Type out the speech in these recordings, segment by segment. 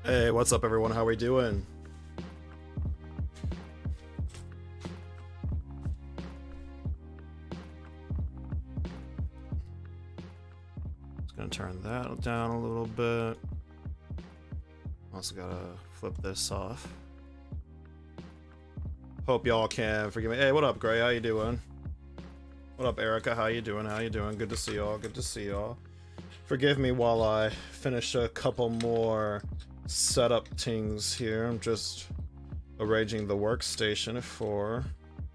Hey, what's up everyone? How we doing? Just gonna turn that down a little bit. Also gotta flip this off. Hope y'all can forgive me. Hey, what up, Gray? How you doing? What up, Erica? How you doing? How you doing? Good to see y'all. Good to see y'all. Forgive me while I finish a couple more setup things here. I'm just arranging the workstation for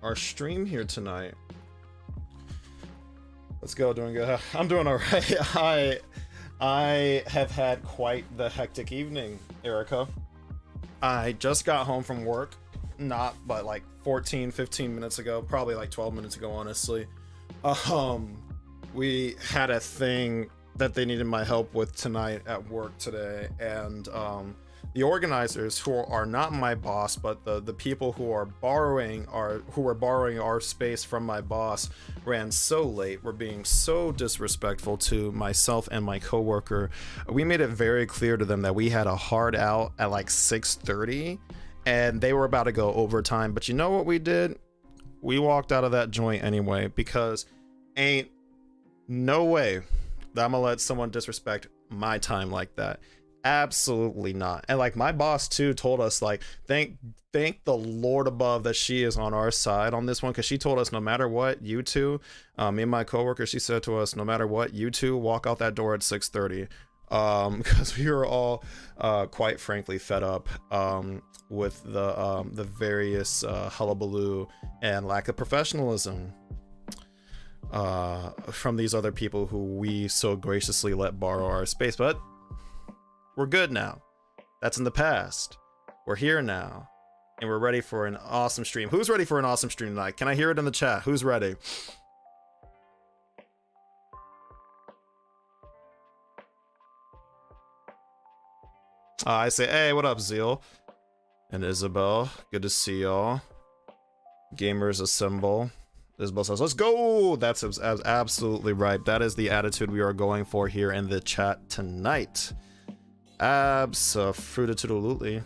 our stream here tonight. Let's go. Doing good. I'm doing all right. I have had quite the hectic evening, Erica. I just got home from work, not but like 15 minutes ago, probably like 12 minutes ago, honestly. We had a thing that they needed my help with tonight at work today, and the organizers, who are not my boss, but the people who were borrowing our space from my boss, ran so late, were being so disrespectful to myself and my coworker. We made it very clear to them that we had a hard out at like 6:30, and they were about to go overtime. But you know what we did? We walked out of that joint anyway, because ain't no way that I'm gonna let someone disrespect my time like that. Absolutely not. And like my boss too told us, like, thank the Lord above that she is on our side on this one, because she told us no matter what, you two, me and my coworker, she said to us, no matter what, you two walk out that door at 6:30, because we were all quite frankly fed up with the various hullabaloo and lack of professionalism from these other people who we so graciously let borrow our space. But we're good now. That's in the past. We're here now, and we're ready for an awesome stream. Who's ready for an awesome stream tonight? Can I hear it in the chat? Who's ready? I say, hey, what up, Zeal and Isabel? Good to see y'all. Gamers assemble. Isabel says, let's go! That's absolutely right. That is the attitude we are going for here in the chat tonight. Abso-fruititudolutely.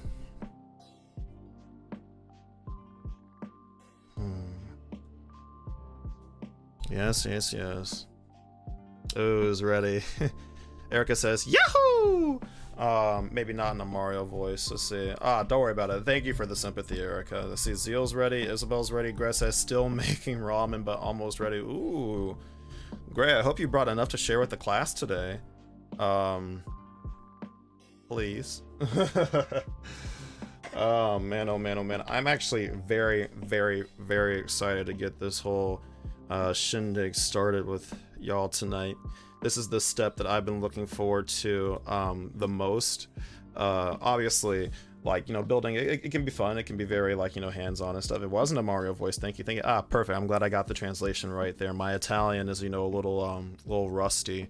Yes. Who's ready? Erica says, Yahoo! Maybe not in a Mario voice. Let's see. Don't worry about it. Thank you for the sympathy, Erica. Let's see. Zeal's ready. Isabel's ready. Gray says, still making ramen, but almost ready. Ooh. Gray, I hope you brought enough to share with the class today. Please. Oh man. I'm actually very excited to get this whole shindig started with y'all tonight. This is the step that I've been looking forward to the most. Obviously, like, you know, building it can be fun. It can be very, like, you know, hands-on and stuff. It wasn't a Mario voice. Thank you. Perfect. I'm glad I got the translation right there. My Italian is, you know, a little rusty,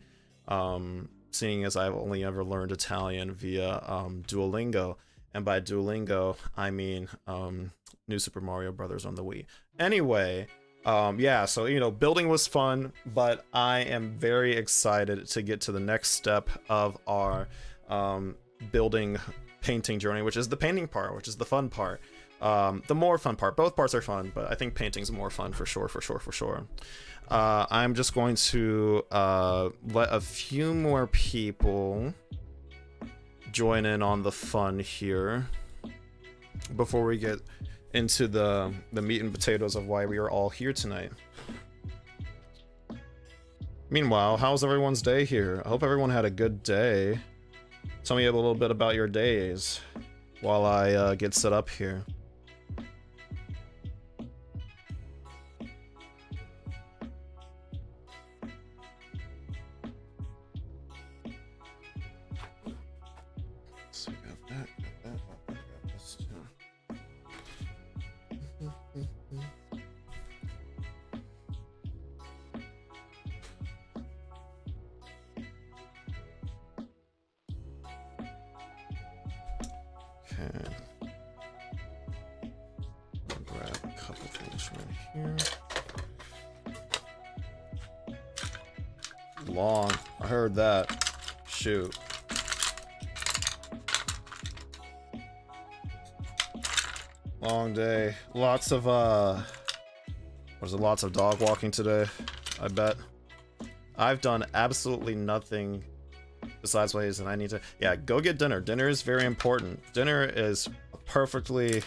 seeing as I've only ever learned Italian via Duolingo, and by Duolingo I mean New Super Mario Brothers on the Wii. Anyway, yeah, so, you know, building was fun, but I am very excited to get to the next step of our painting journey, which is the painting part, which is the fun part, the more fun part. Both parts are fun, but I think painting's more fun for sure. I'm just going to let a few more people join in on the fun here before we get into the meat and potatoes of why we are all here tonight. Meanwhile, how's everyone's day here? I hope everyone had a good day. Tell me a little bit about your days while I get set up here. So got that. I got this too. Okay. I'll grab a couple things right here. Long. I heard that. Shoot. Long day. Lots of lots of dog walking today, I bet. I've done absolutely nothing besides ways, and I need to, yeah, go get dinner. Dinner is very important. Dinner is a perfectly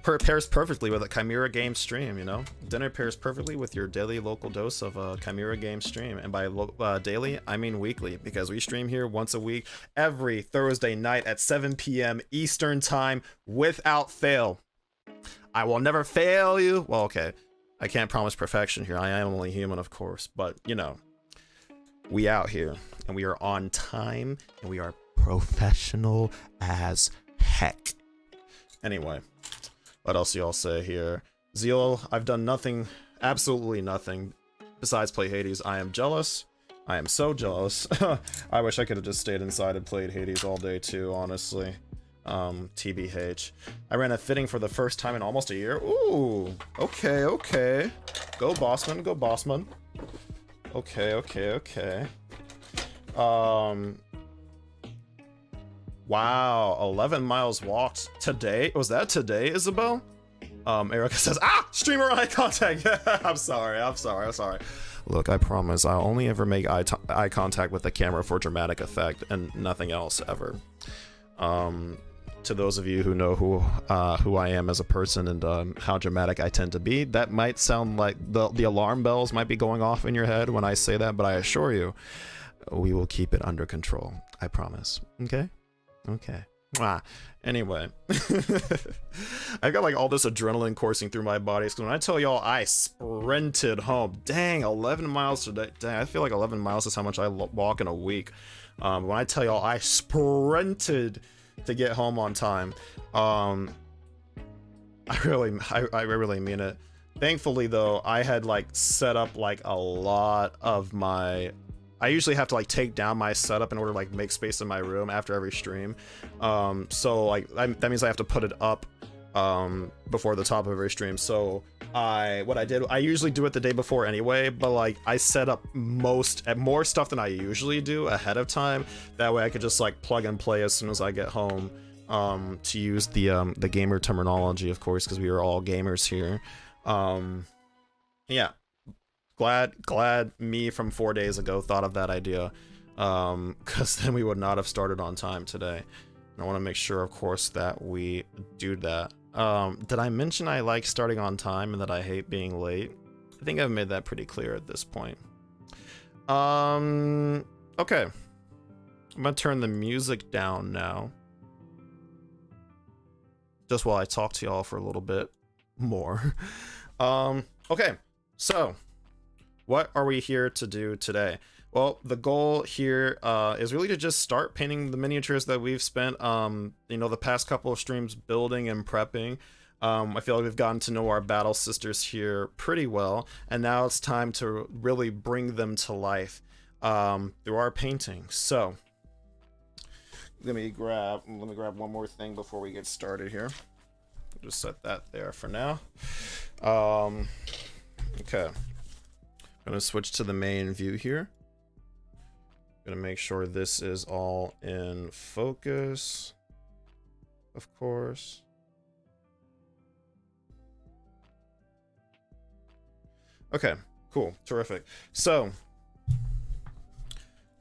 pairs perfectly with a Chimera game stream, you know? Dinner pairs perfectly with your daily local dose of a Chimera game stream. And by daily, I mean weekly, because we stream here once a week, every Thursday night at 7 p.m. Eastern Time, without fail. I will never fail you. Well, okay, I can't promise perfection here. I am only human, of course, but, you know, we out here, and we are on time, and we are professional as heck. Anyway, what else y'all say here? Zeal, I've done nothing, absolutely nothing, besides play Hades. I am jealous. I am so jealous. I wish I could have just stayed inside and played Hades all day too, honestly. TBH. I ran a fitting for the first time in almost a year. Ooh, okay, okay. Go Bossman, go Bossman. Okay, okay, okay. Wow, 11 miles walked today. Was that today, Isabel? Erica says, streamer eye contact. I'm sorry. Look, I promise I'll only ever make eye contact with the camera for dramatic effect and nothing else ever. To those of you who know who I am as a person and how dramatic I tend to be, that might sound like the alarm bells might be going off in your head when I say that, but I assure you, we will keep it under control. I promise. Okay? Okay. Anyway. I've got like all this adrenaline coursing through my body, because when I tell y'all I sprinted home, dang, 11 miles today. Dang, I feel like 11 miles is how much I walk in a week. When I tell y'all I sprinted to get home on time, I really mean it. Thankfully though, I had like set up like a lot of my, I usually have to like take down my setup in order to like make space in my room after every stream. So like that means I have to put it up before the top of every stream. So what I did, I usually do it the day before anyway, but like I set up more stuff than I usually do ahead of time. That way I could just like plug and play as soon as I get home, to use the gamer terminology, of course, because we are all gamers here. Yeah, glad me from 4 days ago thought of that idea, because then we would not have started on time today. And I want to make sure, of course, that we do that. Did I mention I like starting on time and that I hate being late? I think I've made that pretty clear at this point. Okay. I'm gonna turn the music down now, just while I talk to y'all for a little bit more. Okay, so what are we here to do today? Well, the goal here is really to just start painting the miniatures that we've spent, the past couple of streams building and prepping. I feel like we've gotten to know our battle sisters here pretty well, and now it's time to really bring them to life through our painting. So, let me grab one more thing before we get started here. Just set that there for now. Okay. I'm gonna switch to the main view here. Gonna make sure this is all in focus, of course. Okay, cool, terrific. So,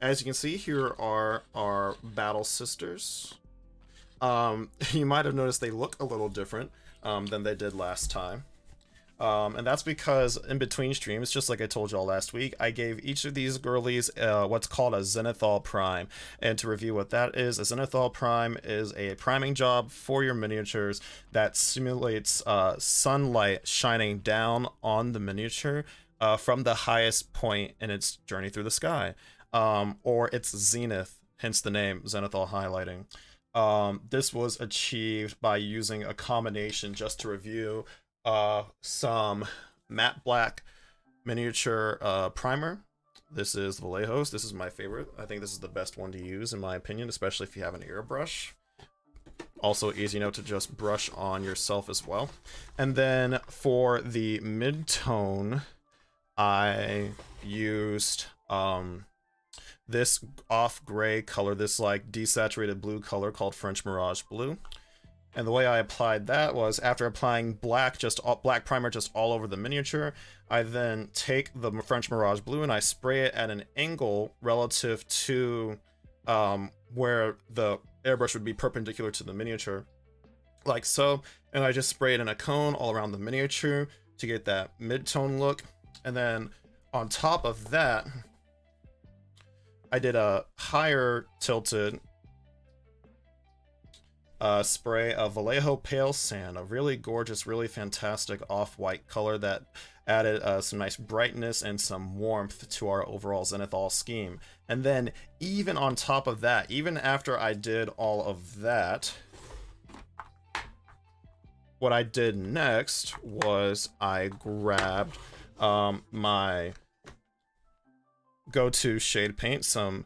as you can see, here are our battle sisters. You might have noticed they look a little different than they did last time. And that's because in between streams, just like I told y'all last week, I gave each of these girlies what's called a Zenithal Prime. And to review what that is, a Zenithal Prime is a priming job for your miniatures that simulates sunlight shining down on the miniature from the highest point in its journey through the sky, or its zenith, hence the name Zenithal Highlighting. This was achieved by using a combination, just to review, some matte black miniature primer. This is Vallejo's. This is my favorite. I think this is the best one to use in my opinion, especially if you have an airbrush. Also easy note to just brush on yourself as well. And then for the mid-tone, I used this off gray color, this like desaturated blue color called French Mirage Blue. And the way I applied that was, after applying black primer just all over the miniature, I then take the French Mirage Blue and I spray it at an angle relative to where the airbrush would be perpendicular to the miniature. like so, and I just sprayed in a cone all around the miniature to get that mid-tone look. And then on top of that, I did a higher tilted spray of Vallejo Pale Sand, a really gorgeous, really fantastic off-white color that added some nice brightness and some warmth to our overall Zenithal scheme. And then even on top of that, even after I did all of that, what I did next was I grabbed my go-to shade paint, some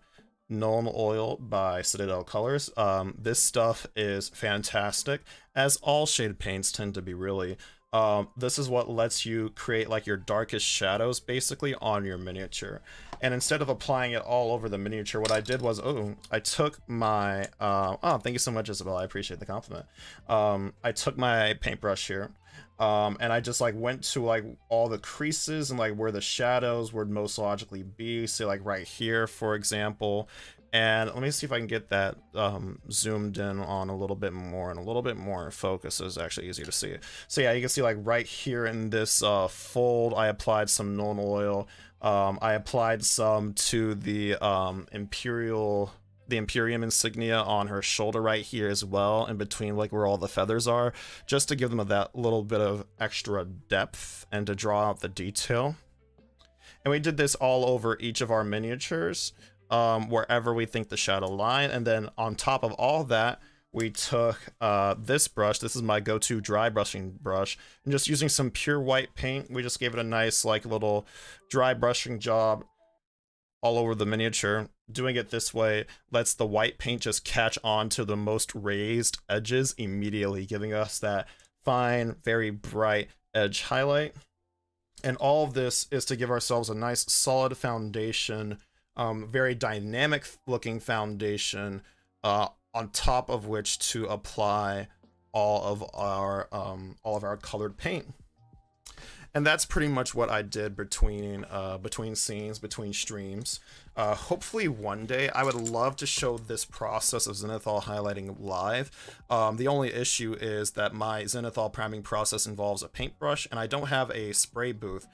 Nuln Oil by Citadel Colors. This stuff is fantastic, as all shade paints tend to be, really. This is what lets you create like your darkest shadows basically on your miniature. And instead of applying it all over the miniature, what I did was, I took my, oh, thank you so much, Isabel, I appreciate the compliment. I took my paintbrush here, and I just like went to like all the creases and like where the shadows would most logically be, say like right here, for example. And let me see if I can get that zoomed in on a little bit more, and a little bit more focus is actually easier to see. So yeah, you can see like right here in this fold, I applied some Nuln Oil. I applied some to the Imperium insignia on her shoulder right here as well, in between like where all the feathers are, just to give them that little bit of extra depth and to draw out the detail. And we did this all over each of our miniatures, wherever we think the shadow line. And then on top of all that, we took this brush. This is my go-to dry brushing brush, and just using some pure white paint, we just gave it a nice like little dry brushing job all over the miniature. Doing it this way lets the white paint just catch on to the most raised edges immediately, giving us that fine, very bright edge highlight. And all of this is to give ourselves a nice solid foundation, very dynamic looking foundation, on top of which to apply all of our colored paint. And that's pretty much what I did between scenes, between streams. Hopefully one day I would love to show this process of Zenithal highlighting live. The only issue is that my Zenithal priming process involves a paintbrush, and I don't have a spray booth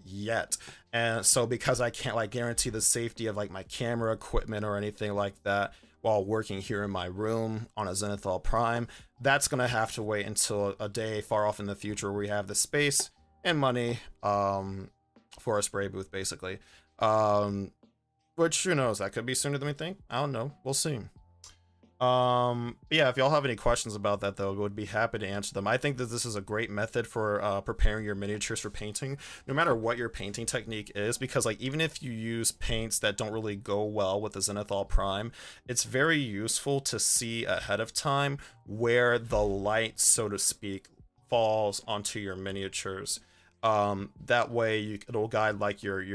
yet. And so because I can't like guarantee the safety of like my camera equipment or anything like that while working here in my room on a Zenithal Prime, that's gonna have to wait until a day far off in the future where we have the space and money for a spray booth, basically. Which, who knows, that could be sooner than we think. I don't know, we'll see. Yeah, if y'all have any questions about that though, I would be happy to answer them. I think that this is a great method for preparing your miniatures for painting, no matter what your painting technique is, because like even if you use paints that don't really go well with the Zenithal Prime, it's very useful to see ahead of time where the light, so to speak, falls onto your miniatures. That way it'll guide like your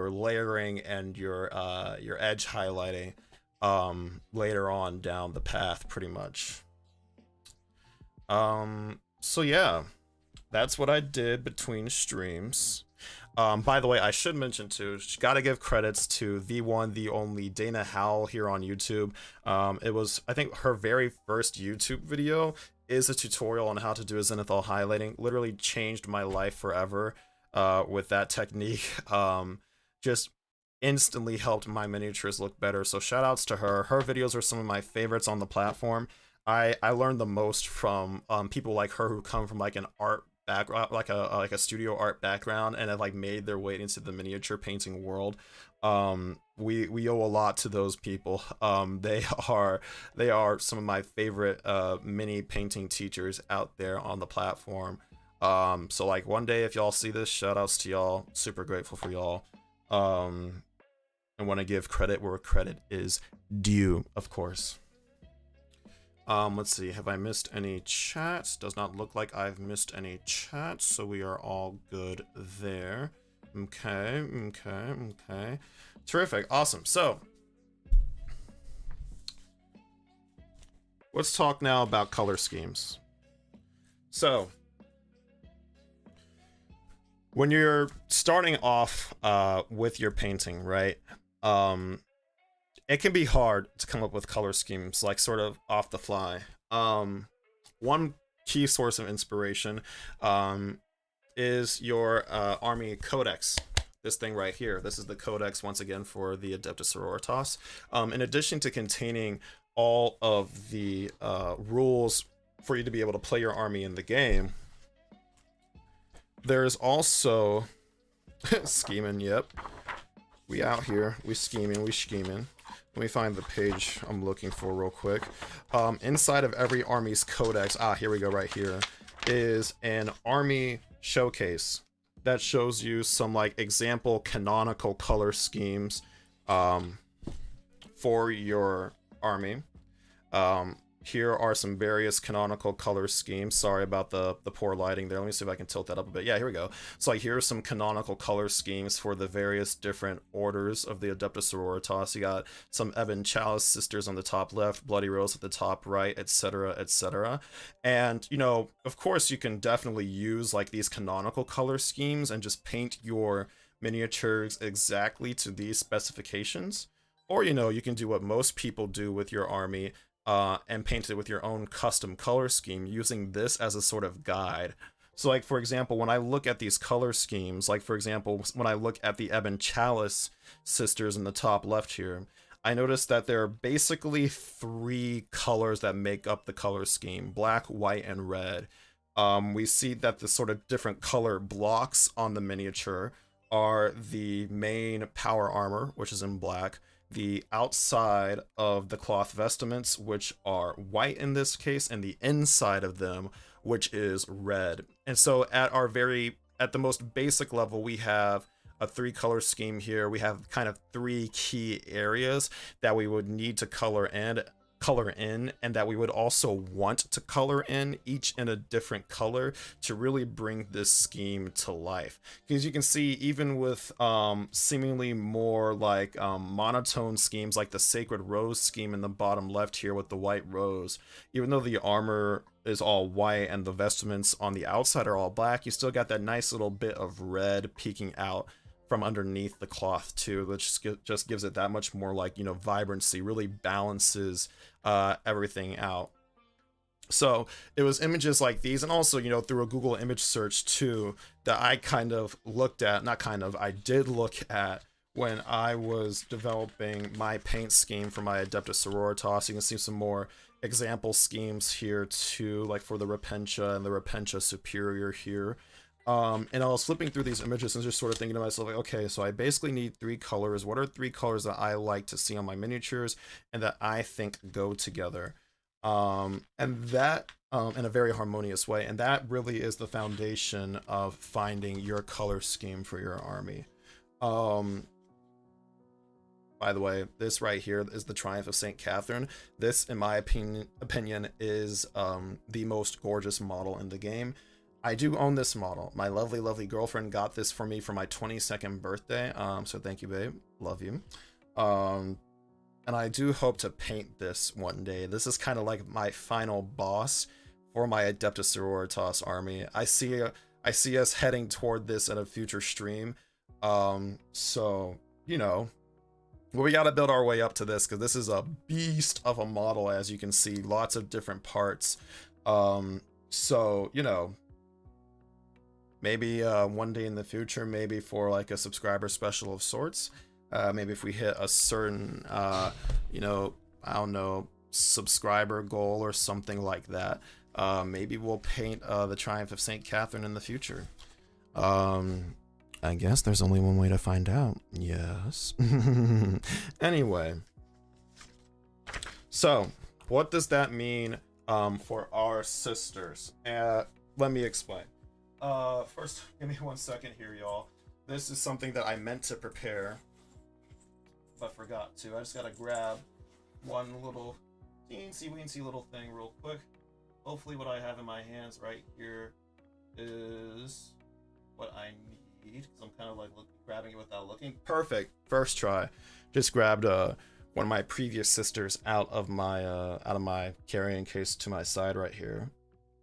layering and your edge highlighting later on down the path, pretty much. So yeah, that's what I did between streams. By the way, I should mention too, gotta give credits to the one, the only Dana Howell here on YouTube. It was, I think, her very first YouTube video is a tutorial on how to do a Zenithal highlighting. Literally changed my life forever with that technique. Just instantly helped my miniatures look better, so shout outs to her. Her videos are some of my favorites on the platform. I learned the most from people like her who come from like an art background, like a studio art background, and have like made their way into the miniature painting world. We owe a lot to those people. They are some of my favorite mini painting teachers out there on the platform. So like one day if y'all see this, shout outs to y'all. Super grateful for y'all. I want to give credit where credit is due, of course. Let's see, have I missed any chats? Does not look like I've missed any chats, so we are all good there. Okay. Terrific, awesome. So, let's talk now about color schemes. So, when you're starting off with your painting, right? It can be hard to come up with color schemes, like sort of off the fly. one key source of inspiration is your army codex. This thing right here. This is the codex, once again, for the Adepta Sororitas. In addition to containing all of the rules for you to be able to play your army in the game, there's also scheming. Yep, we out here, we scheming. Let me find the page I'm looking for real quick. Inside of every army's codex, here we go, right here, is an army showcase that shows you some like example canonical color schemes for your army. Here are some various canonical color schemes. Sorry about the poor lighting there. Let me see if I can tilt that up a bit. Yeah, here we go. So like, here are some canonical color schemes for the various different orders of the Adepta Sororitas. You got some Ebon Chalice Sisters on the top left, Bloody Rose at the top right, etc., etc. And, you know, of course, you can definitely use like these canonical color schemes and just paint your miniatures exactly to these specifications. Or, you know, you can do what most people do with your army, and paint it with your own custom color scheme, using this as a sort of guide. So like, for example, when I look at these color schemes, like for example, when I look at the Ebon Chalice Sisters in the top left here, I notice that there are basically 3 colors that make up the color scheme: black, white, and red. We see that the sort of different color blocks on the miniature are the main power armor, which is in black, the outside of the cloth vestments, which are white in this case, and the inside of them, which is red. And so at the most basic level, we have a 3 color scheme here. We have kind of 3 key areas that we would need to color in, and that we would also want to color in, each in a different color, to really bring this scheme to life. Because you can see, even with seemingly more like monotone schemes, like the Sacred Rose scheme in the bottom left here with the white rose, even though the armor is all white and the vestments on the outside are all black, you still got that nice little bit of red peeking out from underneath the cloth too, which just gives it that much more, like, you know, vibrancy, really balances everything out. So it was images like these, and also, you know, through a Google image search too, that I kind of looked at, I did look at when I was developing my paint scheme for my Adepta Sororitas. You can see some more example schemes here too, like for the Repentia and the Repentia Superior here. And I was flipping through these images and just sort of thinking to myself, like, okay, so I basically need 3 colors. What are 3 colors that I like to see on my miniatures and that I think go together? And that, in a very harmonious way. And that really is the foundation of finding your color scheme for your army. By the way, this right here is the Triumph of St. Catherine. This, in my opinion, is the most gorgeous model in the game. I do own this model. My lovely, lovely girlfriend got this for me for my 22nd birthday. So thank you, babe. Love you. And I do hope to paint this one day. This is kind of like my final boss for my Adepta Sororitas army. I see us heading toward this in a future stream. So, you know, we got to build our way up to this, because this is a beast of a model, as you can see. Lots of different parts. So, you know, maybe one day in the future, maybe for like a subscriber special of sorts, maybe if we hit a certain, you know, I don't know, subscriber goal or something like that, maybe we'll paint the Triumph of St. Catherine in the future. I guess there's only one way to find out. Yes. Anyway. So, what does that mean for our sisters? Let me explain. First, give me 1 second here, y'all. This is something that I meant to prepare, but forgot to. I just gotta grab one little teensy-weensy little thing real quick. Hopefully what I have in my hands right here is what I need, because I'm kind of like grabbing it without looking. Perfect. First try. Just grabbed one of my previous sisters out of my carrying case to my side right here.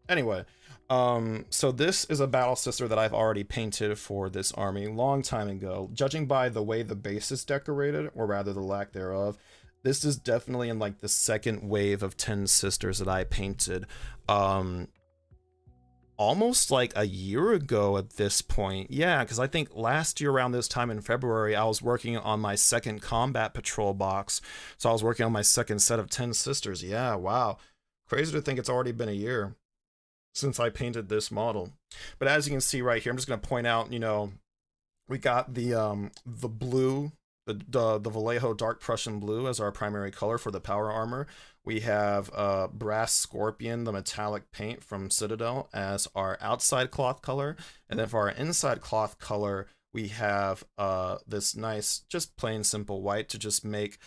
Anyway, so this is a battle sister that I've already painted for this army long time ago. Judging by the way the base is decorated, or rather the lack thereof, This is definitely in like the second wave of 10 Sisters that I painted. Um, Almost like a year ago at this point. Yeah, because I think last year around this time in February, I was working on my second combat patrol box. So I was working on my second set of 10 Sisters. Yeah, wow. Crazy to think it's already been a year since I painted this model. But as you can see right here, I'm just going to point out, we got the blue, the Vallejo Dark Prussian Blue as our primary color for the power armor. We have Brass Scorpion, the metallic paint from Citadel, as our outside cloth color. And then for our inside cloth color, we have this nice, just plain simple white to just make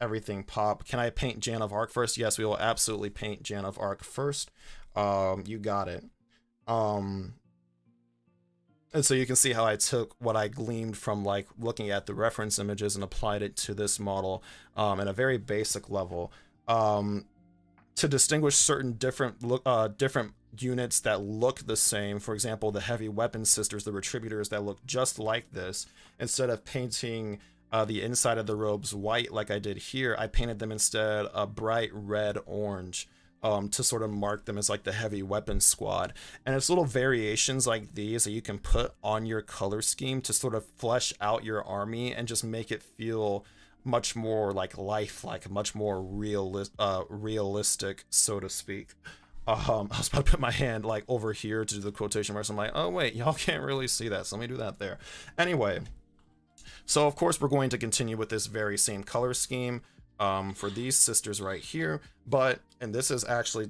everything pop. Can I paint Jan of Arc first? Yes, we will absolutely paint Jan of Arc first. You got it. And so you can see how I took what I gleaned from like looking at the reference images and applied it to this model at a very basic level. To distinguish certain different units that look the same, for example, the Heavy Weapon Sisters, the Retributors that look just like this, instead of painting the inside of the robes white like I did here, I painted them instead a bright red-orange. To sort of mark them as like the Heavy Weapon Squad. And it's little variations like these that you can put on your color scheme to sort of flesh out your army and just make it feel much more like lifelike, much more realistic, so to speak. I was about to put my hand like over here to do the quotation marks. I'm like, oh wait, y'all can't really see that, so let me do that there. Anyway, so of course we're going to continue with this very same color scheme for these sisters right here, and this is actually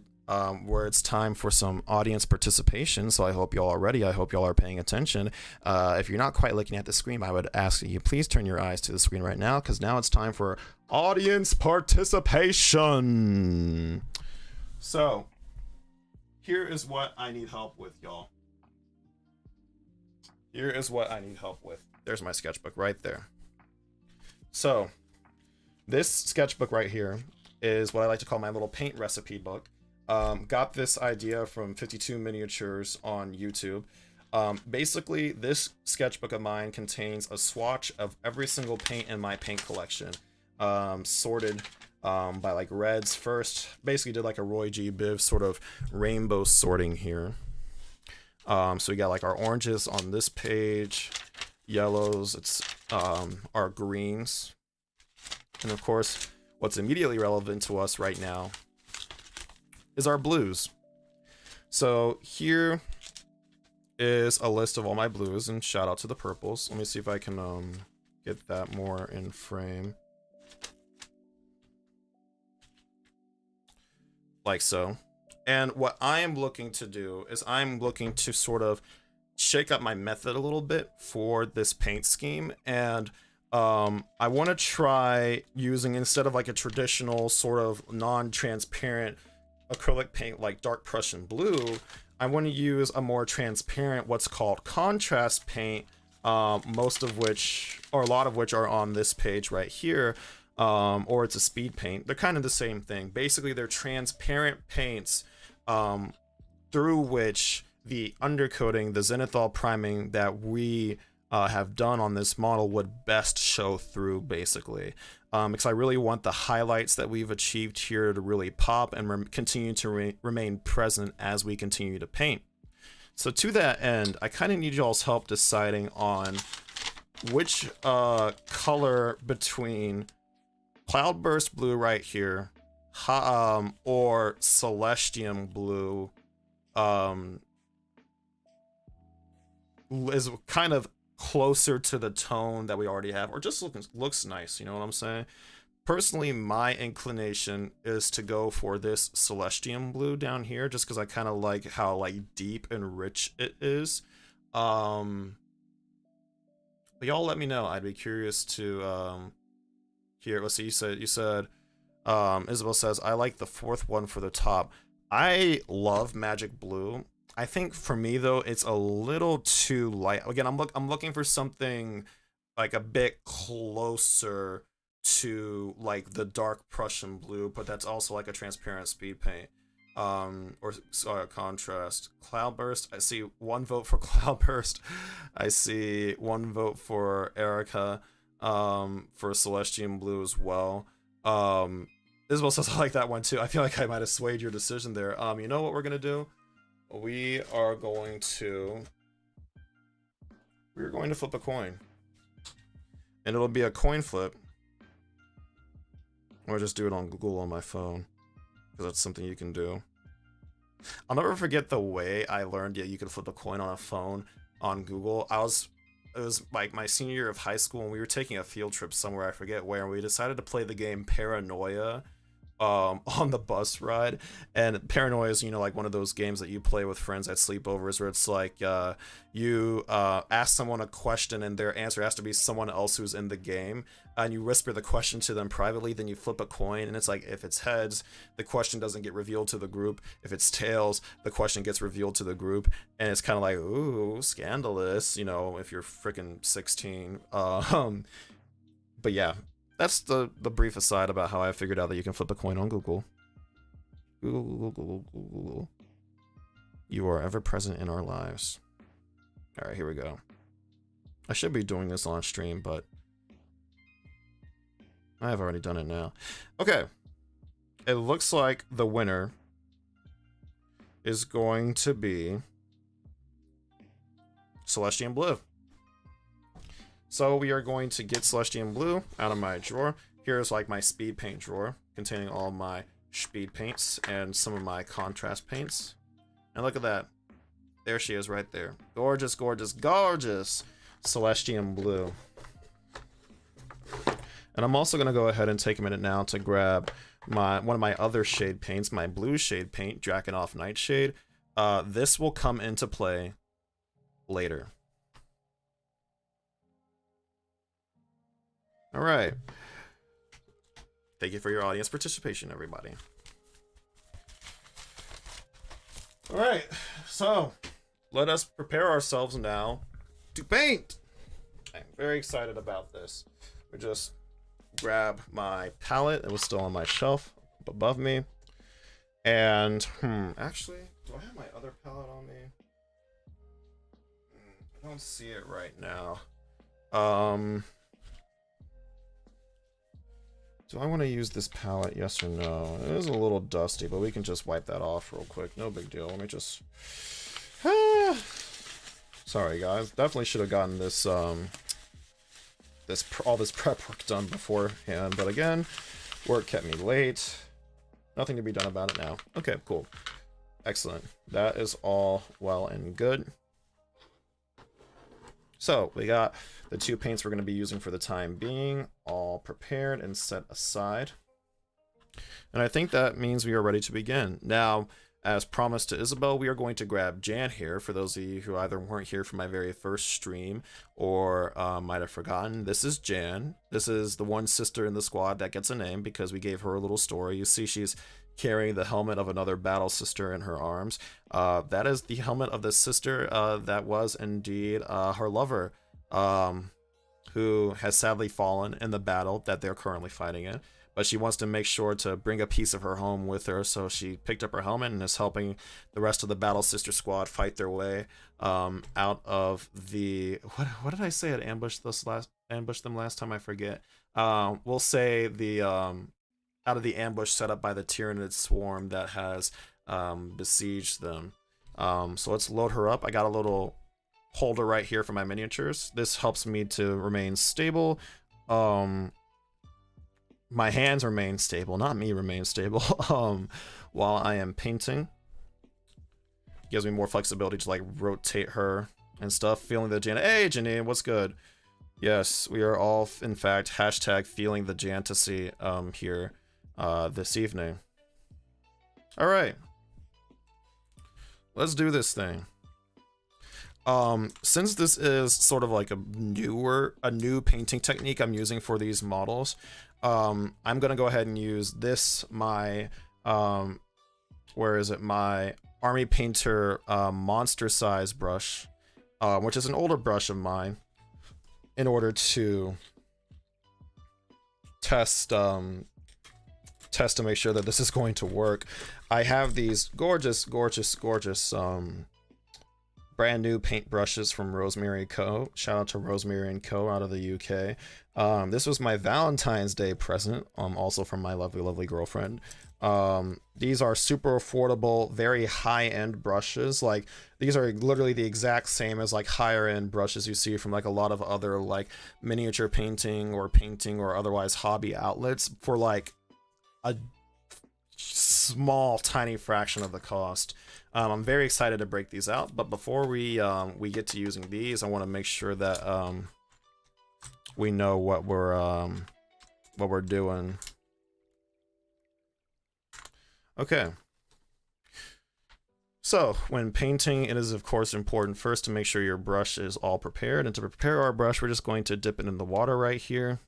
where it's time for some audience participation, so I hope y'all are ready. I hope y'all are paying attention. If you're not quite looking at the screen, I would ask that you please turn your eyes to the screen right now, because now it's time for audience participation. So here is what I need help with, y'all. Here is what I need help with. There's my sketchbook right there. So this sketchbook right here is what I like to call my little paint recipe book. Got this idea from 52 Miniatures on YouTube. Basically, this sketchbook of mine contains a swatch of every single paint in my paint collection, sorted by like reds first. Basically did like a Roy G. Biv sort of rainbow sorting here. So we got like our oranges on this page, yellows, it's our greens. And of course, what's immediately relevant to us right now is our blues. So here is a list of all my blues, and shout out to the purples. Let me see if I can get that more in frame. Like so. And what I am looking to do is I'm looking to sort of shake up my method a little bit for this paint scheme, and I want to try using, instead of like a traditional sort of non-transparent acrylic paint like Dark Prussian Blue, I want to use a more transparent, what's called contrast paint, most of which, or a lot of which, are on this page right here, or it's a speed paint. They're kind of the same thing. Basically, they're transparent paints through which the undercoating, the zenithal priming that we have done on this model would best show through, basically. Because I really want the highlights that we've achieved here to really pop and continue to remain present as we continue to paint. So to that end, I kind of need y'all's help deciding on which color between Cloudburst Blue right here or Celestium Blue is kind of closer to the tone that we already have, or just looks nice, you know what I'm saying? Personally, my inclination is to go for this Celestium Blue down here, just because I kind of like how like deep and rich it is. But y'all let me know. I'd be curious to here. Let's see. You said Isabel says I like the fourth one for the top. I love Magic Blue. I think for me though, it's a little too light. Again, I'm looking for something like a bit closer to like the Dark Prussian Blue, but that's also like a transparent speed paint. Or contrast. Cloudburst. I see one vote for Cloudburst. I see one vote for Erica. For Celestium Blue as well. Isabel says I like that one too. I feel like I might have swayed your decision there. You know what we're gonna do? We're going to flip a coin. And it'll be a coin flip. Or just do it on Google on my phone. Because that's something you can do. I'll never forget the way I learned you could flip a coin on a phone on Google. It was like my senior year of high school, and we were taking a field trip somewhere, I forget where, and we decided to play the game Paranoia on the bus ride. And Paranoia is, like one of those games that you play with friends at sleepovers, where it's like you ask someone a question and their answer has to be someone else who's in the game, and you whisper the question to them privately, then you flip a coin, and it's like, if it's heads, the question doesn't get revealed to the group. If it's tails, the question gets revealed to the group, and it's kind of like, ooh, scandalous, if you're freaking 16. But yeah, that's the brief aside about how I figured out that you can flip a coin on Google. Google. You are ever present in our lives. All right, here we go. I should be doing this on stream, but I have already done it now. Okay. It looks like the winner is going to be Celestian Blue. So we are going to get Celestian Blue out of my drawer. Here's like my speed paint drawer containing all my speed paints and some of my contrast paints. And look at that. There she is right there. Gorgeous, gorgeous, gorgeous Celestian Blue. And I'm also going to go ahead and take a minute now to grab one of my other shade paints, my blue shade paint, Drakenhof Nightshade. This will come into play later. All right. Thank you for your audience participation, everybody. All right. So let us prepare ourselves now to paint. I'm very excited about this. We just grab my palette. It was still on my shelf up above me. And, actually, do I have my other palette on me? I don't see it right now. Do I want to use this palette? Yes or no? It is a little dusty, but we can just wipe that off real quick. No big deal. Let me just... Sorry, guys. Definitely should have gotten this, all this prep work done beforehand. But again, work kept me late. Nothing to be done about it now. Okay, cool. Excellent. That is all well and good. So we got the two paints we're going to be using for the time being all prepared and set aside. And I think that means we are ready to begin. Now, as promised to Isabel, we are going to grab Jan here. For those of you who either weren't here for my very first stream or might have forgotten, this is Jan. This is the one sister in the squad that gets a name because we gave her a little story. You see she's carrying the helmet of another battle sister in her arms. That is the helmet of the sister that was indeed her lover, who has sadly fallen in the battle that they're currently fighting in. But she wants to make sure to bring a piece of her home with her, so she picked up her helmet and is helping the rest of the Battle Sister squad fight their way out of the... What did I say? It ambushed them last time? I forget. We'll say the... out of the ambush set up by the Tyranid swarm that has besieged them. So let's load her up. I got a little holder right here for my miniatures. This helps me to remain stable. My hands remain stable, not me remain stable, while I am painting. Gives me more flexibility to like rotate her and stuff. Feeling the Jan. Hey, Janine, what's good? Yes, we are all, in fact, hashtag feeling the Jantasy here this evening. All right, let's do this thing. Since this is sort of like a new painting technique I'm using for these models, I'm gonna go ahead and use this, my my Army Painter monster size brush, which is an older brush of mine, in order to test to make sure that this is going to work. I have these gorgeous brand new paintbrushes from Rosemary Co. Shout out to Rosemary and Co. out of the UK. This was my Valentine's Day present, also from my lovely, lovely girlfriend. These are super affordable, very high-end brushes. Like, these are literally the exact same as like higher-end brushes you see from like a lot of other like miniature painting or otherwise hobby outlets for like a small, tiny fraction of the cost. I'm very excited to break these out, but before we get to using these, I want to make sure that we know what we're doing. Okay. So, when painting, it is of course important first to make sure your brush is all prepared, and to prepare our brush, we're just going to dip it in the water right here.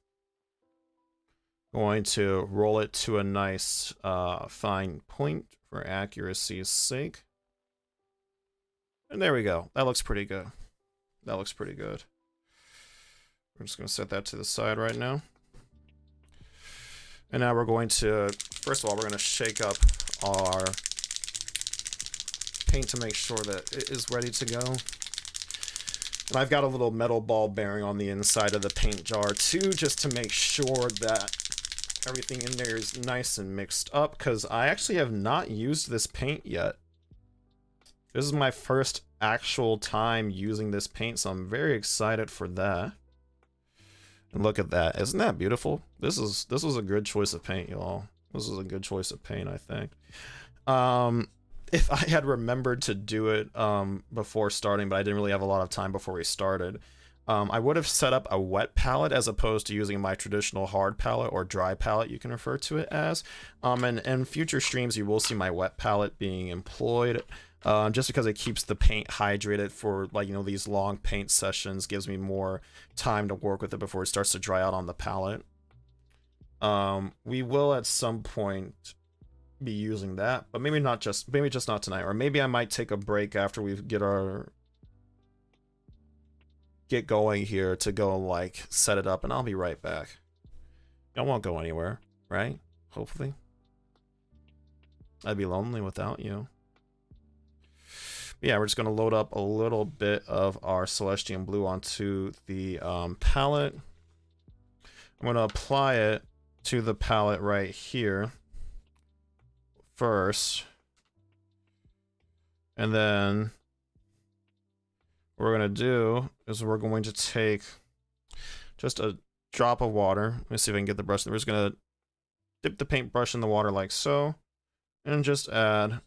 Going to roll it to a nice fine point for accuracy's sake. And there we go. That looks pretty good. That looks pretty good. We're just going to set that to the side right now. And now we're going to, first of all, we're going to shake up our paint to make sure that it is ready to go. And I've got a little metal ball bearing on the inside of the paint jar too, just to make sure that everything in there is nice and mixed up, because I actually have not used this paint yet. This is my first actual time using this paint, so I'm very excited for that. And look at that. Isn't that beautiful? This was a good choice of paint, y'all. This was a good choice of paint, I think. If I had remembered to do it before starting, but I didn't really have a lot of time before we started, I would have set up a wet palette as opposed to using my traditional hard palette or dry palette, you can refer to it as. And in future streams, you will see my wet palette being employed. Just because it keeps the paint hydrated for, like, you know, these long paint sessions, gives me more time to work with it before it starts to dry out on the palette. We will at some point be using that, but maybe just not tonight, or maybe I might take a break after we get going here to go like set it up, and I'll be right back. Y'all won't go anywhere, right? Hopefully. I'd be lonely without you. Yeah, we're just going to load up a little bit of our Celestian Blue onto the palette. I'm going to apply it to the palette right here first. And then what we're going to do is we're going to take just a drop of water. Let me see if I can get the brush. We're just going to dip the paintbrush in the water like so, and just add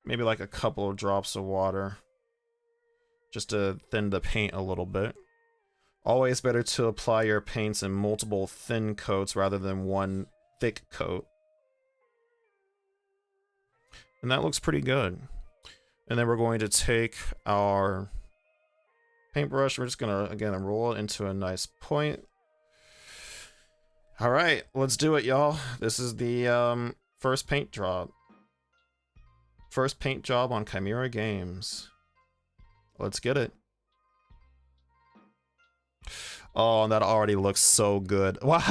maybe like a couple of drops of water just to thin the paint a little bit. Always better to apply your paints in multiple thin coats rather than one thick coat. And that looks pretty good. And then we're going to take our paintbrush. We're just going to, again, roll it into a nice point. All right, let's do it, y'all. This is the first paint job. First paint job on Chimera Games. Let's get it. Oh, and that already looks so good. Wow.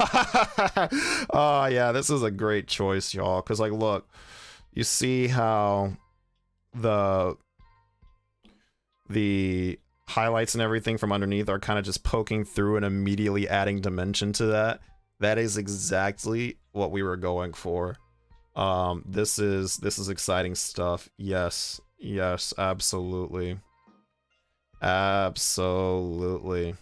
Oh, yeah, this is a great choice, y'all. Because, like, look, you see how the highlights and everything from underneath are kind of just poking through and immediately adding dimension to that. That is exactly what we were going for. This is exciting stuff. Yes, absolutely. Absolutely.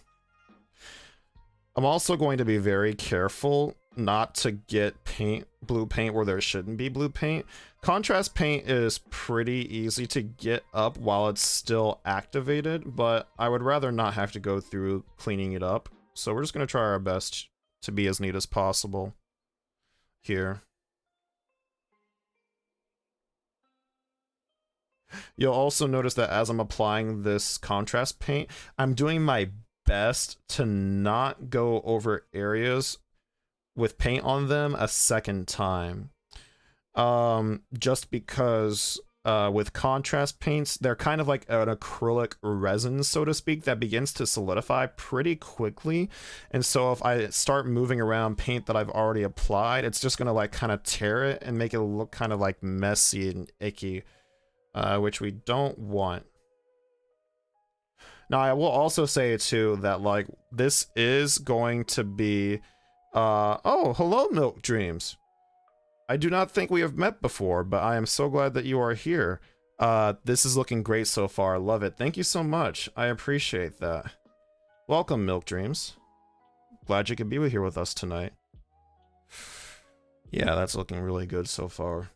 I'm also going to be very careful not to get blue paint where there shouldn't be blue paint. Contrast paint is pretty easy to get up while it's still activated, but I would rather not have to go through cleaning it up. So we're just going to try our best to be as neat as possible here. You'll also notice that as I'm applying this contrast paint, I'm doing my best to not go over areas with paint on them a second time. Just because with contrast paints, they're kind of like an acrylic resin, so to speak, that begins to solidify pretty quickly. And so if I start moving around paint that I've already applied, it's just gonna like kind of tear it and make it look kind of like messy and icky. Which we don't want. Now, I will also say too that like this is going to be oh, hello Milk Dreams. I do not think we have met before, but I am so glad that you are here. This is looking great so far. Love it. Thank you so much. I appreciate that. Welcome, Milk Dreams. Glad you could be here with us tonight. Yeah, that's looking really good so far.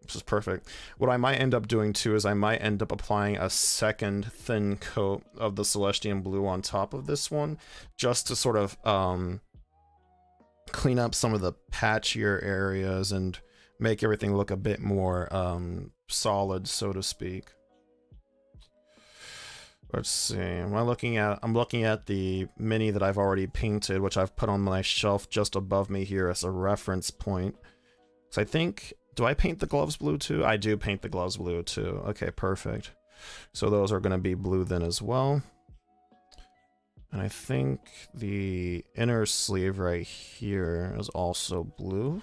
This is perfect. What I might end up doing too is I might end up applying a second thin coat of the Celestian Blue on top of this one, just to sort of clean up some of the patchier areas and make everything look a bit more solid, so to speak. Let's see. I'm looking at the mini that I've already painted, which I've put on my shelf just above me here as a reference point. So I think, do I paint the gloves blue too? I do paint the gloves blue too. Okay, perfect. So those are going to be blue then as well. And I think the inner sleeve right here is also blue.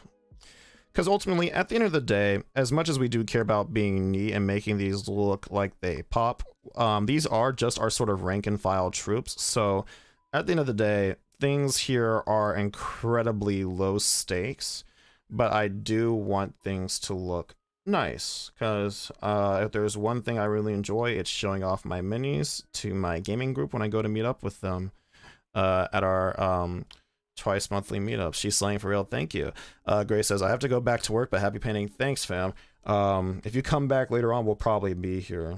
Because ultimately, at the end of the day, as much as we do care about being neat and making these look like they pop, these are just our sort of rank and file troops. So at the end of the day, things here are incredibly low stakes, but I do want things to look nice. Because if there's one thing I really enjoy, it's showing off my minis to my gaming group when I go to meet up with them at our twice monthly meetups. She's slaying for real. Thank you. Grace says, I have to go back to work, but happy painting. Thanks, fam. If you come back later on, we'll probably be here.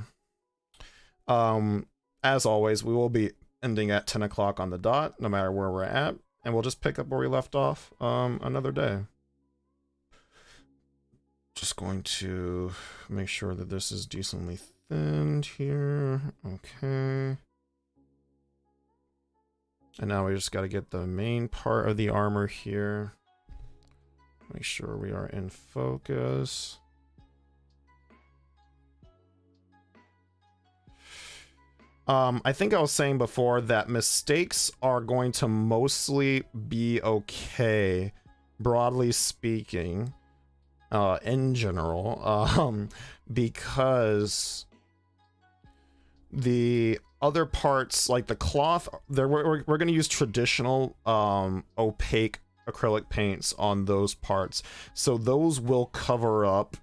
As always, we will be ending at 10 o'clock on the dot, no matter where we're at, and we'll just pick up where we left off another day. Just going to make sure that this is decently thinned here. Okay. And now we just got to get the main part of the armor here. Make sure we are in focus. I think I was saying before that mistakes are going to mostly be okay, broadly speaking, in general, because the other parts, like the cloth, we're going to use traditional opaque acrylic paints on those parts, so those will cover up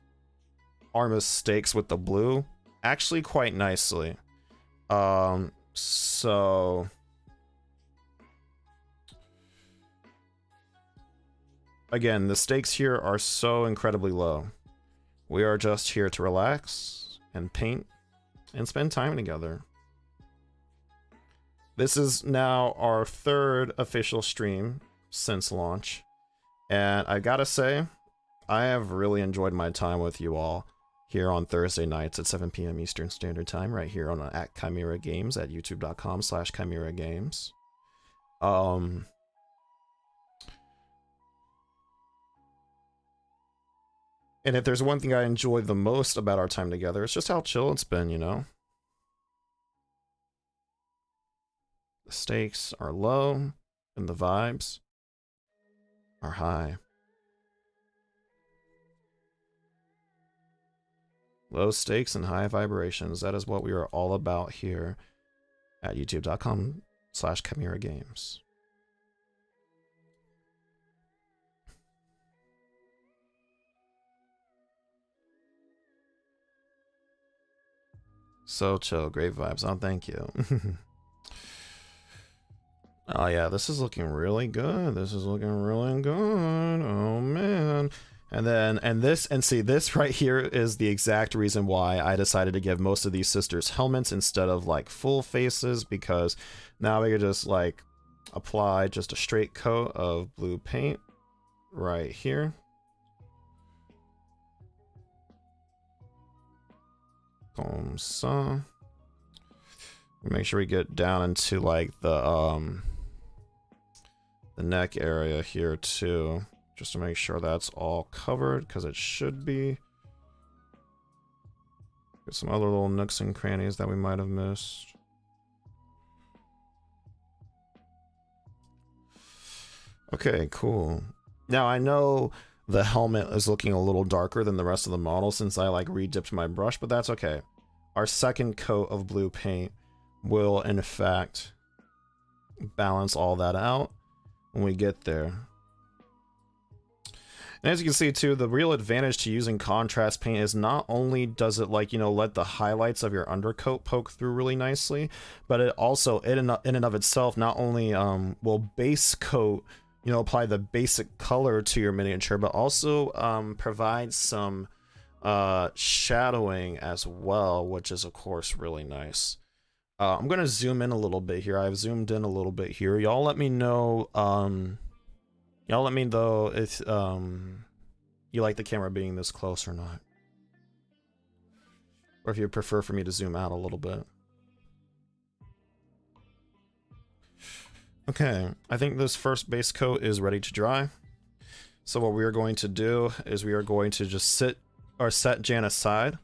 our mistakes with the blue actually quite nicely. So again, the stakes here are so incredibly low. We are just here to relax and paint and spend time together. This is now our third official stream since launch, and I gotta say, I have really enjoyed my time with you all here on Thursday nights at 7 p.m. Eastern Standard Time, right here on at Chimera Games at youtube.com/Chimera Games. And if there's one thing I enjoy the most about our time together, it's just how chill it's been, you know? The stakes are low, and the vibes are high. Low stakes and high vibrations. That is what we are all about here at youtube.com/Chimera Games. So chill, great vibes. Oh, thank you. Oh yeah, this is looking really good. This is looking really good. Oh man. And see, this right here is the exact reason why I decided to give most of these sisters helmets instead of like full faces, because now we could just like apply just a straight coat of blue paint right here. Comme ça. Make sure we get down into like the neck area here too, just to make sure that's all covered, because it should be. Get some other little nooks and crannies that we might have missed. Okay, cool. Now I know the helmet is looking a little darker than the rest of the model since I like re-dipped my brush, but that's okay. Our second coat of blue paint will in fact balance all that out when we get there. And as you can see too, the real advantage to using contrast paint is not only does it, like, you know, let the highlights of your undercoat poke through really nicely, but it also, in and of itself, not only will base coat, you know, apply the basic color to your miniature, but also provides some shadowing as well, which is of course really nice. I'm gonna zoom in a little bit here. I've zoomed in a little bit here. Y'all let me know if you like the camera being this close or not, or if you prefer for me to zoom out a little bit. Okay, I think this first base coat is ready to dry. So what we are going to do is we are going to just set Jan aside,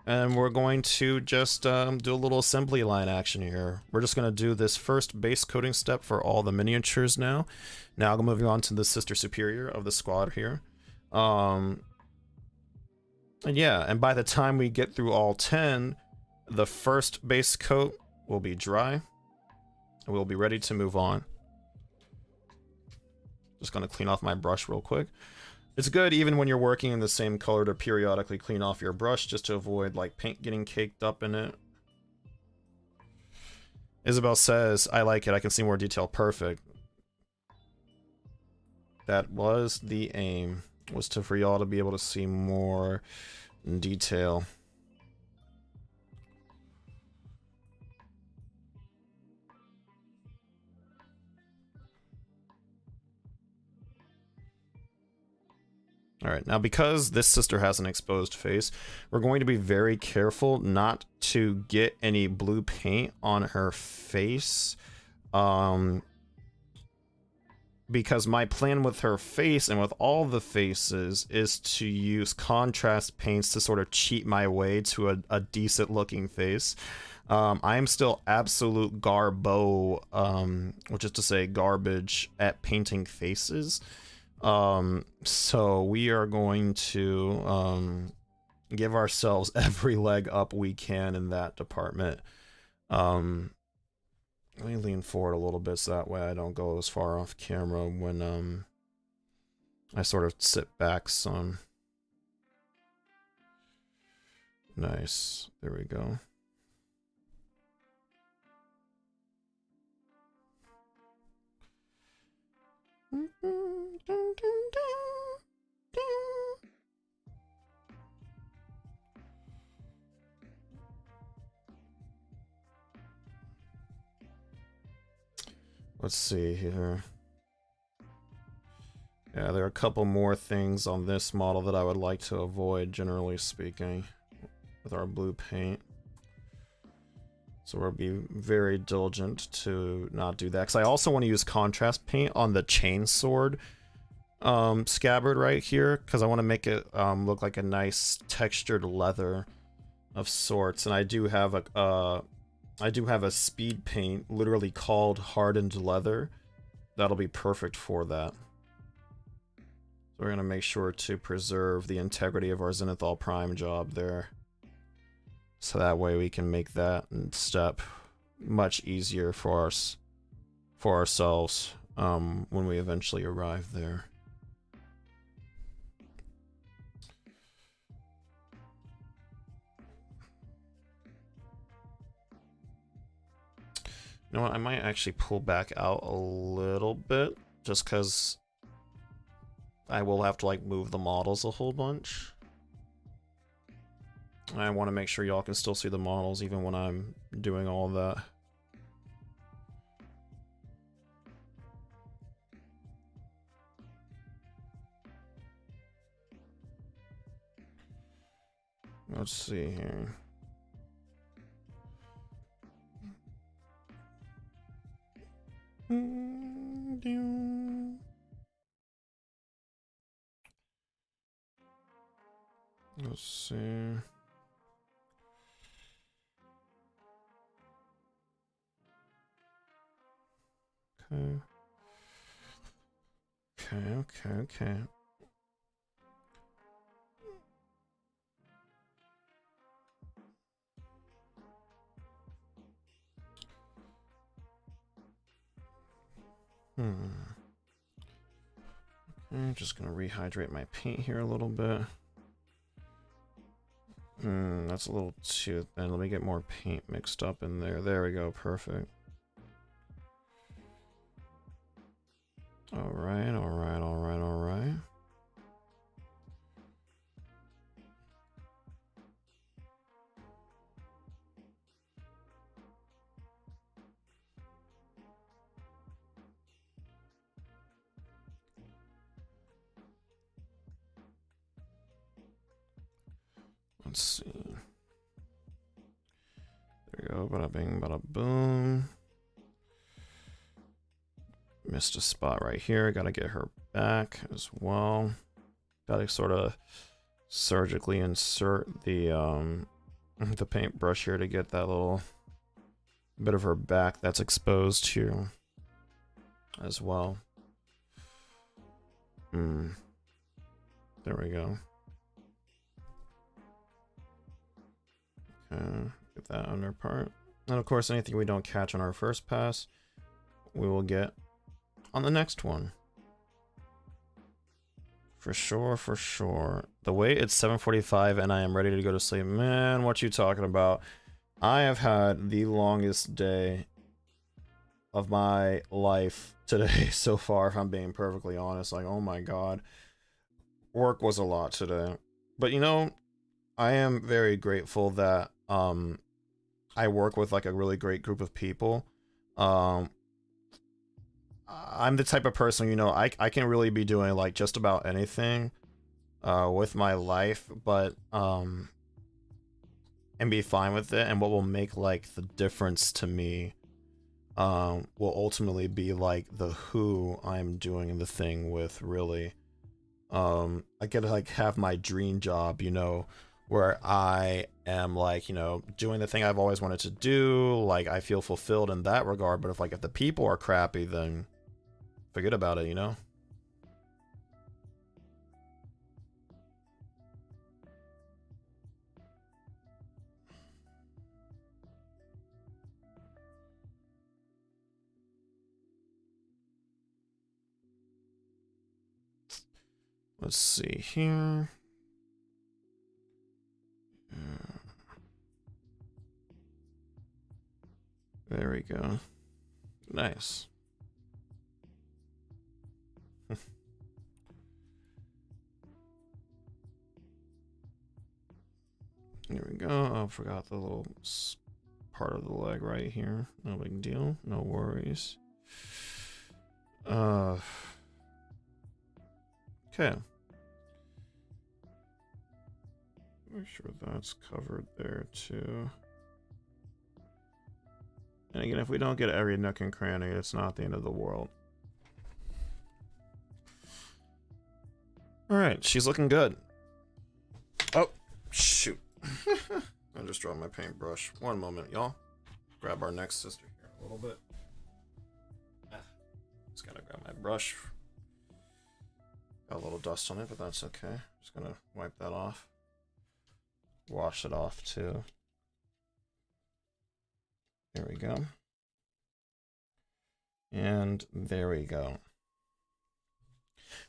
and we're going to just do a little assembly line action here. We're just going to do this first base coating step for all the miniatures now. Now moving on to the Sister Superior of the squad here. And yeah, and by the time we get through all 10, the first base coat will be dry, and we'll be ready to move on. Just going to clean off my brush real quick. It's good even when you're working in the same color to periodically clean off your brush just to avoid like paint getting caked up in it. Isabel says, I like it, I can see more detail. Perfect. That was the aim, was for y'all to be able to see more detail. Alright, now because this sister has an exposed face, we're going to be very careful not to get any blue paint on her face. Because my plan with her face and with all the faces is to use contrast paints to sort of cheat my way to a decent looking face. I am still absolute garbo, which is to say garbage at painting faces. So we are going to give ourselves every leg up we can in that department. Let me lean forward a little bit so that way I don't go as far off camera when I sort of sit back some. Nice. There we go. Let's see here. Yeah, there are a couple more things on this model that I would like to avoid, generally speaking, with our blue paint. So we'll be very diligent to not do that, because I also want to use contrast paint on the chainsword scabbard right here, because I want to make it look like a nice textured leather of sorts. And I do have a speed paint literally called hardened leather that'll be perfect for that. So we're gonna make sure to preserve the integrity of our Zenithal Prime job there, so that way we can make that step much easier for us, for ourselves, when we eventually arrive there. You know what, I might actually pull back out a little bit, just because I will have to like move the models a whole bunch. I want to make sure y'all can still see the models even when I'm doing all of that. Let's see here. Let's see. Okay. I'm just gonna rehydrate my paint here a little bit. That's a little too thin. Let me get more paint mixed up in there. There we go, perfect. Alright, alright, alright, alright. Let's see. There we go. Bada bing, bada boom. Missed a spot right here. Gotta get her back as well. Gotta sort of surgically insert the paintbrush here to get that little bit of her back that's exposed here as well. There we go. Okay, get that under part. And of course, anything we don't catch on our first pass, we will get on the next one. For sure, for sure. The way it's 7:45 and I am ready to go to sleep. Man, what you talking about? I have had the longest day of my life today so far, if I'm being perfectly honest. Like, oh my god. Work was a lot today. But you know, I am very grateful that I work with like a really great group of people. I'm the type of person, you know, I can really be doing like just about anything with my life, but and be fine with it. And what will make like the difference to me will ultimately be like the who I'm doing the thing with, really. I get to like have my dream job, you know, where I am like, you know, doing the thing I've always wanted to do. Like I feel fulfilled in that regard. But if the people are crappy, then forget about it, you know? Let's see here. There we go. Nice. There we go. Oh, forgot the little part of the leg right here. No big deal. No worries. Okay. Make sure that's covered there too. And again, if we don't get every nook and cranny, it's not the end of the world. Alright, she's looking good. Oh, shoot. I just dropped my paintbrush. One moment, y'all. Grab our next sister here a little bit. Just gotta grab my brush. Got a little dust on it, but that's okay. Just gonna wipe that off. Wash it off too. There we go. And there we go.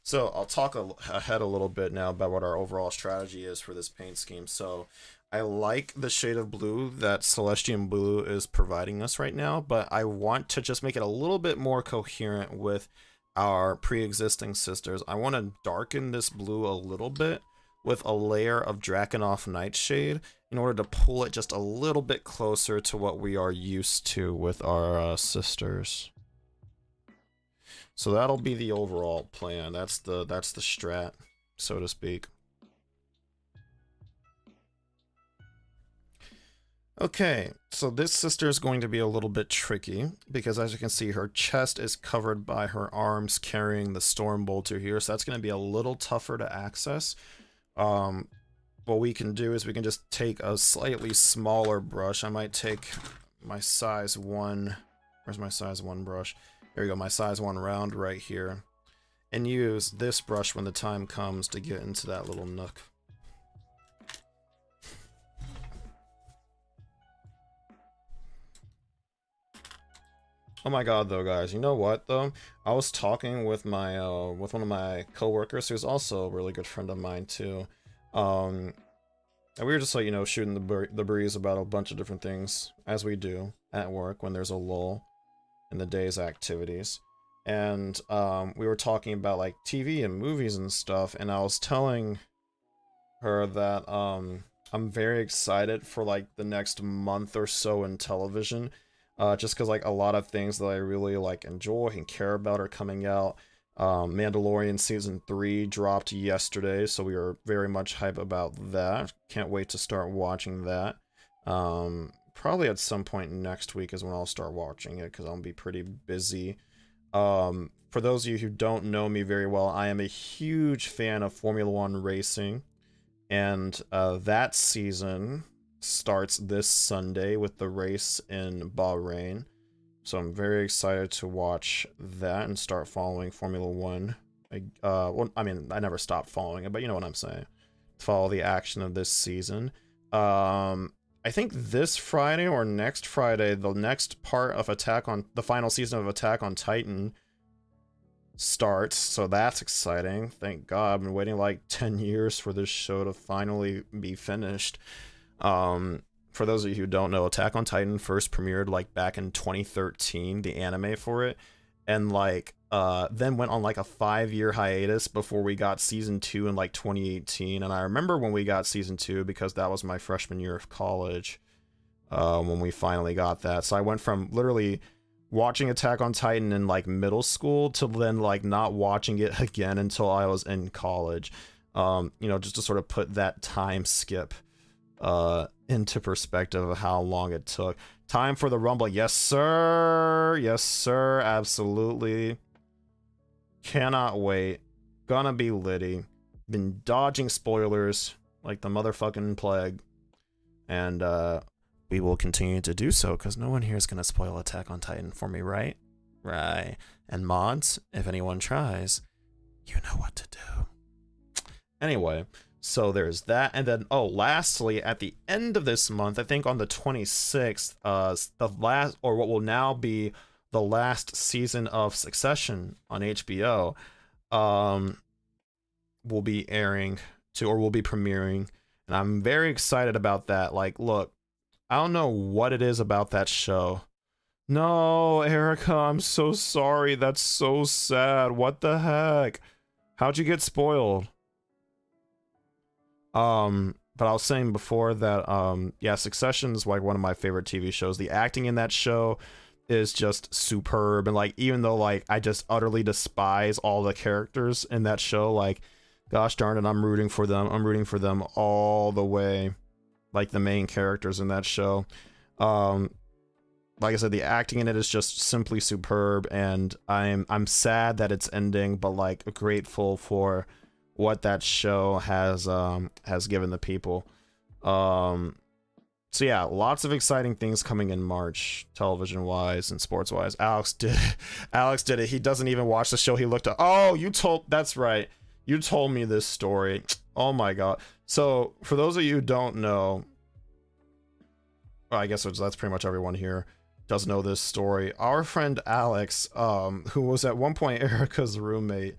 So I'll talk ahead a little bit now about what our overall strategy is for this paint scheme. So I like the shade of blue that Celestian Blue is providing us right now, but I want to just make it a little bit more coherent with our pre-existing sisters. I want to darken this blue a little bit with a layer of Drakenhof Nightshade in order to pull it just a little bit closer to what we are used to with our sisters. So that'll be the overall plan. That's the strat, so to speak. Okay, so this sister is going to be a little bit tricky because, as you can see, her chest is covered by her arms carrying the Storm Bolter here, so that's going to be a little tougher to access. What we can do is we can just take a slightly smaller brush. I might take my size 1. Where's my size 1 brush? There we go, my size 1 round right here. And use this brush when the time comes to get into that little nook. Oh my god, though, guys. You know what, though? I was talking with my with one of my coworkers, who's also a really good friend of mine too. Um, and we were just like, shooting the breeze about a bunch of different things, as we do at work when there's a lull in the day's activities. And we were talking about like TV and movies and stuff, and I was telling her that I'm very excited for like the next month or so in television, just because like a lot of things that I really like enjoy and care about are coming out. Mandalorian season 3 dropped yesterday, so we are very much hype about that. Can't wait to start watching that. Probably at some point next week is when I'll start watching it, because I'll be pretty busy. For those of you who don't know me very well, I am a huge fan of Formula One racing. And that season starts this Sunday with the race in Bahrain. So I'm very excited to watch that and start following Formula One. Well, I mean, I never stopped following it, but you know what I'm saying. Follow the action of this season. I think this Friday or next Friday, the next part of the final season of Attack on Titan starts, so that's exciting. Thank God. I've been waiting like 10 years for this show to finally be finished. For those of you who don't know, Attack on Titan first premiered like back in 2013, the anime for it, and like then went on like a 5-year hiatus before we got season 2 in like 2018. And I remember when we got season 2 because that was my freshman year of college, when we finally got that. So I went from literally watching Attack on Titan in like middle school to then like not watching it again until I was in college. Just to sort of put that time skip into perspective of how long it took. Time for the Rumble. Yes, sir. Yes, sir. Absolutely. Cannot wait. Gonna be litty. Been dodging spoilers like the motherfucking plague. And we will continue to do so, because no one here is going to spoil Attack on Titan for me, right? Right. And mods, if anyone tries, you know what to do. Anyway, so there's that. And then, lastly, at the end of this month, I think on the 26th, the last, or what will now be the last season of Succession on HBO, will be airing or will be premiering. And I'm very excited about that. Like, look, I don't know what it is about that show. No, Erica, I'm so sorry. That's so sad. What the heck? How'd you get spoiled? But I was saying before that, yeah, Succession is like one of my favorite TV shows. The acting in that show is just superb. And like, even though like I just utterly despise all the characters in that show, like, gosh darn it, I'm rooting for them. I'm rooting for them all the way. Like the main characters in that show. Like I said, the acting in it is just simply superb, and I'm sad that it's ending, but like grateful for what that show has given the people. So yeah, lots of exciting things coming in March, television wise and sports wise. Alex did it. He doesn't even watch the show. He looked up. Oh, that's right. You told me this story. Oh my god. So for those of you who don't know, well, I guess that's pretty much everyone here does know this story. Our friend Alex, who was at one point Erica's roommate,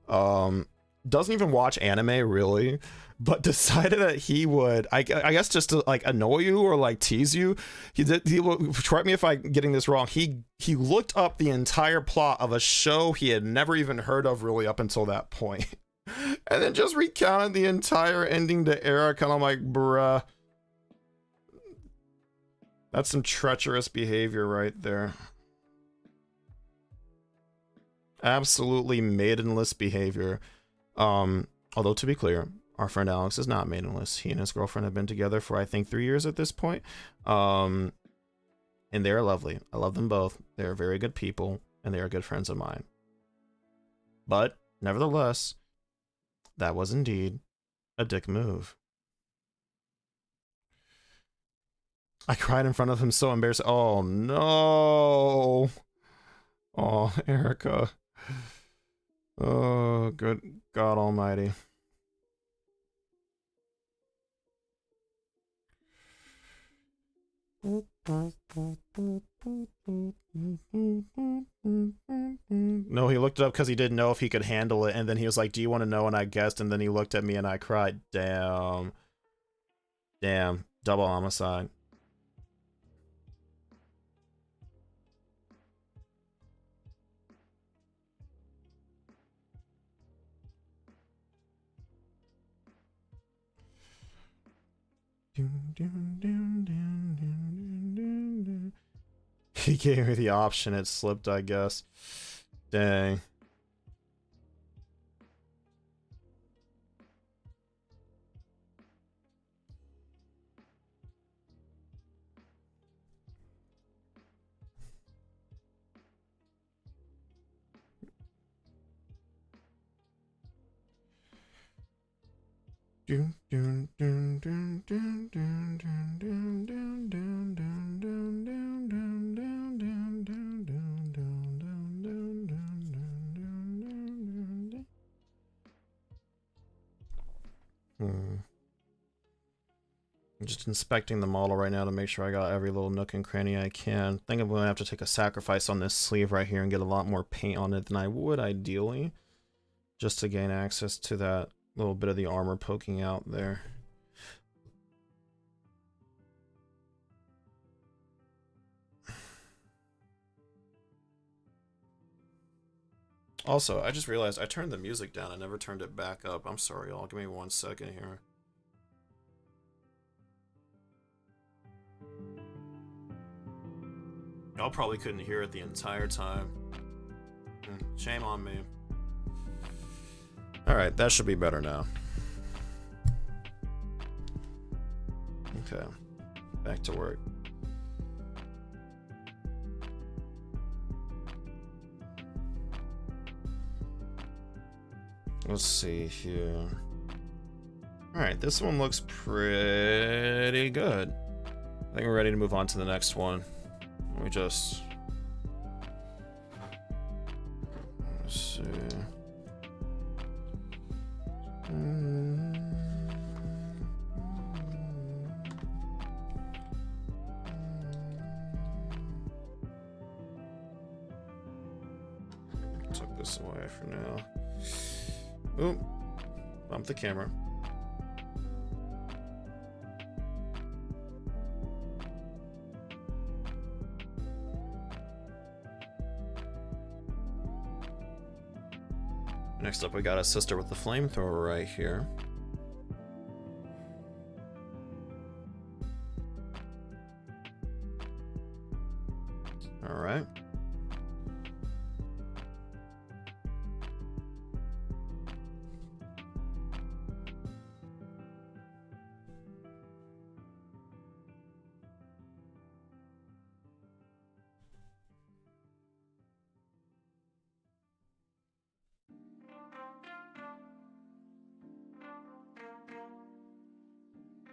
doesn't even watch anime really, but decided that he would, I guess just to like annoy you or like tease you, he correct me if I'm getting this wrong, he looked up the entire plot of a show he had never even heard of really up until that point. And then just recounted the entire ending to Erica, and I'm like, bruh. That's some treacherous behavior right there. Absolutely maidenless behavior. Although to be clear, our friend Alex is not maidenless. He and his girlfriend have been together for I think 3 years at this point. And they're lovely. I love them both. They're very good people, and they are good friends of mine. But nevertheless, that was indeed a dick move. I cried in front of him, so embarrassed. Oh no. Oh, Erica. Oh, good God Almighty. No, he looked it up because he didn't know if he could handle it, and then he was like, do you want to know? And I guessed, and then he looked at me and I cried. Damn. Damn. Double homicide. He gave me the option, it slipped, I guess. Dang. I'm just inspecting the model right now to make sure I got every little nook and cranny I can. I think I'm going to have to take a sacrifice on this sleeve right here and get a lot more paint on it than I would ideally, just to gain access to that little bit of the armor poking out there. Also, I just realized I turned the music down. I never turned it back up. I'm sorry, y'all. Give me 1 second here. Y'all probably couldn't hear it the entire time. Shame on me. Alright, that should be better now. Okay. Back to work. Let's see here. Alright, this one looks pretty good. I think we're ready to move on to the next one. Let me just... Let's see... Tuck this away for now. Oop. Bump the camera. Next up, we got a sister with the flamethrower right here. All right.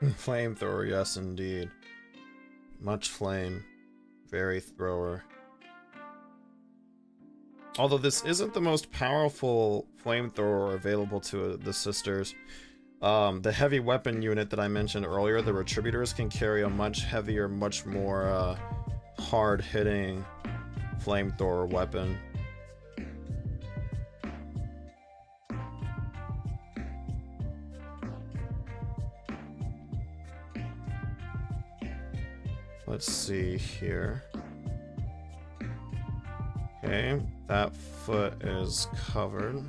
Flamethrower, yes indeed. Much flame. Very thrower. Although this isn't the most powerful flamethrower available to the sisters. The heavy weapon unit that I mentioned earlier, the Retributors, can carry a much heavier, much more hard-hitting flamethrower weapon. Let's see here. Okay, that foot is covered.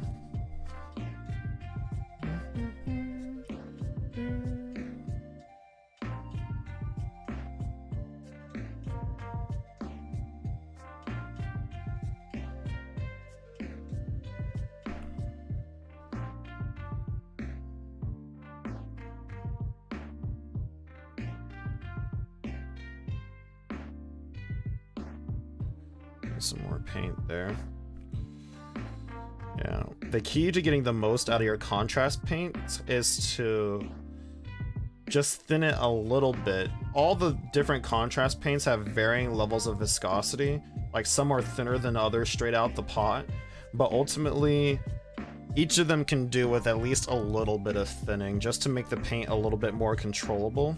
Some more paint there. Yeah, the key to getting the most out of your contrast paint is to just thin it a little bit. All the different contrast paints have varying levels of viscosity. Like some are thinner than others straight out the pot, but ultimately each of them can do with at least a little bit of thinning just to make the paint a little bit more controllable.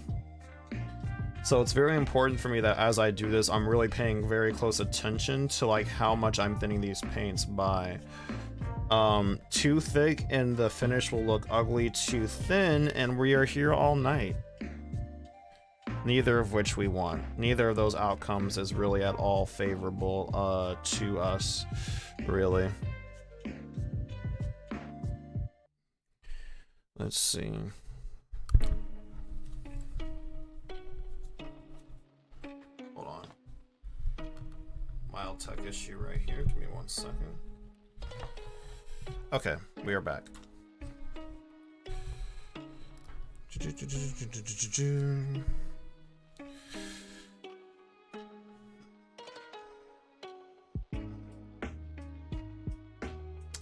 So it's very important for me that as I do this, I'm really paying very close attention to like how much I'm thinning these paints by. Too thick and the finish will look ugly, too thin and we are here all night. Neither of which we want. Neither of those outcomes is really at all favorable to us, really. Let's see. Hold on. Mild tech issue right here. Give me 1 second. Okay, we are back.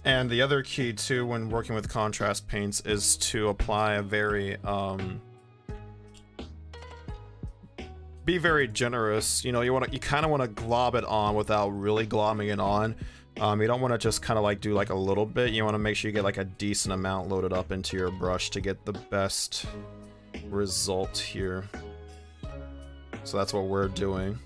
And the other key too when working with contrast paints is to apply a very be very generous. You know, you kind of want to glob it on without really globbing it on. You don't want to just kind of like do like a little bit. You want to make sure you get like a decent amount loaded up into your brush to get the best result here. So that's what we're doing.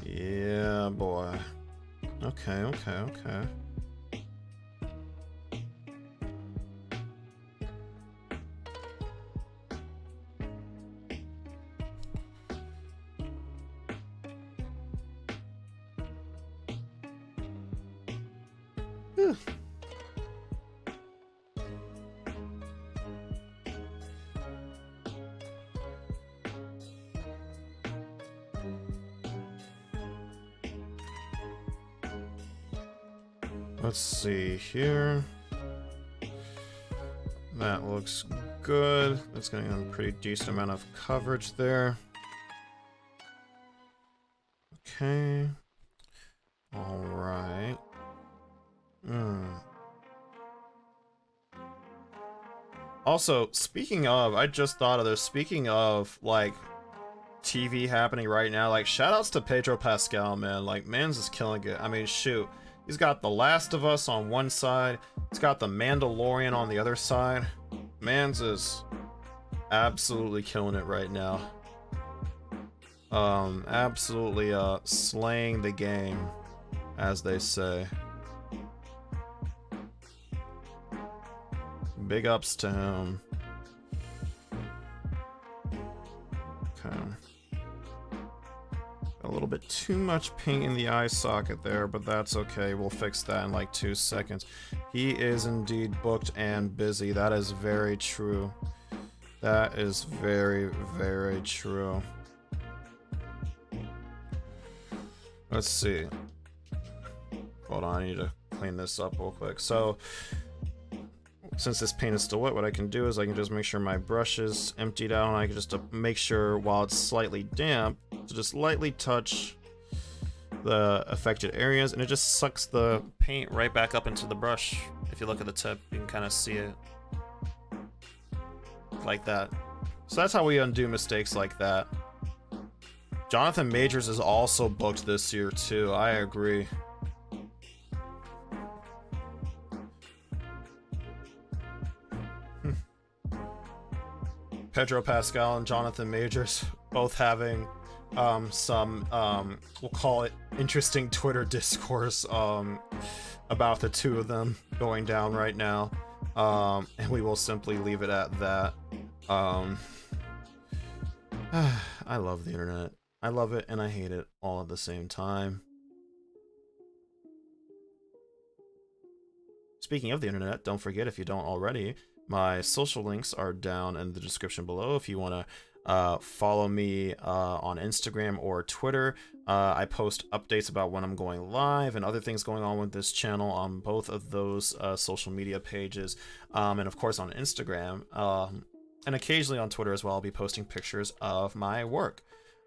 Yeah, boy. Okay. Whew. Let's see here. That looks good. That's getting a pretty decent amount of coverage there. Okay. All right. Also, speaking of, I just thought of this. Speaking of, like, TV happening right now, like, shoutouts to Pedro Pascal, man. Like, man's is killing it. I mean, shoot. He's got The Last of Us on one side. He's got The Mandalorian on the other side. Man's is absolutely killing it right now. Absolutely, slaying the game, as they say. Big ups to him. Okay. A little bit too much paint in the eye socket there, but that's okay. We'll fix that in like 2 seconds. He is indeed booked and busy. That is very true. That is very, very true. Let's see. Hold on, I need to clean this up real quick. So, since this paint is still wet, what I can do is I can just make sure my brush is emptied out, and I can just make sure while it's slightly damp to just lightly touch the affected areas, and it just sucks the paint right back up into the brush. If you look at the tip, you can kind of see it like that. So that's how we undo mistakes like that. Jonathan Majors is also booked this year too. I agree. Pedro Pascal and Jonathan Majors both having some we'll call it interesting Twitter discourse about the two of them going down right now, and we will simply leave it at that. I love the internet. I love it and I hate it all at the same time. Speaking of the internet, don't forget, if you don't already, my social links are down in the description below if you want to follow me on Instagram or Twitter. I post updates about when I'm going live and other things going on with this channel on both of those social media pages. And of course on Instagram, and occasionally on Twitter as well, I'll be posting pictures of my work.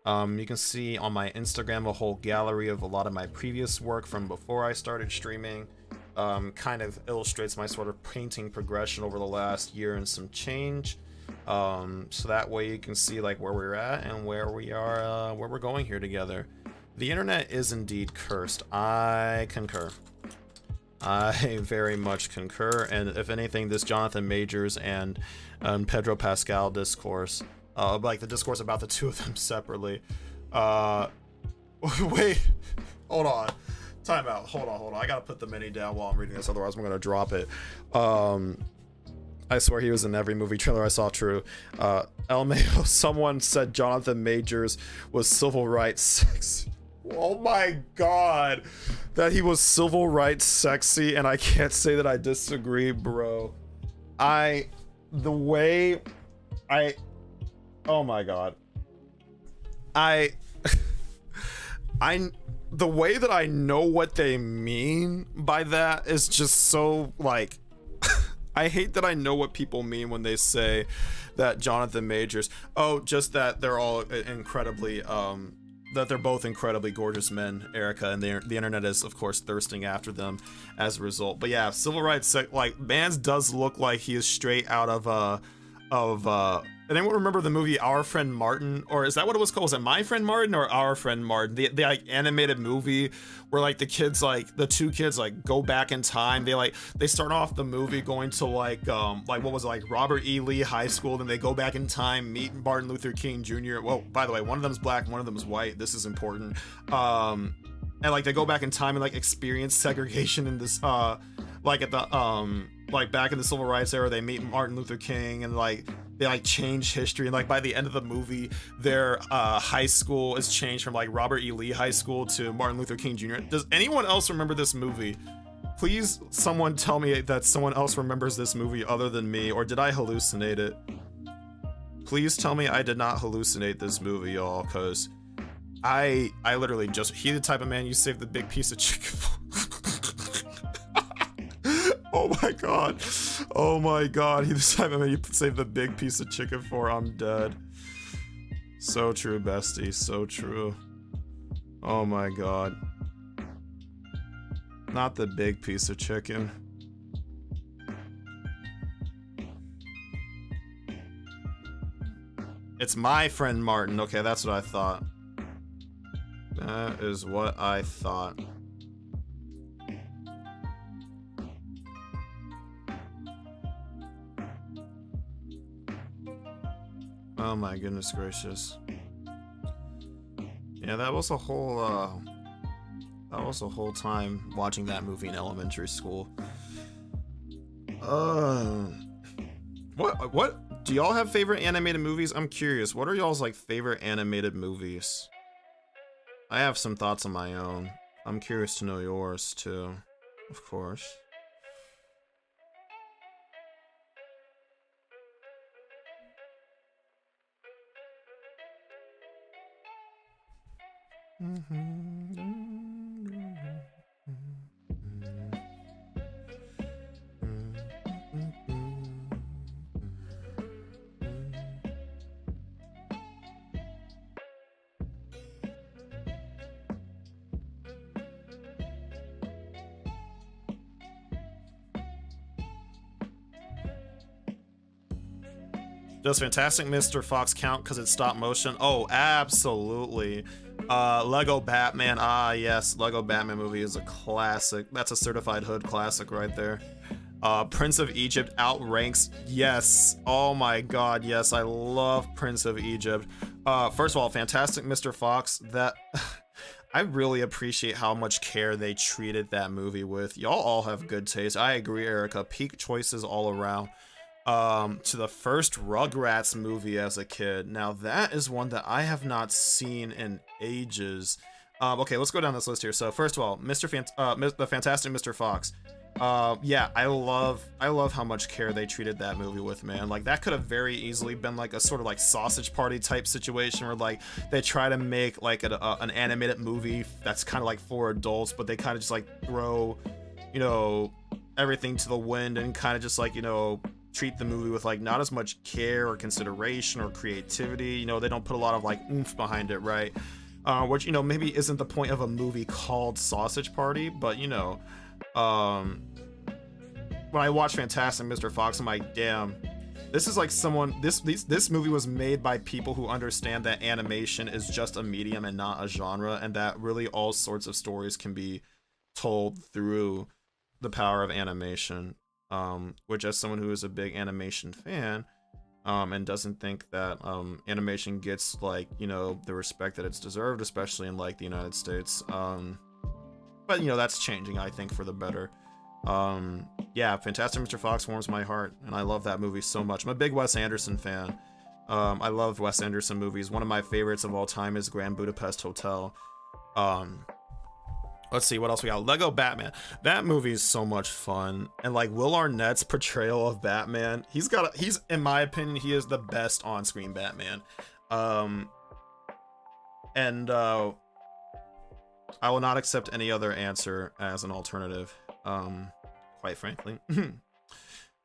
You can see on my Instagram a whole gallery of a lot of my previous work from before I started streaming. Kind of illustrates my sort of painting progression over the last year and some change. So that way you can see like where we're at and where we are, where we're going here together. The internet is indeed cursed. I concur. I very much concur, and if anything, this Jonathan Majors and Pedro Pascal discourse, like the discourse about the two of them separately. Wait, hold on. Time out. Hold on. I gotta put the mini down while I'm reading this, otherwise I'm gonna drop it. I swear he was in every movie trailer I saw. True. LMAO, someone said Jonathan Majors was civil rights sexy. Oh my god, that he was civil rights sexy, and I can't say that I disagree, bro. Oh my god. The way that I know what they mean by that is just so, like, I hate that I know what people mean when they say that Jonathan Majors, just that they're all incredibly, that they're both incredibly gorgeous men, Erica, and the internet is, of course, thirsting after them as a result. But yeah, civil rights, like, Mans does look like he is straight out of anyone remember the movie Our Friend Martin? Or is that what it was called? Was it My Friend Martin or Our Friend Martin? The like animated movie where like the kids, like the two kids like go back in time. They start off the movie going to like what was it, like Robert E. Lee High School, then they go back in time, meet Martin Luther King Jr. Well, by the way, one of them's black, one of them is white. This is important. And like they go back in time and like experience segregation in this like at the like back in the civil rights era. They meet Martin Luther King and like they like change history, and like by the end of the movie their high school is changed from like Robert E. Lee High School to Martin Luther King Jr. Does anyone else remember this movie? Please someone tell me that someone else remembers this movie other than me, or did I hallucinate it? Please tell me I did not hallucinate this movie, y'all, because I literally just, he the type of man you save the big piece of chicken for. Oh my god, he the type of man you save the big piece of chicken for. I'm dead. So true, bestie, so true. Oh my god. Not the big piece of chicken. It's My Friend Martin. Okay, that's what I thought. That is what I thought. Oh my goodness gracious. Yeah, that was a whole time watching that movie in elementary school. What do y'all have favorite animated movies? I'm curious. What are y'all's like favorite animated movies? I have some thoughts on my own. I'm curious to know yours too, of course. Does Fantastic Mr. Fox count because it's stop motion? Oh, absolutely. Lego Batman. Ah, yes. Lego Batman movie is a classic. That's a certified hood classic right there. Prince of Egypt outranks. Yes. Oh my god, yes. I love Prince of Egypt. First of all, Fantastic Mr. Fox. That... I really appreciate how much care they treated that movie with. Y'all all have good taste. I agree, Erica. Peak choices all around. To the first Rugrats movie as a kid. Now that is one that I have not seen in ages. Okay, let's go down this list here. So first of all, the Fantastic Mr. Fox. Yeah, I love how much care they treated that movie with, man. Like that could have very easily been like a sort of like Sausage Party type situation where like they try to make like an animated movie that's kind of like for adults, but they kind of just like throw, you know, everything to the wind and kind of just like, you know, treat the movie with like not as much care or consideration or creativity. You know, they don't put a lot of like oomph behind it, right? Which, you know, maybe isn't the point of a movie called Sausage Party, but you know, when I watch Fantastic Mr. Fox, I'm like, damn, this is like this movie was made by people who understand that animation is just a medium and not a genre, and that really all sorts of stories can be told through the power of animation. Which, as someone who is a big animation fan, and doesn't think that animation gets like, you know, the respect that it's deserved, especially in like the United States. But you know, that's changing, I think, for the better. Yeah, Fantastic Mr. Fox warms my heart, and I love that movie so much. I'm a big Wes Anderson fan. I love Wes Anderson movies. One of my favorites of all time is Grand Budapest Hotel. Let's see what else we got. Lego Batman. That movie is so much fun, and like Will Arnett's portrayal of Batman, he's in my opinion, he is the best on-screen Batman. And I will not accept any other answer as an alternative, quite frankly.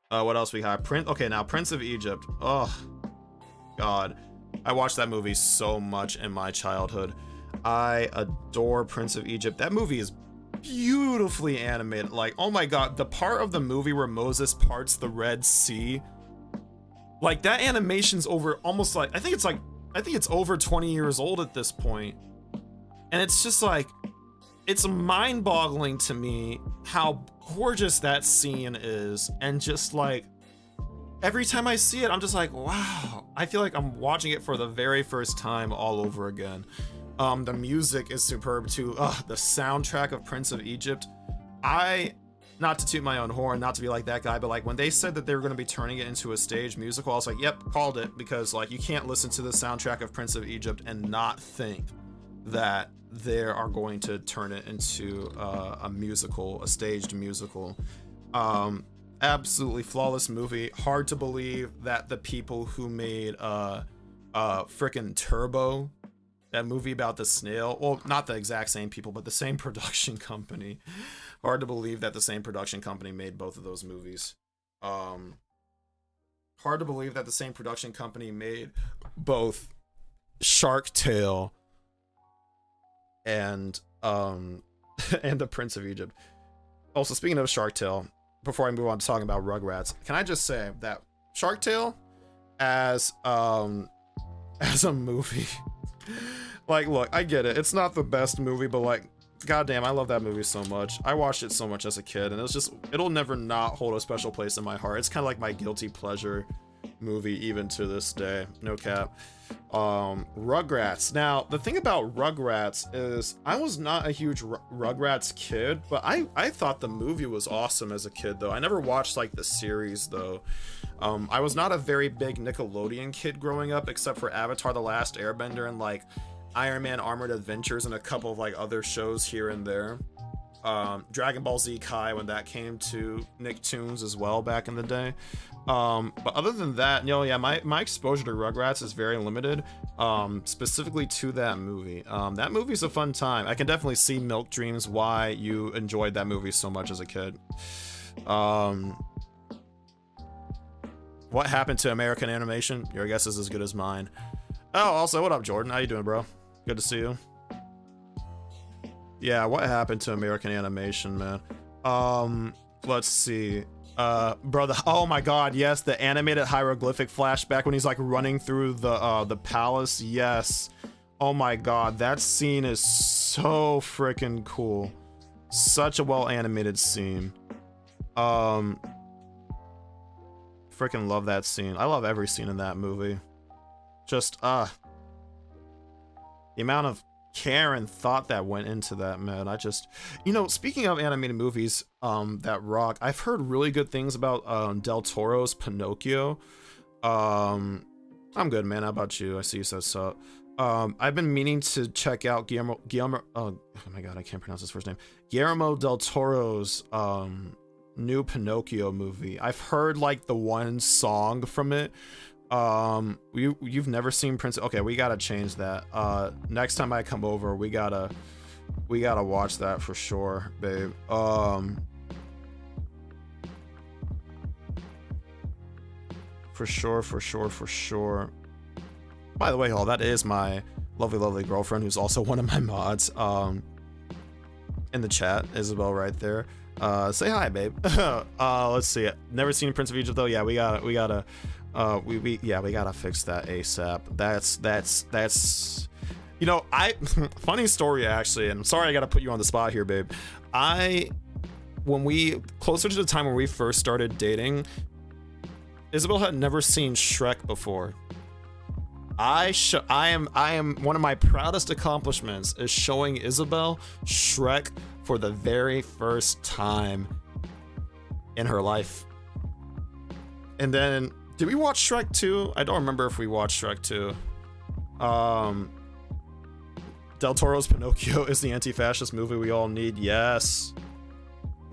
What else we got? Now Prince of Egypt. Oh god, I watched that movie so much in my childhood. I adore Prince of Egypt. That movie is beautifully animated. Like, oh my god, the part of the movie where Moses parts the Red Sea, like that animation's over almost like I think it's over 20 years old at this point. And it's just like, it's mind-boggling to me how gorgeous that scene is, and just like every time I see it, I'm just like, wow, I feel like I'm watching it for the very first time all over again. The music is superb too. The soundtrack of Prince of Egypt. Not to toot my own horn, not to be like that guy, but like when they said that they were going to be turning it into a stage musical, I was like, yep, called it, because like you can't listen to the soundtrack of Prince of Egypt and not think that they are going to turn it into a staged musical. Absolutely flawless movie. Hard to believe that the people who made frickin' Turbo, that movie about the snail, well, not the exact same people, but the same production company. Hard to believe that the same production company made both of those movies. Hard to believe that the same production company made both Shark Tale and The Prince of Egypt. Also, speaking of Shark Tale, before I move on to talking about Rugrats, can I just say that Shark Tale as a movie, like, look, I get it, it's not the best movie, but like, goddamn, I love that movie so much. I watched it so much as a kid, and it'll never not hold a special place in my heart. It's kind of like my guilty pleasure movie even to this day, no cap. Rugrats. Now, the thing about Rugrats is I was not a huge Rugrats kid, but I thought the movie was awesome as a kid, though. I never watched like the series, though. I was not a very big Nickelodeon kid growing up, except for Avatar: The Last Airbender and like Iron Man Armored Adventures and a couple of like other shows here and there. Dragon Ball Z Kai when that came to Nicktoons as well back in the day. But other than that, you know, yeah, my exposure to Rugrats is very limited, specifically to that movie. That movie's a fun time. I can definitely see Milk Dreams why you enjoyed that movie so much as a kid. What happened to American animation? Your guess is as good as mine. Oh, also, what up, Jordan? How you doing, bro? Good to see you. Yeah, what happened to American animation, man? Let's see. Bro, oh my god, yes, the animated hieroglyphic flashback when he's like running through the palace. Yes. Oh my god, that scene is so freaking cool. Such a well animated scene. Freaking love that scene. I love every scene in that movie. Just the amount of care and thought that went into that, man. I just, you know, speaking of animated movies that rock, I've heard really good things about Del Toro's Pinocchio. I'm good, man. How about you? I see you said so. I've been meaning to check out Guillermo oh my god, I can't pronounce his first name. Guillermo Del Toro's new Pinocchio movie. I've heard like the one song from it. You've never seen Prince? Okay, we gotta change that. Next time I come over, we gotta watch that for sure, babe. For sure, for sure, for sure. By the way, y'all, that is my lovely, lovely girlfriend, who's also one of my mods. In the chat, Isabel, right there. Say hi, babe. Let's see it. Never seen Prince of Egypt though. Yeah, we gotta fix that ASAP. That's. You know, funny story actually, and I'm sorry I gotta put you on the spot here, babe. Closer to the time when we first started dating, Isabel had never seen Shrek before. I am one of my proudest accomplishments is showing Isabel Shrek for the very first time in her life. And then, did we watch Shrek 2? I don't remember if we watched Shrek 2. Del Toro's Pinocchio is the anti-fascist movie we all need. Yes.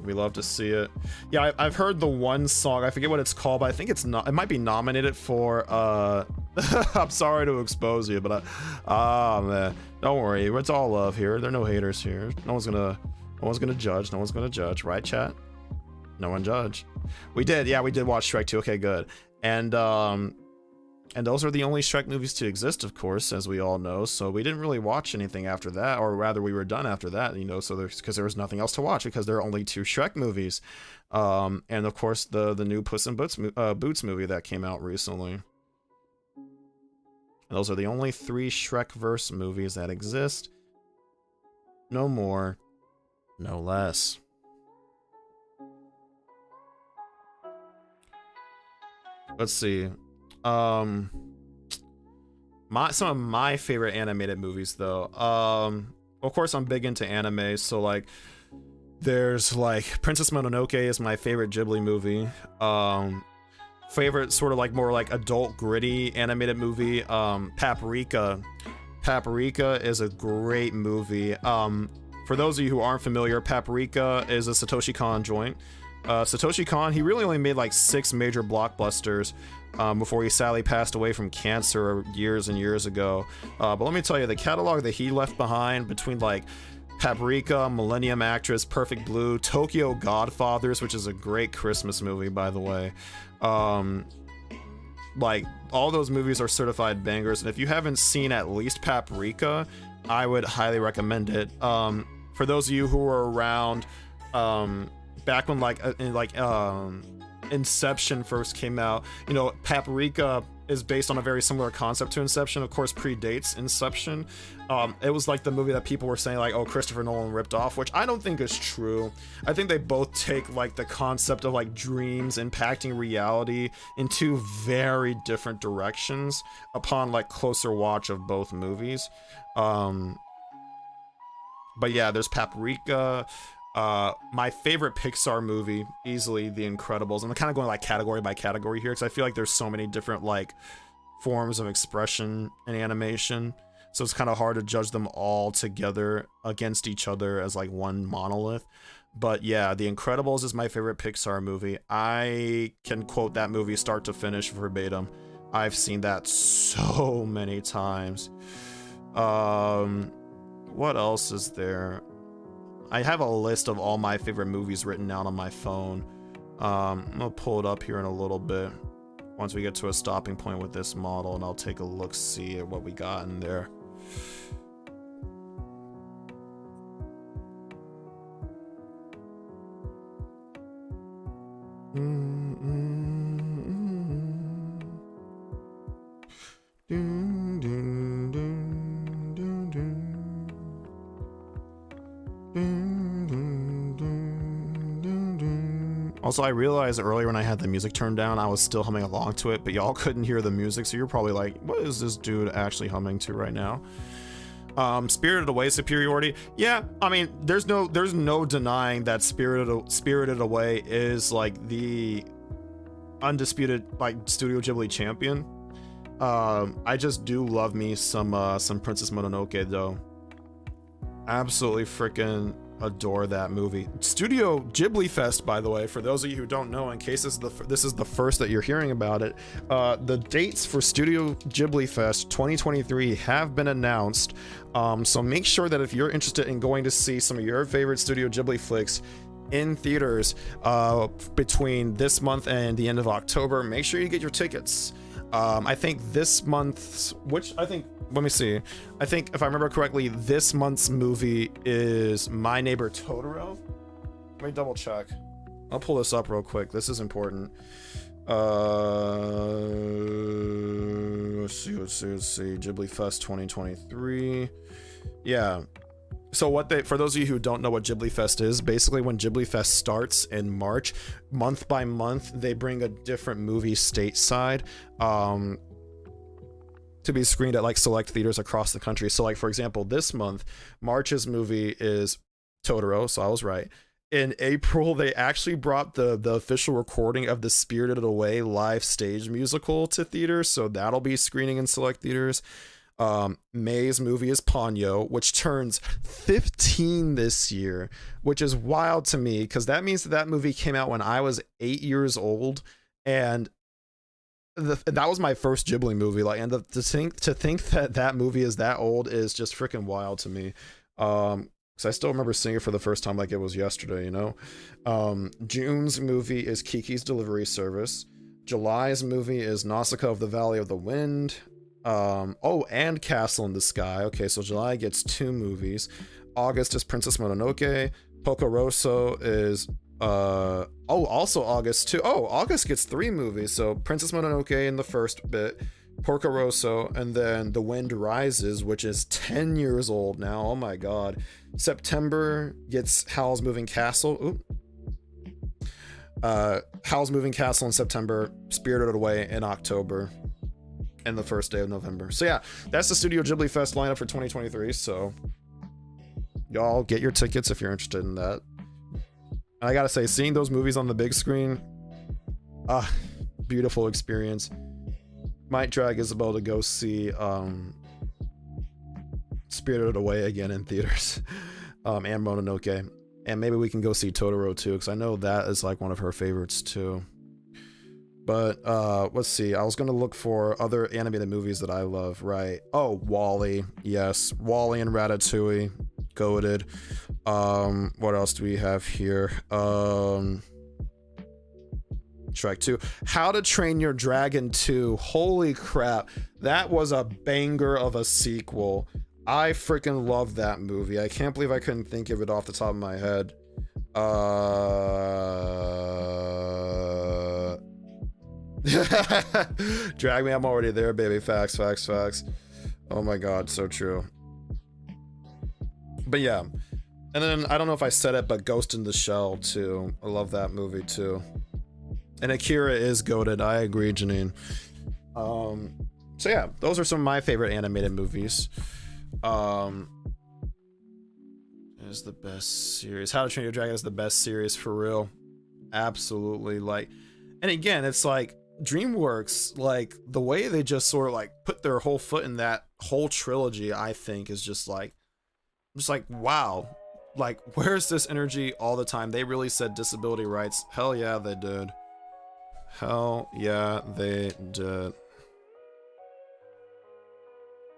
We love to see it. Yeah, I've heard the one song. I forget what it's called, but I think it might be nominated for I'm sorry to expose you, but man, don't worry. It's all love here. There are no haters here. No one's gonna judge. No one's gonna judge, right, chat? No one judge. We did watch Shrek 2. Okay, good. And those are the only Shrek movies to exist, of course, as we all know. So we didn't really watch anything after that, or rather, we were done after that. You know, so because there was nothing else to watch because there are only 2 Shrek movies, and of course the new Puss in Boots movie that came out recently. And those are the only 3 Shrek-verse movies that exist. No more, no less. Let's see. Some of my favorite animated movies though. Of course I'm big into anime, so like there's like Princess Mononoke is my favorite Ghibli movie. Favorite sort of like more like adult gritty animated movie, Paprika. Paprika is a great movie. For those of you who aren't familiar, Paprika is a Satoshi Kon joint. Satoshi Kon, he really only made like 6 major blockbusters before he sadly passed away from cancer years and years ago. But let me tell you, the catalog that he left behind between like Paprika, Millennium Actress, Perfect Blue, Tokyo Godfathers, which is a great Christmas movie, by the way. Like, all those movies are certified bangers, and if you haven't seen at least Paprika, I would highly recommend it. For those of you who were around, back when Inception first came out, you know, Paprika is based on a very similar concept to Inception, of course predates Inception. It was like the movie that people were saying like, oh, Christopher Nolan ripped off, which I don't think is true. I think they both take like the concept of like dreams impacting reality in 2 very different directions upon like closer watch of both movies. But yeah, there's Paprika. My favorite Pixar movie, easily The Incredibles. I'm kind of going like category by category here because I feel like there's so many different like forms of expression in animation, so it's kind of hard to judge them all together against each other as like one monolith. But yeah, The Incredibles is my favorite Pixar movie. I can quote that movie start to finish verbatim. I've seen that so many times. What else is there? I have a list of all my favorite movies written down on my phone. I'm gonna pull it up here in a little bit once we get to a stopping point with this model, and I'll take a look-see at what we got in there. Also, I realized earlier when I had the music turned down, I was still humming along to it, but y'all couldn't hear the music, so you're probably like, what is this dude actually humming to right now? Spirited Away superiority. Yeah, I mean, there's no denying that Spirited Away is like the undisputed like Studio Ghibli champion. I just do love me some Princess Mononoke though. Absolutely freaking adore that movie. Studio Ghibli Fest, by the way, for those of you who don't know, in case this is the first that you're hearing about it, the dates for Studio Ghibli Fest 2023 have been announced. So make sure that if you're interested in going to see some of your favorite Studio Ghibli flicks, in theaters between this month and the end of October. Make sure you get your tickets. I think this month's, let me see. I think if I remember correctly, this month's movie is My Neighbor Totoro. Let me double check. I'll pull this up real quick. This is important. Let's see. Ghibli Fest 2023. Yeah. So for those of you who don't know what Ghibli Fest is, basically when Ghibli Fest starts in March, month by month, they bring a different movie stateside, to be screened at like select theaters across the country. So like, for example, this month, March's movie is Totoro, so I was right. In April, they actually brought the official recording of the Spirited Away live stage musical to theaters, so that'll be screening in select theaters. May's movie is Ponyo, which turns 15 this year, which is wild to me because that means that movie came out when I was 8 years old, and that was my first Ghibli movie. Like, and to think that movie is that old is just freaking wild to me. Because I still remember seeing it for the first time like it was yesterday, you know. June's movie is Kiki's Delivery Service. July's movie is Nausicaa of the Valley of the Wind. And Castle in the Sky. Okay, so July gets 2 movies. August is Princess Mononoke. Pocoroso is also August too. August gets 3 movies. So Princess Mononoke in the first bit, Porco-Rosso, and then The Wind Rises, which is 10 years old now. Oh my god. September gets Howl's Moving Castle. Howl's Moving Castle in September, Spirited Away in October, and the first day of November. So yeah, that's the Studio Ghibli Fest lineup for 2023. So y'all get your tickets if you're interested in that. I gotta say, seeing those movies on the big screen, beautiful experience. Might drag Isabel to go see Spirited Away again in theaters, and Mononoke, and maybe we can go see Totoro too, because I know that is like one of her favorites too. But let's see, I was gonna look for other animated movies that I love, right? Oh, WALL-E, yes, WALL-E and Ratatouille, goated. What else do we have here? Shrek 2. How to Train Your Dragon 2. Holy crap, that was a banger of a sequel. I freaking love that movie. I can't believe I couldn't think of it off the top of my head. Drag me, I'm already there, baby. Facts. Oh my god, so true. But yeah, and then I don't know if I said it, but Ghost in the Shell too. I love that movie too. And Akira is goated. I agree, Janine. So yeah, those are some of my favorite animated movies. Is the best series. How to Train Your Dragon is the best series for real. Absolutely. Like, and again, it's like DreamWorks, like the way they just sort of like put their whole foot in that whole trilogy, I think is just like wow. Like, where's this energy all the time? They really said disability rights. Hell yeah, they did. Hell yeah, they did.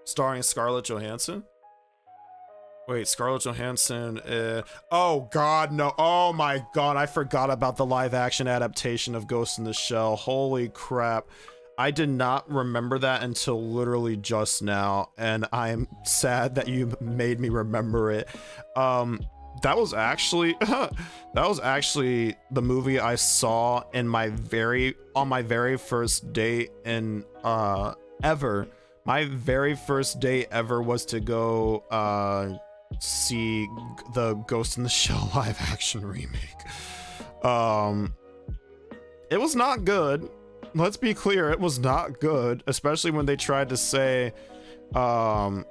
Starring Scarlett Johansson? Wait, Scarlett Johansson, oh god, no. Oh my god, I forgot about the live action adaptation of Ghost in the Shell. Holy crap. I did not remember that until literally just now, and I'm sad that you made me remember it. That was actually the movie I saw in on my very first date in ever. My very first date ever was to go see the Ghost in the Shell live action remake. It was not good. Let's be clear, it was not good, especially when they tried to say that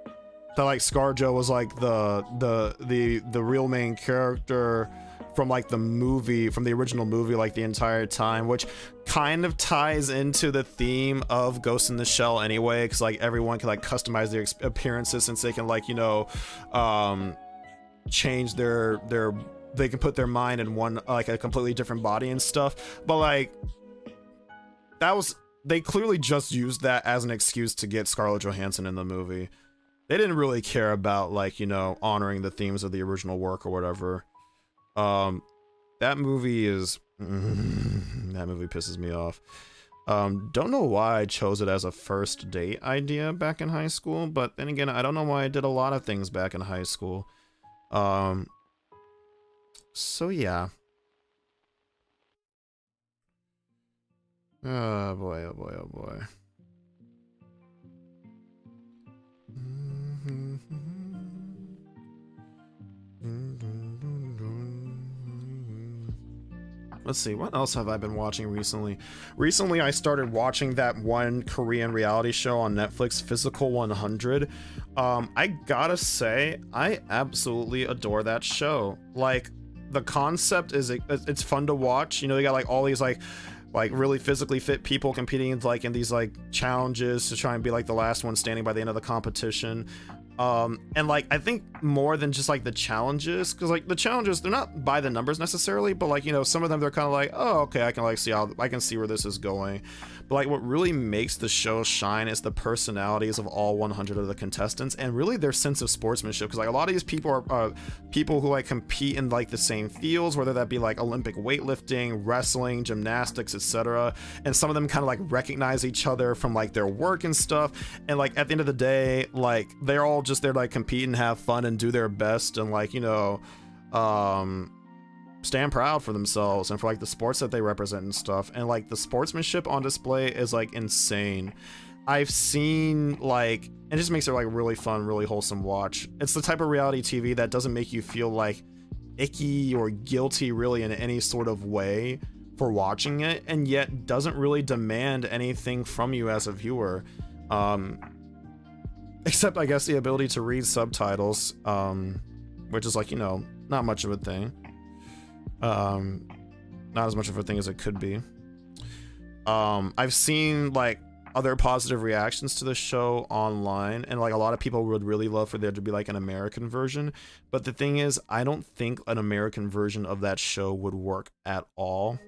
like ScarJo was like the real main character from like the movie, from the original movie, like the entire time, which kind of ties into the theme of Ghost in the Shell anyway, because like everyone can like customize their appearances since they can like, you know, change their they can put their mind in one like a completely different body and stuff. But like they clearly just used that as an excuse to get Scarlett Johansson in the movie. They didn't really care about like, you know, honoring the themes of the original work or whatever. that movie is that movie pisses me off. Don't know why I chose it as a first date idea back in high school, but then again, I don't know why I did a lot of things back in high school. So yeah. Oh boy, oh boy, oh boy. Let's see, what else have I been watching recently? Recently, I started watching that one Korean reality show on Netflix, Physical 100. I gotta say, I absolutely adore that show. Like, the concept is, it's fun to watch. You know, they got like all these like really physically fit people competing in like in these like challenges to try and be like the last one standing by the end of the competition. And like I think more than just like the challenges, because like the challenges, they're not by the numbers necessarily, but like, you know, some of them they're kind of like, oh, okay, I can like see how I can see where this is going. But like what really makes the show shine is the personalities of all 100 of the contestants, and really their sense of sportsmanship, because like a lot of these people are people who like compete in like the same fields, whether that be like Olympic weightlifting, wrestling, gymnastics, etc. And some of them kind of like recognize each other from like their work and stuff, and like at the end of the day, like they're all just there to like compete and have fun and do their best and like, you know, stand proud for themselves and for like the sports that they represent and stuff. And like the sportsmanship on display is like insane. I've seen like, it just makes it like really fun, really wholesome watch. It's the type of reality TV that doesn't make you feel like icky or guilty really in any sort of way for watching it, and yet doesn't really demand anything from you as a viewer. Except, I guess, the ability to read subtitles, which is like, you know, not much of a thing. Not as much of a thing as it could be. I've seen, like, other positive reactions to the show online, and, like, a lot of people would really love for there to be, like, an American version. But the thing is, I don't think an American version of that show would work at all.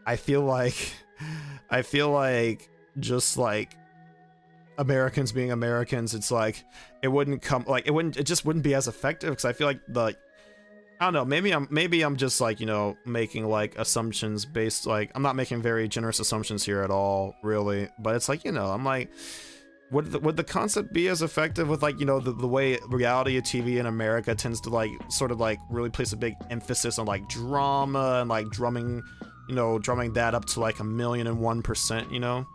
I feel like just, like, Americans being Americans, it's like it just wouldn't be as effective, because I feel like I don't know, maybe I'm just like, you know, making like assumptions based, like I'm not making very generous assumptions here at all really, but it's like, you know, I'm like, would the concept be as effective with like, you know, the way reality TV in America tends to like sort of like really place a big emphasis on like drama and like drumming that up to like 1,000,001%, you know?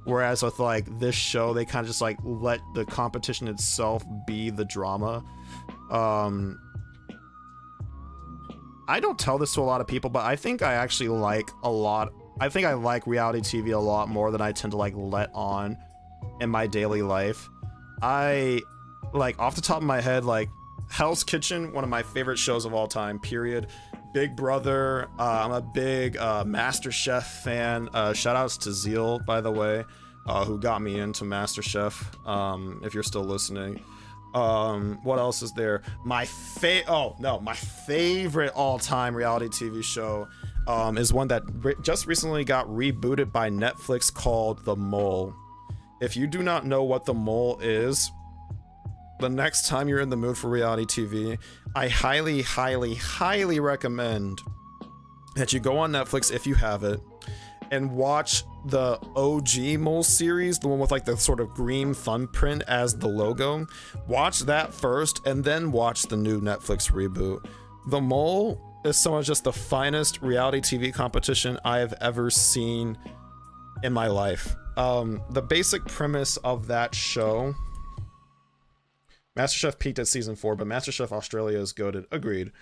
Whereas with like this show, they kind of just like let the competition itself be the drama. I don't tell this to a lot of people, but I think I actually like I think I like reality TV a lot more than I tend to like let on in my daily life. I like, off the top of my head, like Hell's Kitchen, one of my favorite shows of all time, period. Big Brother, I'm a big MasterChef fan. Shout outs to Zeal, by the way, who got me into MasterChef, if you're still listening. What else is there? My favorite all-time reality TV show is one that just recently got rebooted by Netflix called The Mole. If you do not know what The Mole is, the next time you're in the mood for reality TV, I highly, highly, highly recommend that you go on Netflix if you have it and watch the OG Mole series, the one with like the sort of green thumbprint as the logo. Watch that first and then watch the new Netflix reboot. The Mole is some of just the finest reality TV competition I have ever seen in my life. The basic premise of that show, MasterChef peaked at season 4, but MasterChef Australia is goated. Agreed.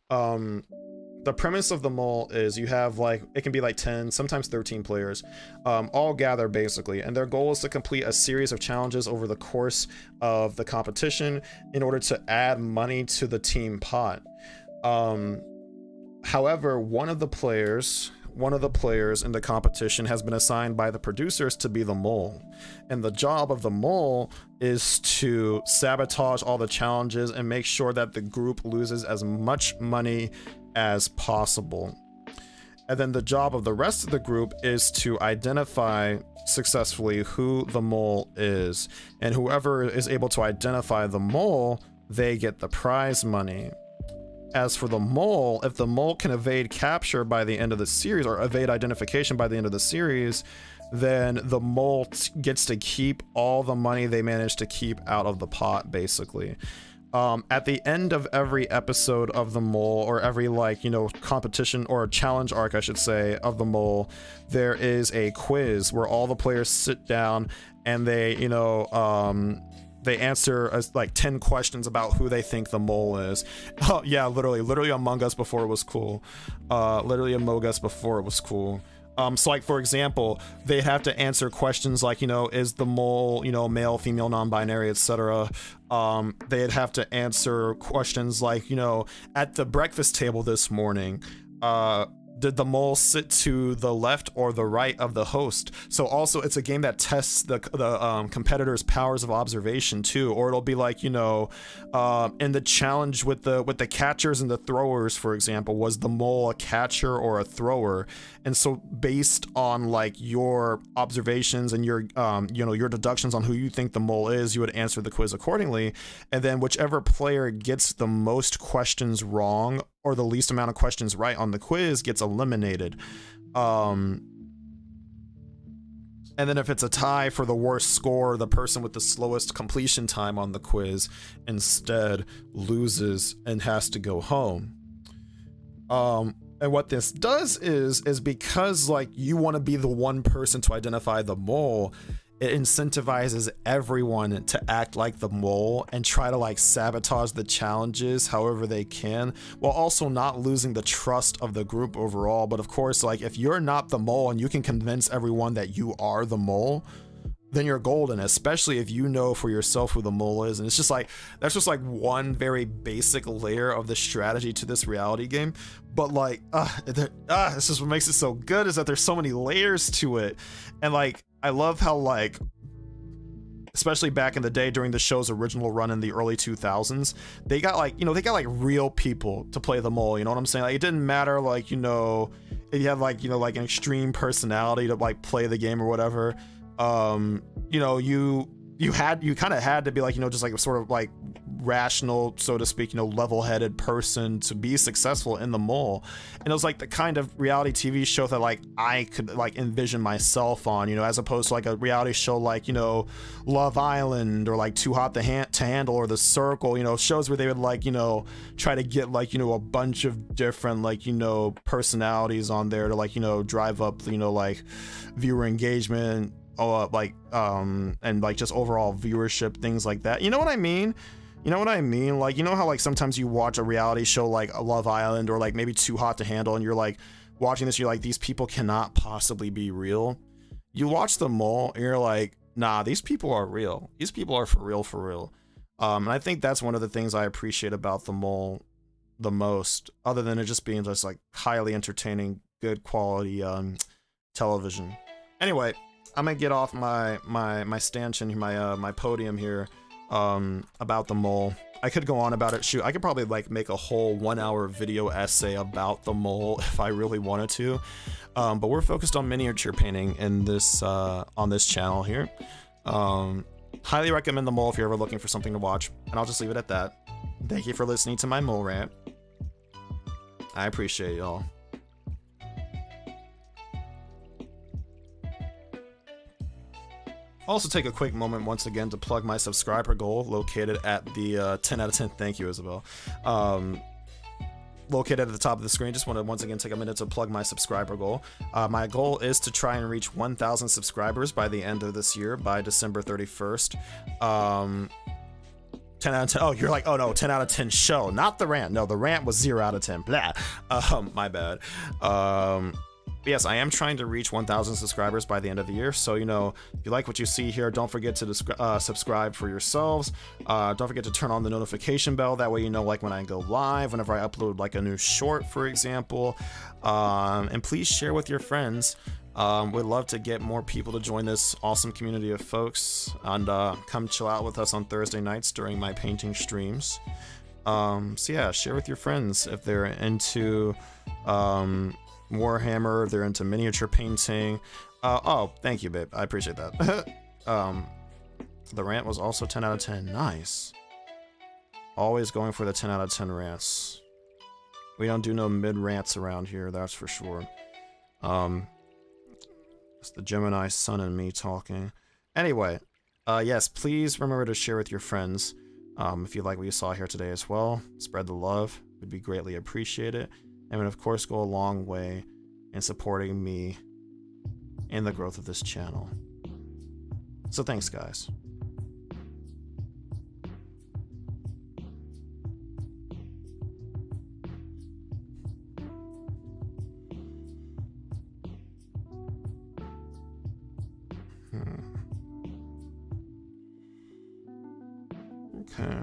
The premise of The Mole is you have like, it can be like 10, sometimes 13 players, all gather basically, and their goal is to complete a series of challenges over the course of the competition in order to add money to the team pot. However, one of the players in the competition has been assigned by the producers to be the mole, and the job of the mole is to sabotage all the challenges and make sure that the group loses as much money as possible. And then the job of the rest of the group is to identify successfully who the mole is, and whoever is able to identify the mole, they get the prize money. As for the mole, if the mole can evade capture by the end of the series, or evade identification by the end of the series, then the mole gets to keep all the money they managed to keep out of the pot, basically. At the end of every episode of the mole, or every, like, you know, competition or challenge arc, I should say, of the mole, there is a quiz where all the players sit down and they, you know, they answer like 10 questions about who they think the mole is. Oh yeah, literally Among Us before it was cool. Literally Among Us before it was cool. So like, for example, they have to answer questions like, you know, is the mole, you know, male, female, non-binary, etc. They'd have to answer questions like, you know, at the breakfast table this morning, did the mole sit to the left or the right of the host? So also, it's a game that tests the competitors' powers of observation too. Or it'll be like, you know, in the challenge with the catchers and the throwers, for example, was the mole a catcher or a thrower? And so based on like your observations and your you know, your deductions on who you think the mole is, you would answer the quiz accordingly. And then whichever player gets the most questions wrong or the least amount of questions right on the quiz gets eliminated. And then if it's a tie for the worst score, the person with the slowest completion time on the quiz instead loses and has to go home. And what this does is because like you want to be the one person to identify the mole, it incentivizes everyone to act like the mole and try to like sabotage the challenges however they can, while also not losing the trust of the group overall. But of course, like if you're not the mole and you can convince everyone that you are the mole, then you're golden, especially if you know for yourself who the mole is. And it's just like, that's just like one very basic layer of the strategy to this reality game. But like, this is what makes it so good, is that there's so many layers to it. And like, I love how like, especially back in the day during the show's original run in the early 2000s, they got like, you know, they got like real people to play the mole, you know what I'm saying? Like, it didn't matter like, you know, if you have like, you know, like an extreme personality to like play the game or whatever. You know, you kind of had to be like, you know, just like a sort of like rational, so to speak, you know, level-headed person to be successful in the mole. And it was like the kind of reality TV show that like I could like envision myself on, you know, as opposed to like a reality show like, you know, Love Island or like Too Hot to Handle or The Circle, you know, shows where they would like, you know, try to get like, you know, a bunch of different like, you know, personalities on there to like, you know, drive up, you know, like viewer engagement, and like just overall viewership, things like that. You know what I mean? You know what I mean? Like, you know how like sometimes you watch a reality show like Love Island or like maybe Too Hot to Handle and you're like watching this, you're like, these people cannot possibly be real. You watch The Mole and you're like, nah, these people are real. These people are for real, for real. And I think that's one of the things I appreciate about The Mole the most, other than it just being just like highly entertaining, good quality television. Anyway, I'm gonna get off my stanchion, my podium here, about The Mole. I could go on about it. Shoot, I could probably like make a whole 1-hour video essay about The Mole if I really wanted to. But we're focused on miniature painting in this on this channel here. Highly recommend The Mole if you're ever looking for something to watch. And I'll just leave it at that. Thank you for listening to my mole rant. I appreciate y'all. Also take a quick moment once again to plug my subscriber goal located at the 10 out of 10. Thank you, Isabel. Located at the top of the screen. Just want to once again take a minute to plug my subscriber goal. My goal is to try and reach 1,000 subscribers by the end of this year, by December 31st. 10 out of 10. Oh, you're like, oh no, 10 out of 10 show, not the rant. No, the rant was 0 out of 10. Blah. My bad. Yes, I am trying to reach 1,000 subscribers by the end of the year. So, you know, if you like what you see here, don't forget to subscribe for yourselves. Don't forget to turn on the notification bell. That way, you know, like when I go live, whenever I upload like a new short, for example. And please share with your friends. We'd love to get more people to join this awesome community of folks and come chill out with us on Thursday nights during my painting streams. So yeah, share with your friends if they're into Warhammer, if they're into miniature painting. Oh, thank you, babe. I appreciate that. The rant was also 10 out of 10. Nice. Always going for the 10 out of 10 rants. We don't do no mid-rants around here, that's for sure. It's the Gemini sun and me talking. Anyway, yes, please remember to share with your friends if you like what you saw here today as well. Spread the love, would be greatly appreciated. And would of course go a long way in supporting me in the growth of this channel. So thanks, guys. Okay.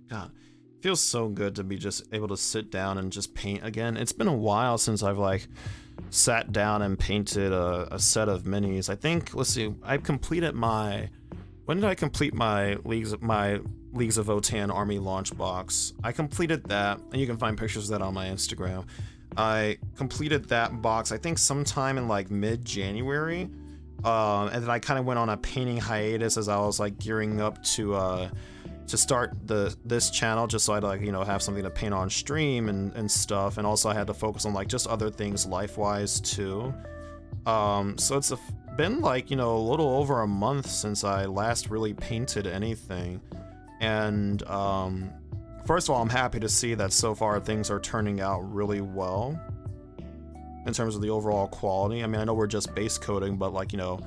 God, it feels so good to be just able to sit down and just paint again. It's been a while since I've like sat down and painted a set of minis. I think, let's see, I've completed my, when did I complete my Leagues of Votann Army launch box? I completed that, and you can find pictures of that on my Instagram. I completed that box, I think sometime in like mid-January, and then I kind of went on a painting hiatus as I was like gearing up to start this channel, just so I'd like, you know, have something to paint on stream and stuff, and also I had to focus on like just other things life-wise too. So it's been like, you know, a little over a month since I last really painted anything, and first of all, I'm happy to see that so far things are turning out really well in terms of the overall quality. I mean, I know we're just base coating, but like, you know,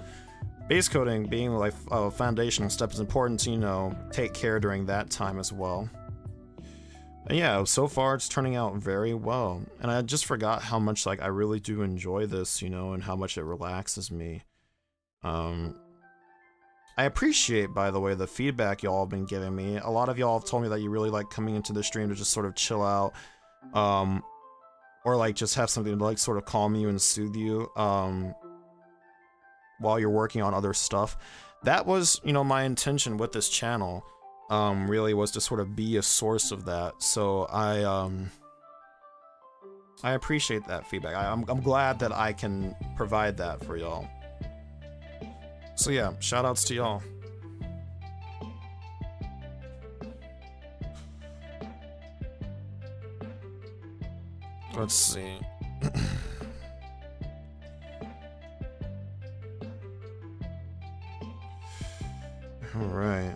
base coating being like a foundational step is important to, you know, take care during that time as well. And yeah, so far it's turning out very well. And I just forgot how much like I really do enjoy this, you know, and how much it relaxes me. I appreciate, by the way, the feedback y'all have been giving me. A lot of y'all have told me that you really like coming into the stream to just sort of chill out, or like just have something to like sort of calm you and soothe you, while you're working on other stuff. That was, you know, my intention with this channel, really was to sort of be a source of that. So I appreciate that feedback. I'm glad that I can provide that for y'all. So yeah, shout outs to y'all. Let's see. All right.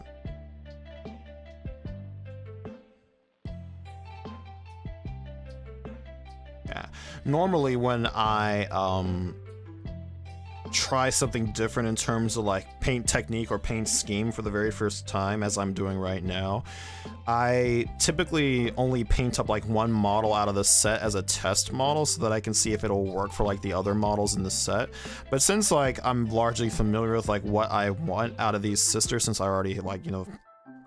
Yeah. Normally when I try something different in terms of like paint technique or paint scheme for the very first time, as I'm doing right now, I typically only paint up like one model out of the set as a test model so that I can see if it'll work for like the other models in the set. But since like I'm largely familiar with like what I want out of these sisters, since I already like, you know,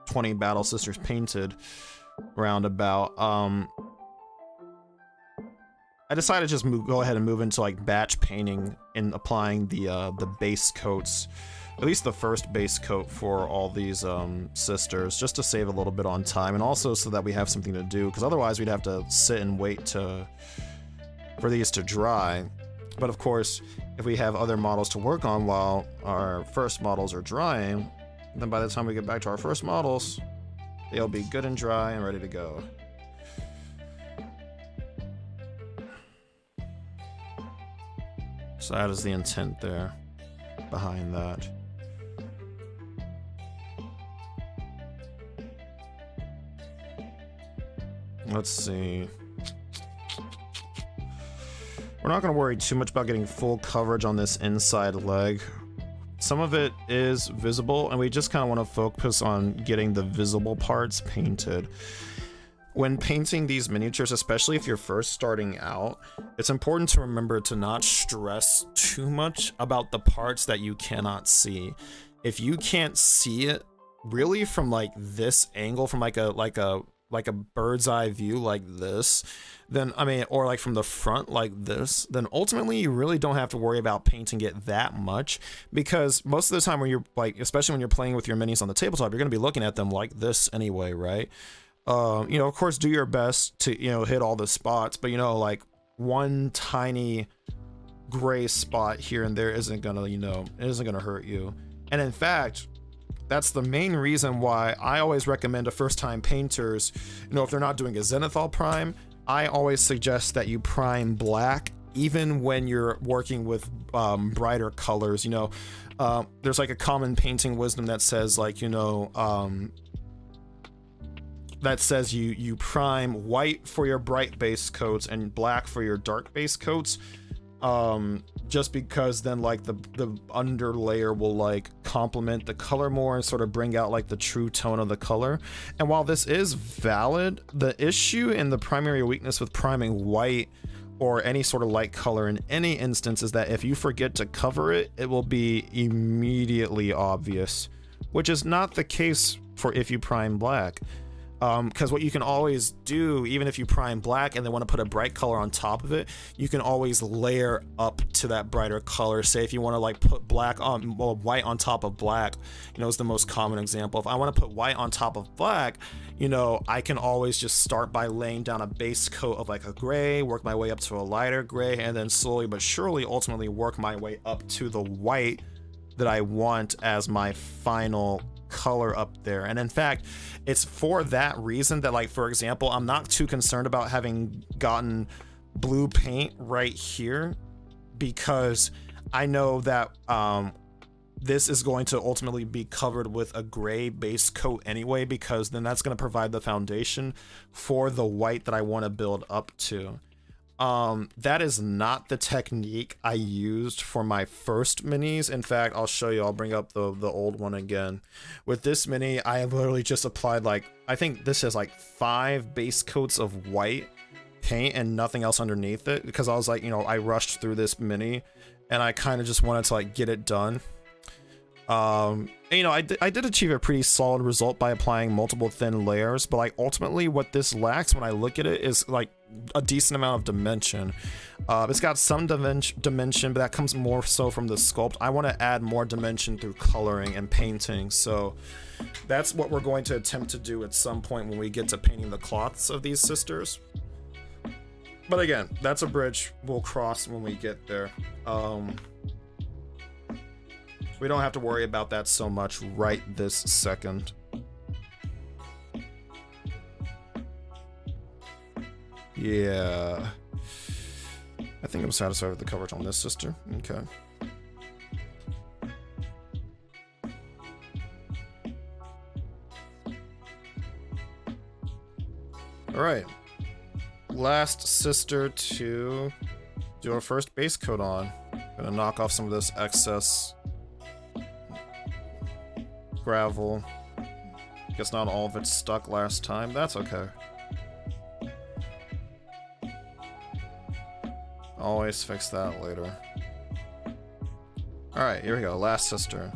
20 battle sisters painted roundabout, I decided to just go ahead and move into like batch painting and applying the base coats, at least the first base coat for all these sisters, just to save a little bit on time, and also so that we have something to do, because otherwise we'd have to sit and wait for these to dry. But of course, if we have other models to work on while our first models are drying, then by the time we get back to our first models, they'll be good and dry and ready to go. So that is the intent there behind that. Let's see. We're not going to worry too much about getting full coverage on this inside leg. Some of it is visible, and we just kind of want to focus on getting the visible parts painted. When painting these miniatures, especially if you're first starting out, it's important to remember to not stress too much about the parts that you cannot see. If you can't see it really from like this angle, from like a like a bird's eye view like this, then I mean, or like from the front like this, then ultimately you really don't have to worry about painting it that much, because most of the time when you're like, especially when you're playing with your minis on the tabletop, you're going to be looking at them like this anyway, right? You know, of course, do your best to, you know, hit all the spots, but you know, like one tiny gray spot here and there isn't gonna, you know, it isn't gonna hurt you. And in fact, that's the main reason why I always recommend to first-time painters, you know, if they're not doing a zenithal prime, I always suggest that you prime black even when you're working with brighter colors. You know, there's like a common painting wisdom that says, like, you know, that says you prime white for your bright base coats and black for your dark base coats, just because then like the under layer will like complement the color more and sort of bring out like the true tone of the color. And while this is valid, the issue and the primary weakness with priming white or any sort of light color in any instance is that if you forget to cover it, it will be immediately obvious, which is not the case for if you prime black. Because what you can always do, even if you prime black and then want to put a bright color on top of it, you can always layer up to that brighter color. Say if you want to like put black on, well, white on top of black, you know, is the most common example. If I want to put white on top of black, you know, I can always just start by laying down a base coat of like a gray, work my way up to a lighter gray, and then slowly but surely ultimately work my way up to the white that I want as my final color up there. And in fact, it's for that reason that, like, for example, I'm not too concerned about having gotten blue paint right here, because I know that this is going to ultimately be covered with a gray base coat anyway, because then that's going to provide the foundation for the white that I want to build up to. That is not the technique I used for my first minis. In fact, I'll show you. I'll bring up the old one again. With this mini, I literally just applied, like, I think this is like 5 base coats of white paint and nothing else underneath it, because I was like, you know, I rushed through this mini and I kind of just wanted to like get it done. And, you know, I did achieve a pretty solid result by applying multiple thin layers, but like ultimately what this lacks when I look at it is like a decent amount of dimension. It's got some dimension, but that comes more so from the sculpt. I want to add more dimension through coloring and painting, so that's what we're going to attempt to do at some point when we get to painting the cloths of these sisters. But again, that's a bridge we'll cross when we get there. We don't have to worry about that so much right this second. Yeah. I think I'm satisfied with the coverage on this sister. Okay. Alright. Last sister to do our first base coat on. Gonna knock off some of this excess gravel. Guess not all of it stuck last time. That's okay. Always fix that later. Alright, here we go. Last sister.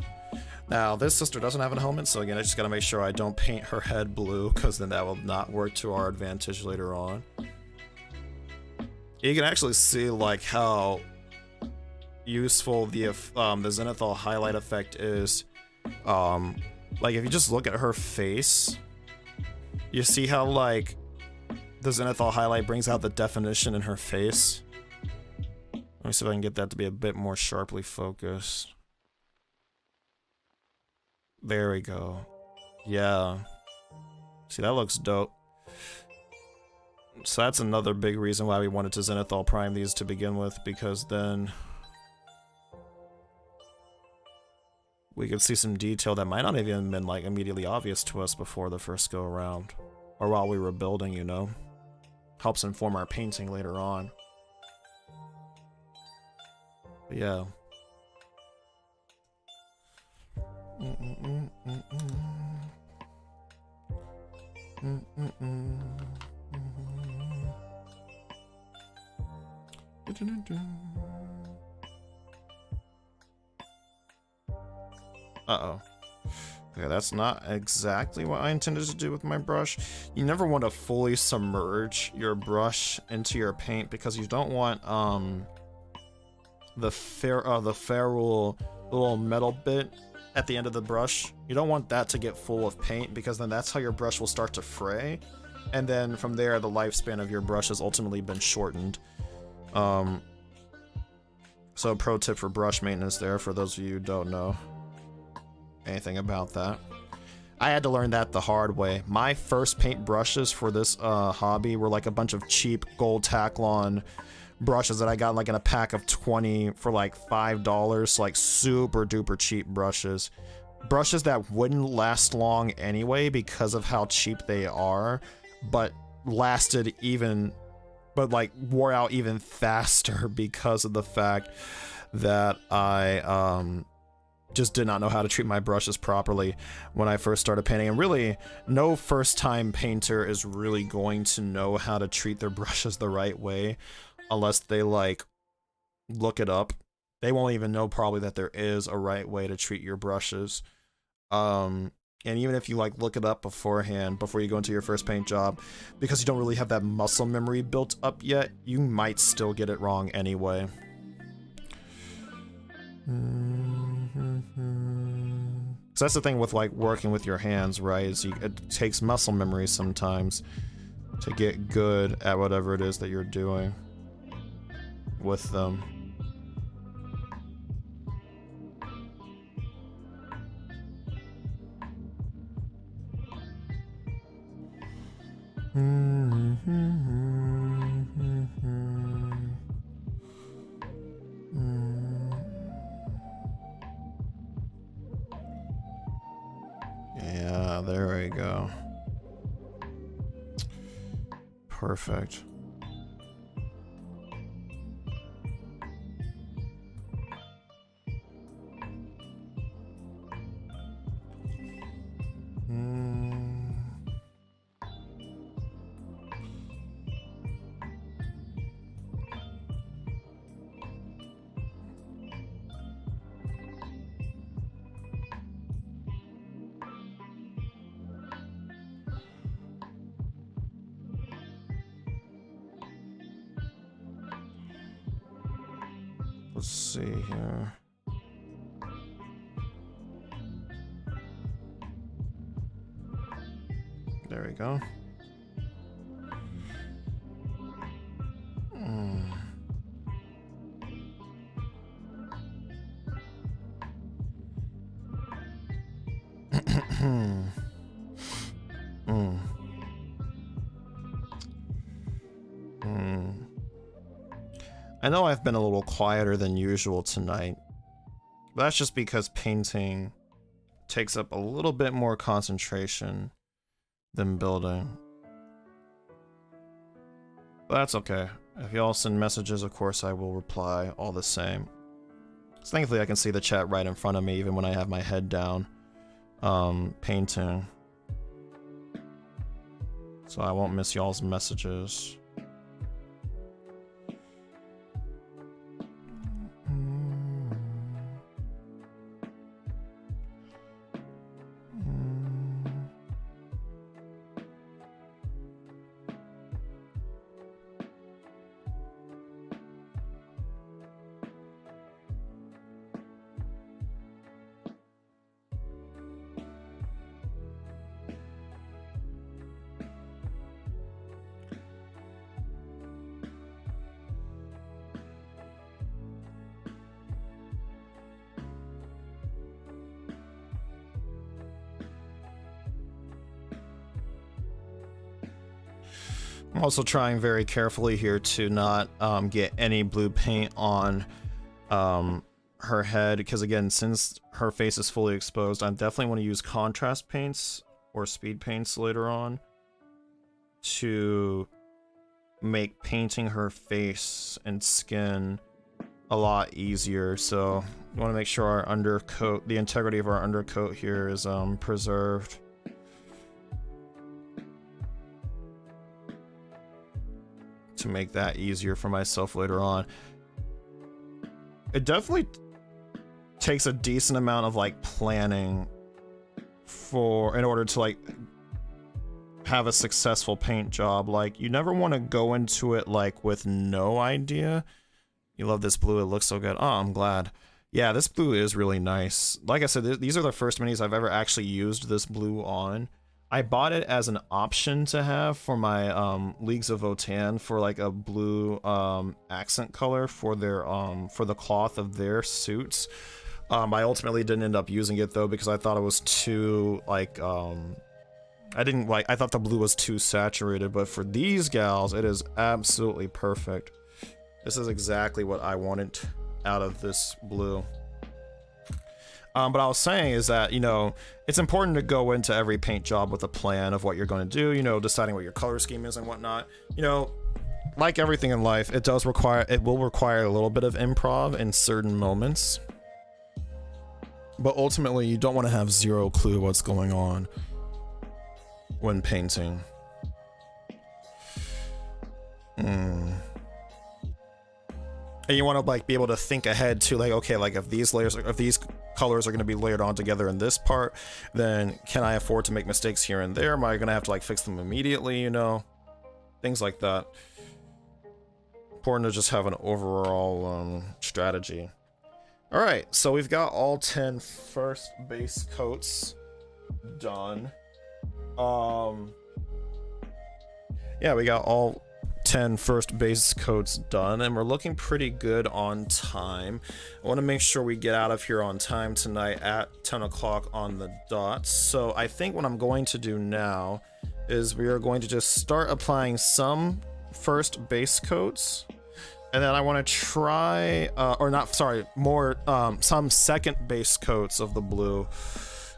Now, this sister doesn't have a helmet, so again, I just gotta make sure I don't paint her head blue, because then that will not work to our advantage later on. You can actually see, like, how useful the zenithal highlight effect is. Like, if you just look at her face, you see how, like, the zenithal highlight brings out the definition in her face. Let me see if I can get that to be a bit more sharply focused. There we go. Yeah. See, that looks dope. So that's another big reason why we wanted to zenithal prime these to begin with, because then we could see some detail that might not have even been like immediately obvious to us before the first go around, or while we were building, you know. Helps inform our painting later on. But yeah. Uh-oh. Okay, that's not exactly what I intended to do with my brush. You never want to fully submerge your brush into your paint because you don't want the ferrule little metal bit at the end of the brush. You don't want that to get full of paint because then that's how your brush will start to fray. And then from there, the lifespan of your brush has ultimately been shortened. So pro tip for brush maintenance there for those of you who don't know anything about that. I had to learn that the hard way. My first paint brushes for this hobby were like a bunch of cheap gold Taklon brushes that I got like in a pack of 20 for like $5, like super duper cheap brushes. Brushes that wouldn't last long anyway because of how cheap they are, but lasted even, but like wore out even faster because of the fact that I just did not know how to treat my brushes properly when I first started painting. And really, no first-time painter is really going to know how to treat their brushes the right way unless they, like, look it up. They won't even know probably that there is a right way to treat your brushes. And even if you, like, look it up beforehand, before you go into your first paint job, because you don't really have that muscle memory built up yet, you might still get it wrong anyway. So that's the thing with like working with your hands, right? Is it takes muscle memory sometimes to get good at whatever it is that you're doing with them. Yeah, there we go. Perfect. Let's see here. There we go. I know I've been a little quieter than usual tonight, but that's just because painting takes up a little bit more concentration than building. But that's okay. If y'all send messages, of course I will reply all the same. So thankfully I can see the chat right in front of me even when I have my head down painting. So I won't miss y'all's messages. I'm also trying very carefully here to not get any blue paint on her head, because again, since her face is fully exposed, I definitely want to use contrast paints or speed paints later on to make painting her face and skin a lot easier. So we want to make sure our undercoat, the integrity of our undercoat here is preserved. To make that easier for myself later on. It definitely takes a decent amount of like planning in order to like have a successful paint job. Like, you never want to go into it like with no idea. You love this blue, it looks so good. Oh, I'm glad. Yeah, this blue is really nice. Like I said, these are the first minis I've ever actually used this blue on. I bought it as an option to have for my Leagues of Votan for like a blue accent color for their for the cloth of their suits. I ultimately didn't end up using it though because I thought it was too like I thought the blue was too saturated, but for these gals it is absolutely perfect. This is exactly what I wanted out of this blue. But I was saying is that, you know, it's important to go into every paint job with a plan of what you're going to do, you know, deciding what your color scheme is and whatnot. You know, like everything in life, it will require a little bit of improv in certain moments. But ultimately, you don't want to have zero clue what's going on when painting. And you want to like be able to think ahead to like, okay, like if these colors are going to be layered on together in this part, then can I afford to make mistakes here and there? Am I going to have to like fix them immediately, you know? Things like that. Important to just have an overall strategy. All right, so we've got all 10 first base coats done. Yeah, we got all 10 first base coats done, and we're looking pretty good on time. I want to make sure we get out of here on time tonight at 10 o'clock on the dot. So I think what I'm going to do now is we are going to just start applying some first base coats, and then I want to try some second base coats of the blue.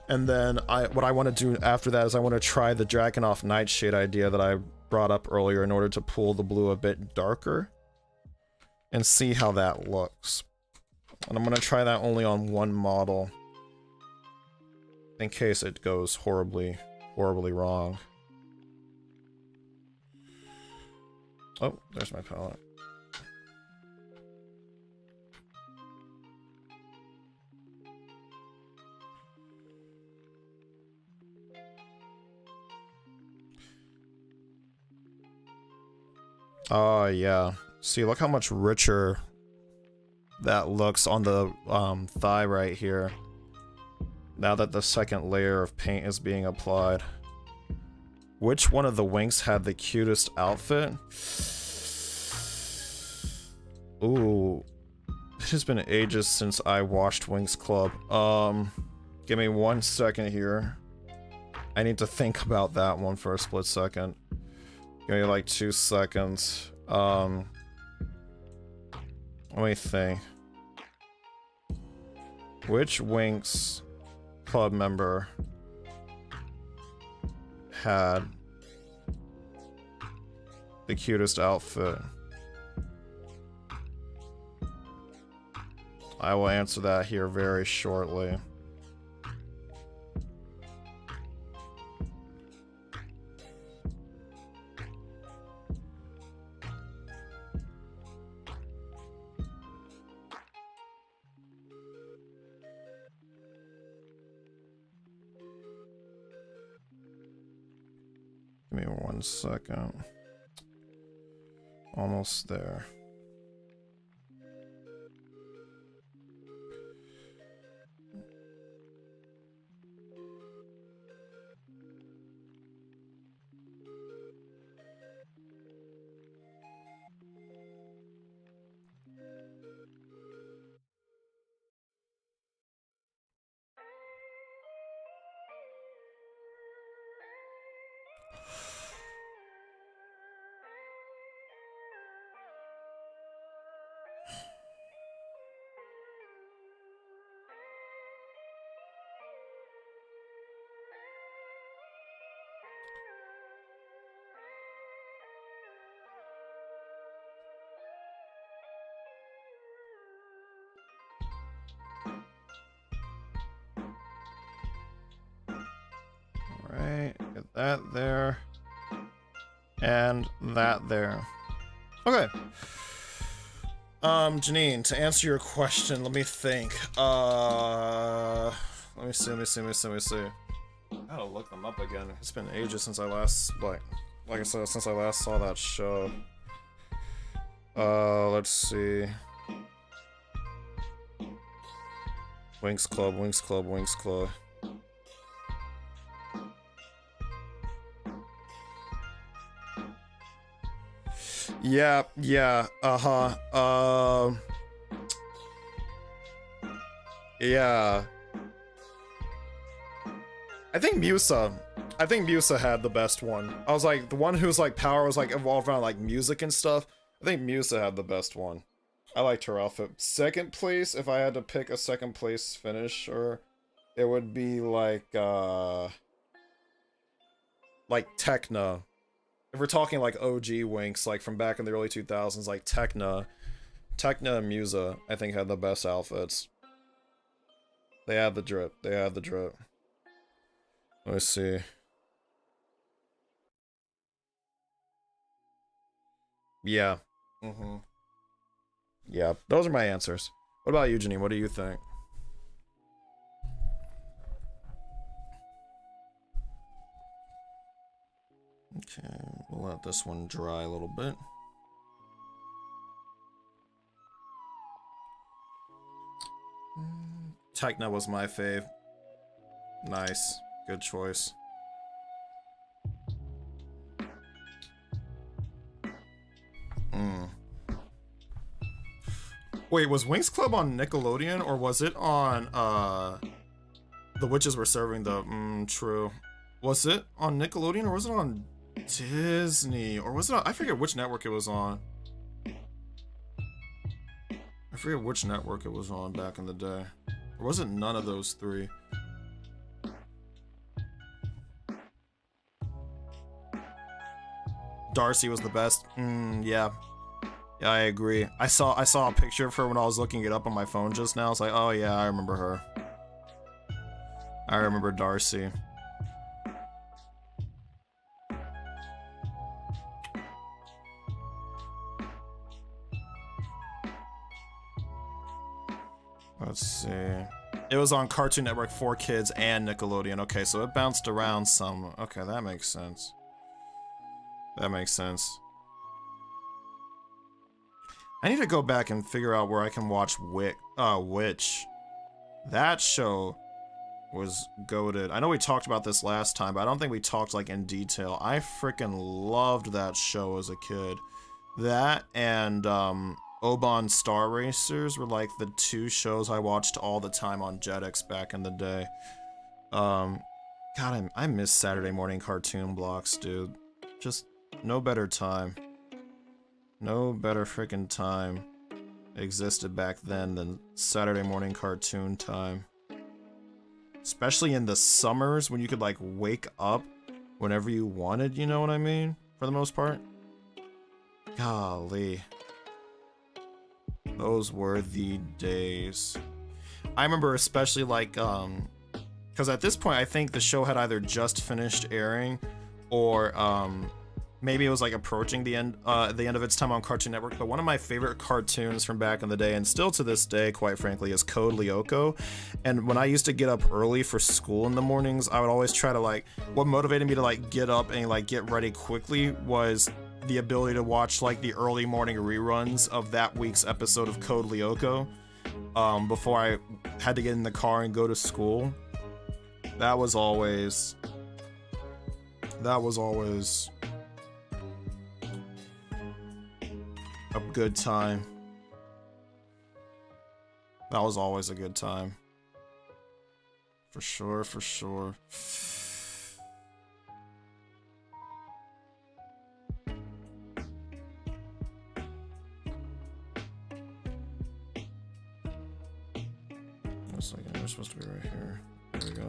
And then what I want to do after that is I want to try the Dragonov Nightshade idea that I brought up earlier in order to pull the blue a bit darker and see how that looks. And I'm going to try that only on one model in case it goes horribly wrong. Oh, there's my palette. Oh, yeah. See, look how much richer that looks on the thigh right here. Now that the second layer of paint is being applied. Which one of the Winx had the cutest outfit? Ooh. It has been ages since I watched Winx Club. Give me 1 second here. I need to think about that one for a split second. Give me like 2 seconds. Let me think. Which Winx Club member had the cutest outfit? I will answer that here very shortly. Give me 1 second. Almost there. Alright, get that there. And that there. Okay. Janine, to answer your question, let me think. Let me see. I gotta look them up again. It's been ages since I last, like I said, since I last saw that show. Let's see. Winx Club, Winx Club, Winx Club. Yeah, yeah, yeah. I think Musa had the best one. I was like, the one whose like power was like evolved around like music and stuff. I think Musa had the best one. I liked her outfit. Second place, if I had to pick a second place finisher, it would be like Tekna. If we're talking like OG Winx, like from back in the early 2000s, like Tekna and Musa, I think had the best outfits. They had the drip. They had the drip. Let's see. Yeah. Mm-hmm. Yeah, those are my answers. What about you, Janine? What do you think? Okay, we'll let this one dry a little bit. Tekna was my fave. Nice. Good choice. Wait, was Winx Club on Nickelodeon or was it on The Witches Were Serving the true. Was it on Nickelodeon or was it on Disney? Or was it on, I forget which network it was on. I forget which network it was on back in the day. Or was it none of those three? Darcy was the best. Yeah. Yeah, I agree. I saw a picture of her when I was looking it up on my phone just now. It's like, oh yeah, I remember her. I remember Darcy. Let's see. It was on Cartoon Network for Kids and Nickelodeon. Okay, so it bounced around some. Okay, that makes sense. That makes sense. I need to go back and figure out where I can watch Witch. That show was goated. I know we talked about this last time, but I don't think we talked like in detail. I freaking loved that show as a kid. That and Oban Star Racers were like the two shows I watched all the time on Jetix back in the day. God, I miss Saturday morning cartoon blocks, dude. Just no better time. No better freaking time existed back then than Saturday morning cartoon time. Especially in the summers when you could like wake up whenever you wanted, you know what I mean? For the most part. Golly. Those were the days. I remember especially like, because at this point I think the show had either just finished airing or maybe it was like approaching the end of its time on Cartoon Network, but one of my favorite cartoons from back in the day, and still to this day, quite frankly, is Code Lyoko. And when I used to get up early for school in the mornings, I would always try to like, what motivated me to like get up and like get ready quickly was the ability to watch like the early morning reruns of that week's episode of Code Lyoko before I had to get in the car and go to school. That was always a good time. That was always a good time. For sure, for sure. One second, we're supposed to be right here. There we go.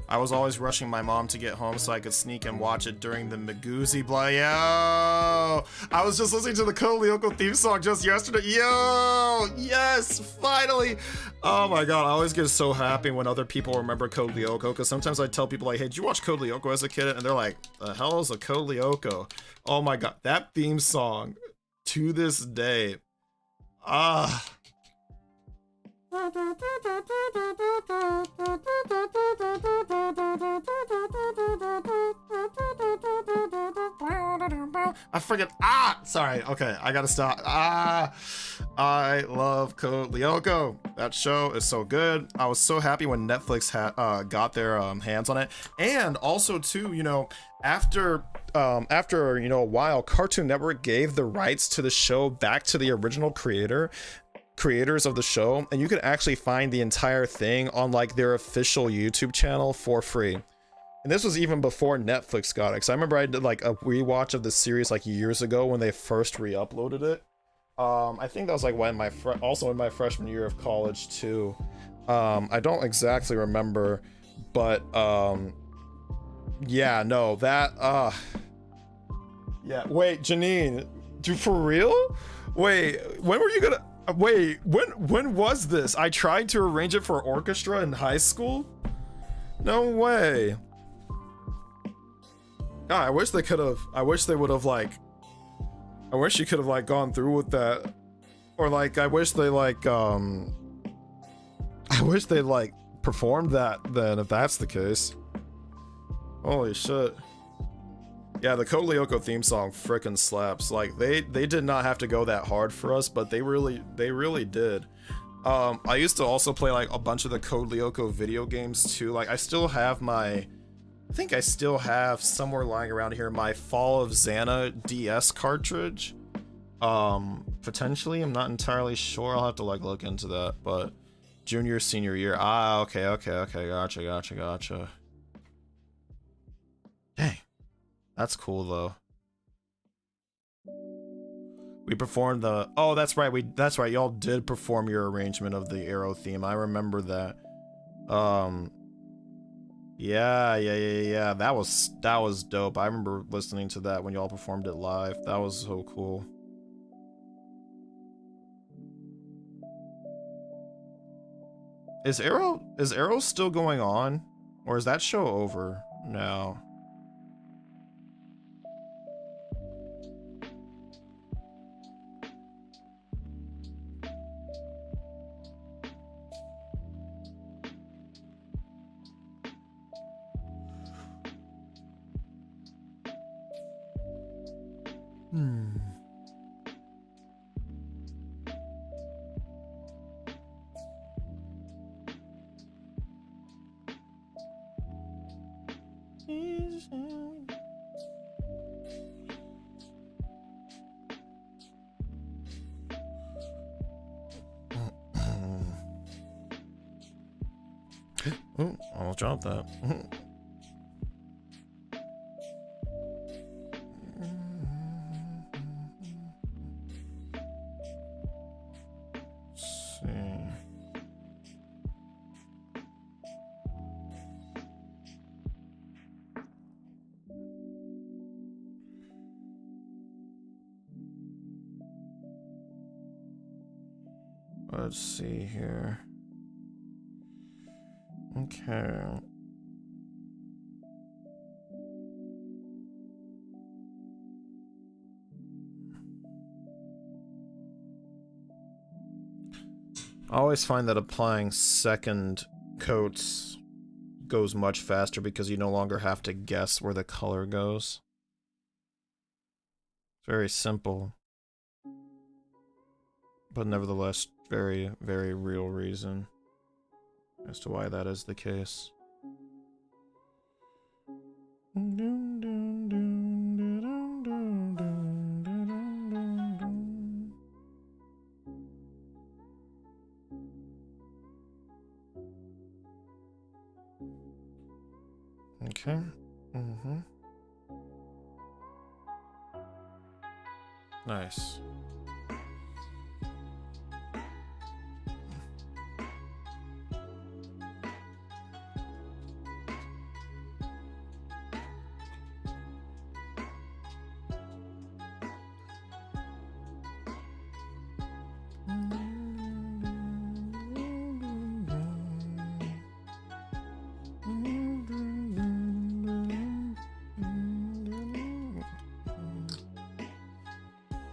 I was always rushing my mom to get home so I could sneak and watch it during the Magoozy Blah. Yo! I was just listening to the Code Lyoko theme song just yesterday. Yo! Yes! Finally! Oh my god, I always get so happy when other people remember Code Lyoko, because sometimes I tell people like, hey, did you watch Code Lyoko as a kid? And they're like, the hell is a Code Lyoko? Oh my god, that theme song, to this day, ah... I forget. Sorry. Okay, I gotta stop. I love Code Lyoko. That show is so good. I was so happy when Netflix got their hands on it, and also too, you know, after you know a while, Cartoon Network gave the rights to the show back to the original creators of the show, and you can actually find the entire thing on like their official YouTube channel for free. And this was even before Netflix got it, because I remember I did like a rewatch of the series like years ago when they first re-uploaded it. I think that was like when also in my freshman year of college too. I don't exactly remember, but yeah, no, that yeah, wait, Janine, dude, for real? Wait, when were you gonna wait, when was this? I tried to arrange it for orchestra in high school? No way. God, I wish they could have. I wish they would have like. I wish you could have like gone through with that, or like I wish they like I wish they like performed that then if that's the case. Holy shit. Yeah, the Code Lyoko theme song frickin' slaps. Like they did not have to go that hard for us, but they really did. I used to also play like a bunch of the Code Lyoko video games too. Like I think I still have somewhere lying around here my Fall of Xana DS cartridge. Potentially, I'm not entirely sure. I'll have to like look into that, but junior, senior year. Okay, gotcha. Dang. That's cool though. We performed the, oh, that's right, y'all did perform your arrangement of the Arrow theme. I remember that. Yeah. That was dope. I remember listening to that when y'all performed it live. That was so cool. Is Arrow still going on? Or is that show over now? Oh, I'll drop that. Let's see here. Okay. I always find that applying second coats goes much faster because you no longer have to guess where the color goes. It's very simple, but nevertheless very, very real reason as to why that is the case. Okay. Nice.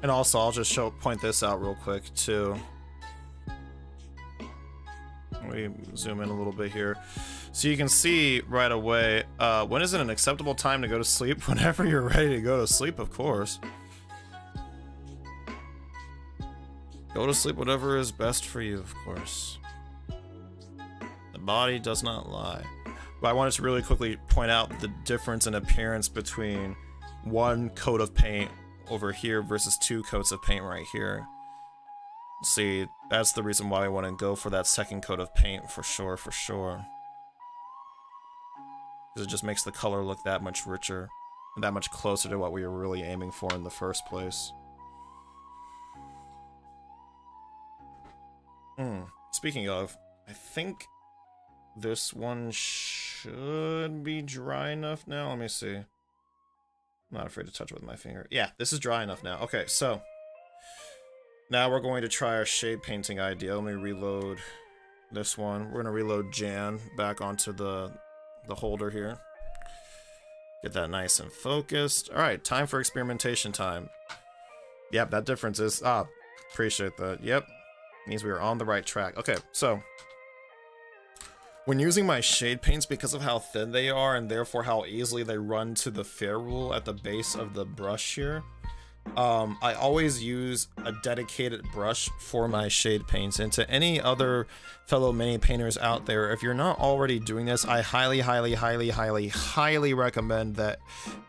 And also, I'll just point this out real quick too. Let me zoom in a little bit here. So you can see right away, when is it an acceptable time to go to sleep? Whenever you're ready to go to sleep, of course. Go to sleep whatever is best for you, of course. The body does not lie. But I wanted to really quickly point out the difference in appearance between one coat of paint over here versus 2 coats of paint right here. See, that's the reason why I want to go for that second coat of paint for sure, because it just makes the color look that much richer and that much closer to what we were really aiming for in the first place. Speaking of, I think this one should be dry enough now. Let me see. I'm not afraid to touch it with my finger. Yeah, this is dry enough now. Okay, so now we're going to try our shade painting idea. Let me reload this one. We're going to reload Jan back onto the holder here. Get that nice and focused. Alright, time for experimentation time. Yep, that difference is... appreciate that. Yep. Means we are on the right track. Okay, so when using my shade paints, because of how thin they are and therefore how easily they run to the fair rule at the base of the brush here, I always use a dedicated brush for my shade paints. And to any other fellow mini painters out there, if you're not already doing this, I highly recommend that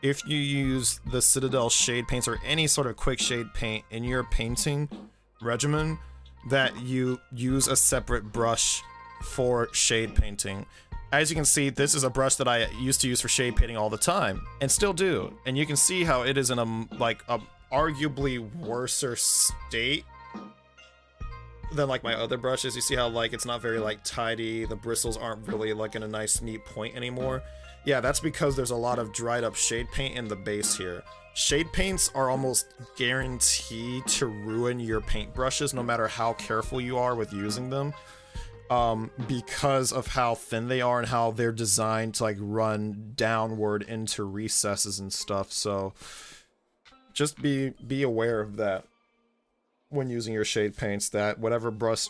if you use the Citadel shade paints or any sort of quick shade paint in your painting regimen, that you use a separate brush for shade painting. As you can see, this is a brush that I used to use for shade painting all the time, and still do. And you can see how it is in a arguably worser state than like my other brushes. You see how like it's not very like tidy, the bristles aren't really like in a nice neat point anymore. Yeah, that's because there's a lot of dried up shade paint in the base here. Shade paints are almost guaranteed to ruin your paintbrushes no matter how careful you are with using them, because of how thin they are and how they're designed to like run downward into recesses and stuff. So just be aware of that when using your shade paints, that whatever brush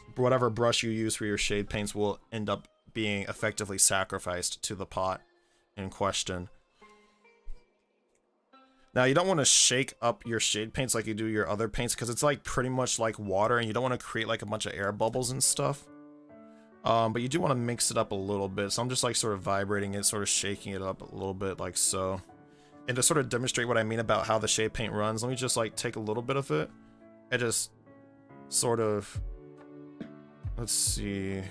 you use for your shade paints will end up being effectively sacrificed to the pot in question. Now, you don't want to shake up your shade paints like you do your other paints, because it's like pretty much like water, and you don't want to create like a bunch of air bubbles and stuff. But you do want to mix it up a little bit, so I'm just like sort of vibrating it, sort of shaking it up a little bit like so. And to sort of demonstrate what I mean about how the shade paint runs, let me just like take a little bit of it and just sort of... Let's see...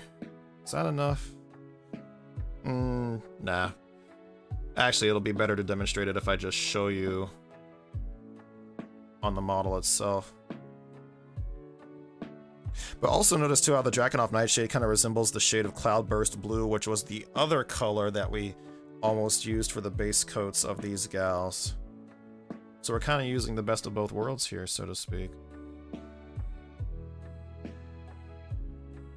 Is that enough? Nah. Actually, it'll be better to demonstrate it if I just show you on the model itself. But also notice too how the Drakenhof Nightshade kind of resembles the shade of Cloudburst Blue, which was the other color that we almost used for the base coats of these gals. So we're kind of using the best of both worlds here, so to speak.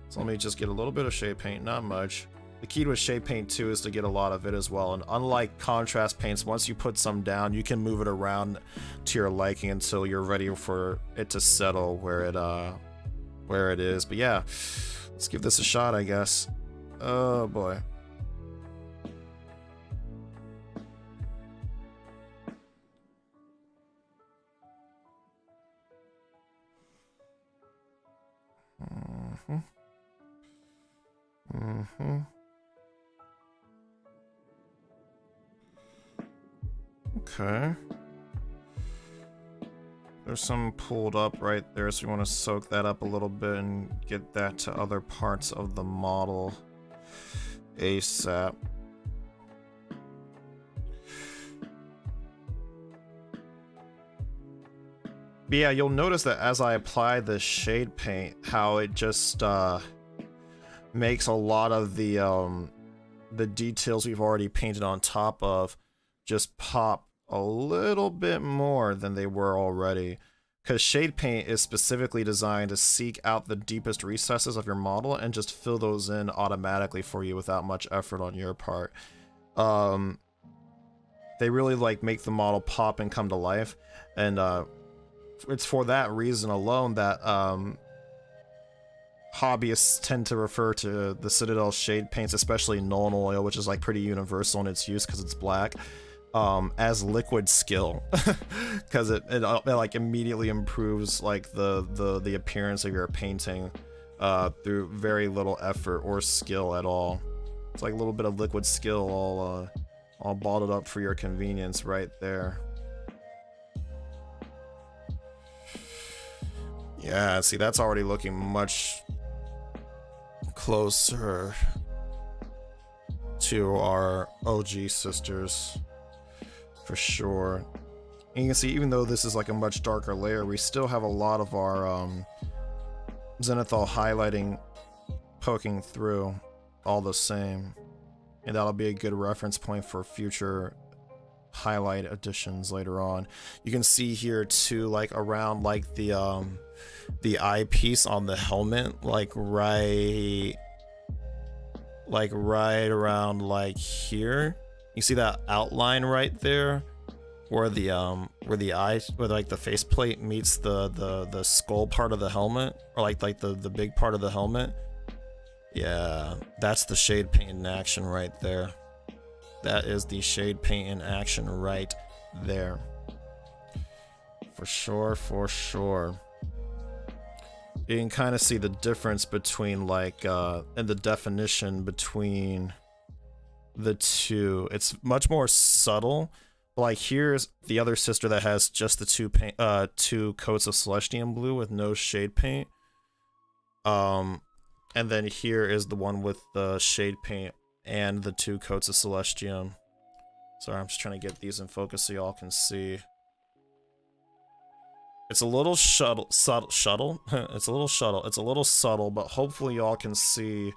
So let me just get a little bit of shade paint, not much. The key to a shade paint too is to get a lot of it as well, and unlike contrast paints, once you put some down, you can move it around to your liking until you're ready for it to settle where it is. But yeah, let's give this a shot, I guess. Oh boy. Okay. There's some pulled up right there, so you want to soak that up a little bit and get that to other parts of the model ASAP. But yeah, you'll notice that as I apply the shade paint, how it just makes a lot of the details we've already painted on top of just pop a little bit more than they were already. because shade paint is specifically designed to seek out the deepest recesses of your model and just fill those in automatically for you without much effort on your part. They really like make the model pop and come to life, and it's for that reason alone that hobbyists tend to refer to the Citadel shade paints, especially Null Oil, which is like pretty universal in its use because it's black, as liquid skill, because it like immediately improves like the appearance of your painting through very little effort or skill at all. It's like a little bit of liquid skill all bottled up for your convenience right there. Yeah, see, that's already looking much closer to our OG sisters, for sure. And you can see, even though this is like a much darker layer, we still have a lot of our zenithal highlighting poking through all the same. And that'll be a good reference point for future highlight additions later on. You can see here too, like around like the eyepiece on the helmet, like right around like here. You see that outline right there, where the eyes, where like the faceplate meets the skull part of the helmet, or like the big part of the helmet. Yeah, that's the shade paint in action right there. That is the shade paint in action right there. For sure, for sure. You can kind of see the difference between like, and the definition between the two. It's much more subtle. Like here's the other sister that has just the two coats of Celestium blue with no shade paint. And then here is the one with the shade paint and the two coats of Celestium. Sorry, I'm just trying to get these in focus so y'all can see. It's a little subtle. It's a little subtle, but hopefully y'all can see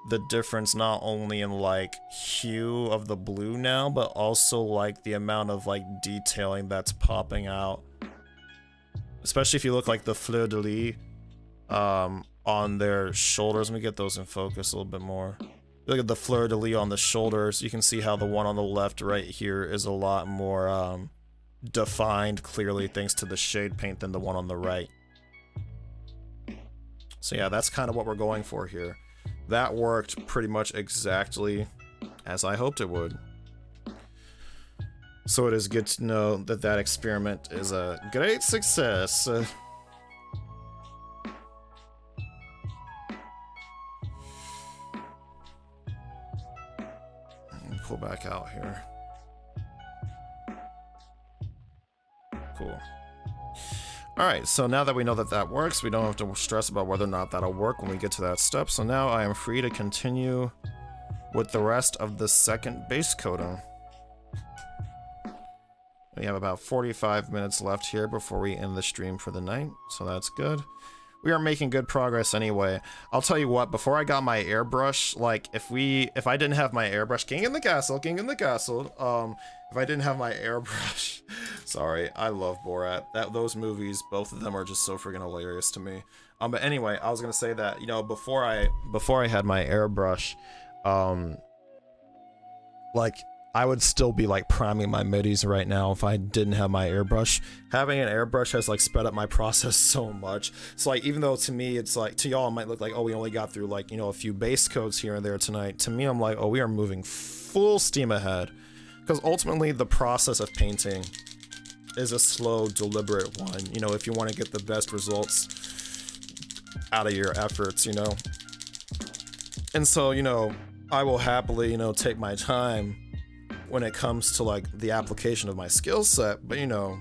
the difference not only in like hue of the blue now, but also like the amount of like detailing that's popping out. Especially if you look like the fleur de lis on their shoulders. Let me get those in focus a little bit more. Look at the fleur de lis on the shoulders. You can see how the one on the left right here is a lot more defined clearly thanks to the shade paint than the one on the right. So yeah, that's kind of what we're going for here. That worked pretty much exactly as I hoped it would. So it is good to know that that experiment is a great success. Pull back out here. Cool. Alright, so now that we know that that works, we don't have to stress about whether or not that'll work when we get to that step. So now I am free to continue with the rest of the second base coating. We have about 45 minutes left here before we end the stream for the night, so that's good. We are making good progress anyway. I'll tell you what, before I got my airbrush, like if I didn't have my airbrush, King in the Castle, if I didn't have my airbrush, sorry, I love Borat. Those movies, both of them are just so freaking hilarious to me. But anyway, I was gonna say that, you know, before I had my airbrush, like I would still be like priming my middies right now if I didn't have my airbrush. Having an airbrush has like sped up my process so much. So like, even though to me it's like, to y'all it might look like, oh, we only got through like, you know, a few base coats here and there tonight. To me, I'm like, oh, we are moving full steam ahead. Because ultimately the process of painting is a slow, deliberate one. You know, if you want to get the best results out of your efforts, you know. And so, you know, I will happily, you know, take my time when it comes to like the application of my skill set, but you know,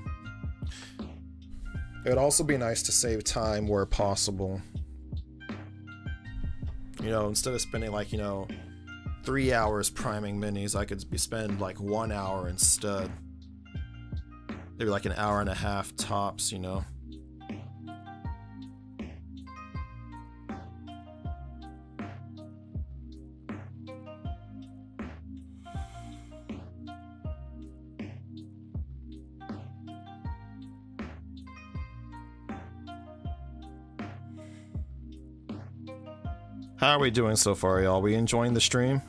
it would also be nice to save time where possible. You know, instead of spending like, you know, 3 hours priming minis, I could spend like 1 hour instead. Maybe like an hour and a half tops, you know. How are we doing so far, y'all? We enjoying the stream?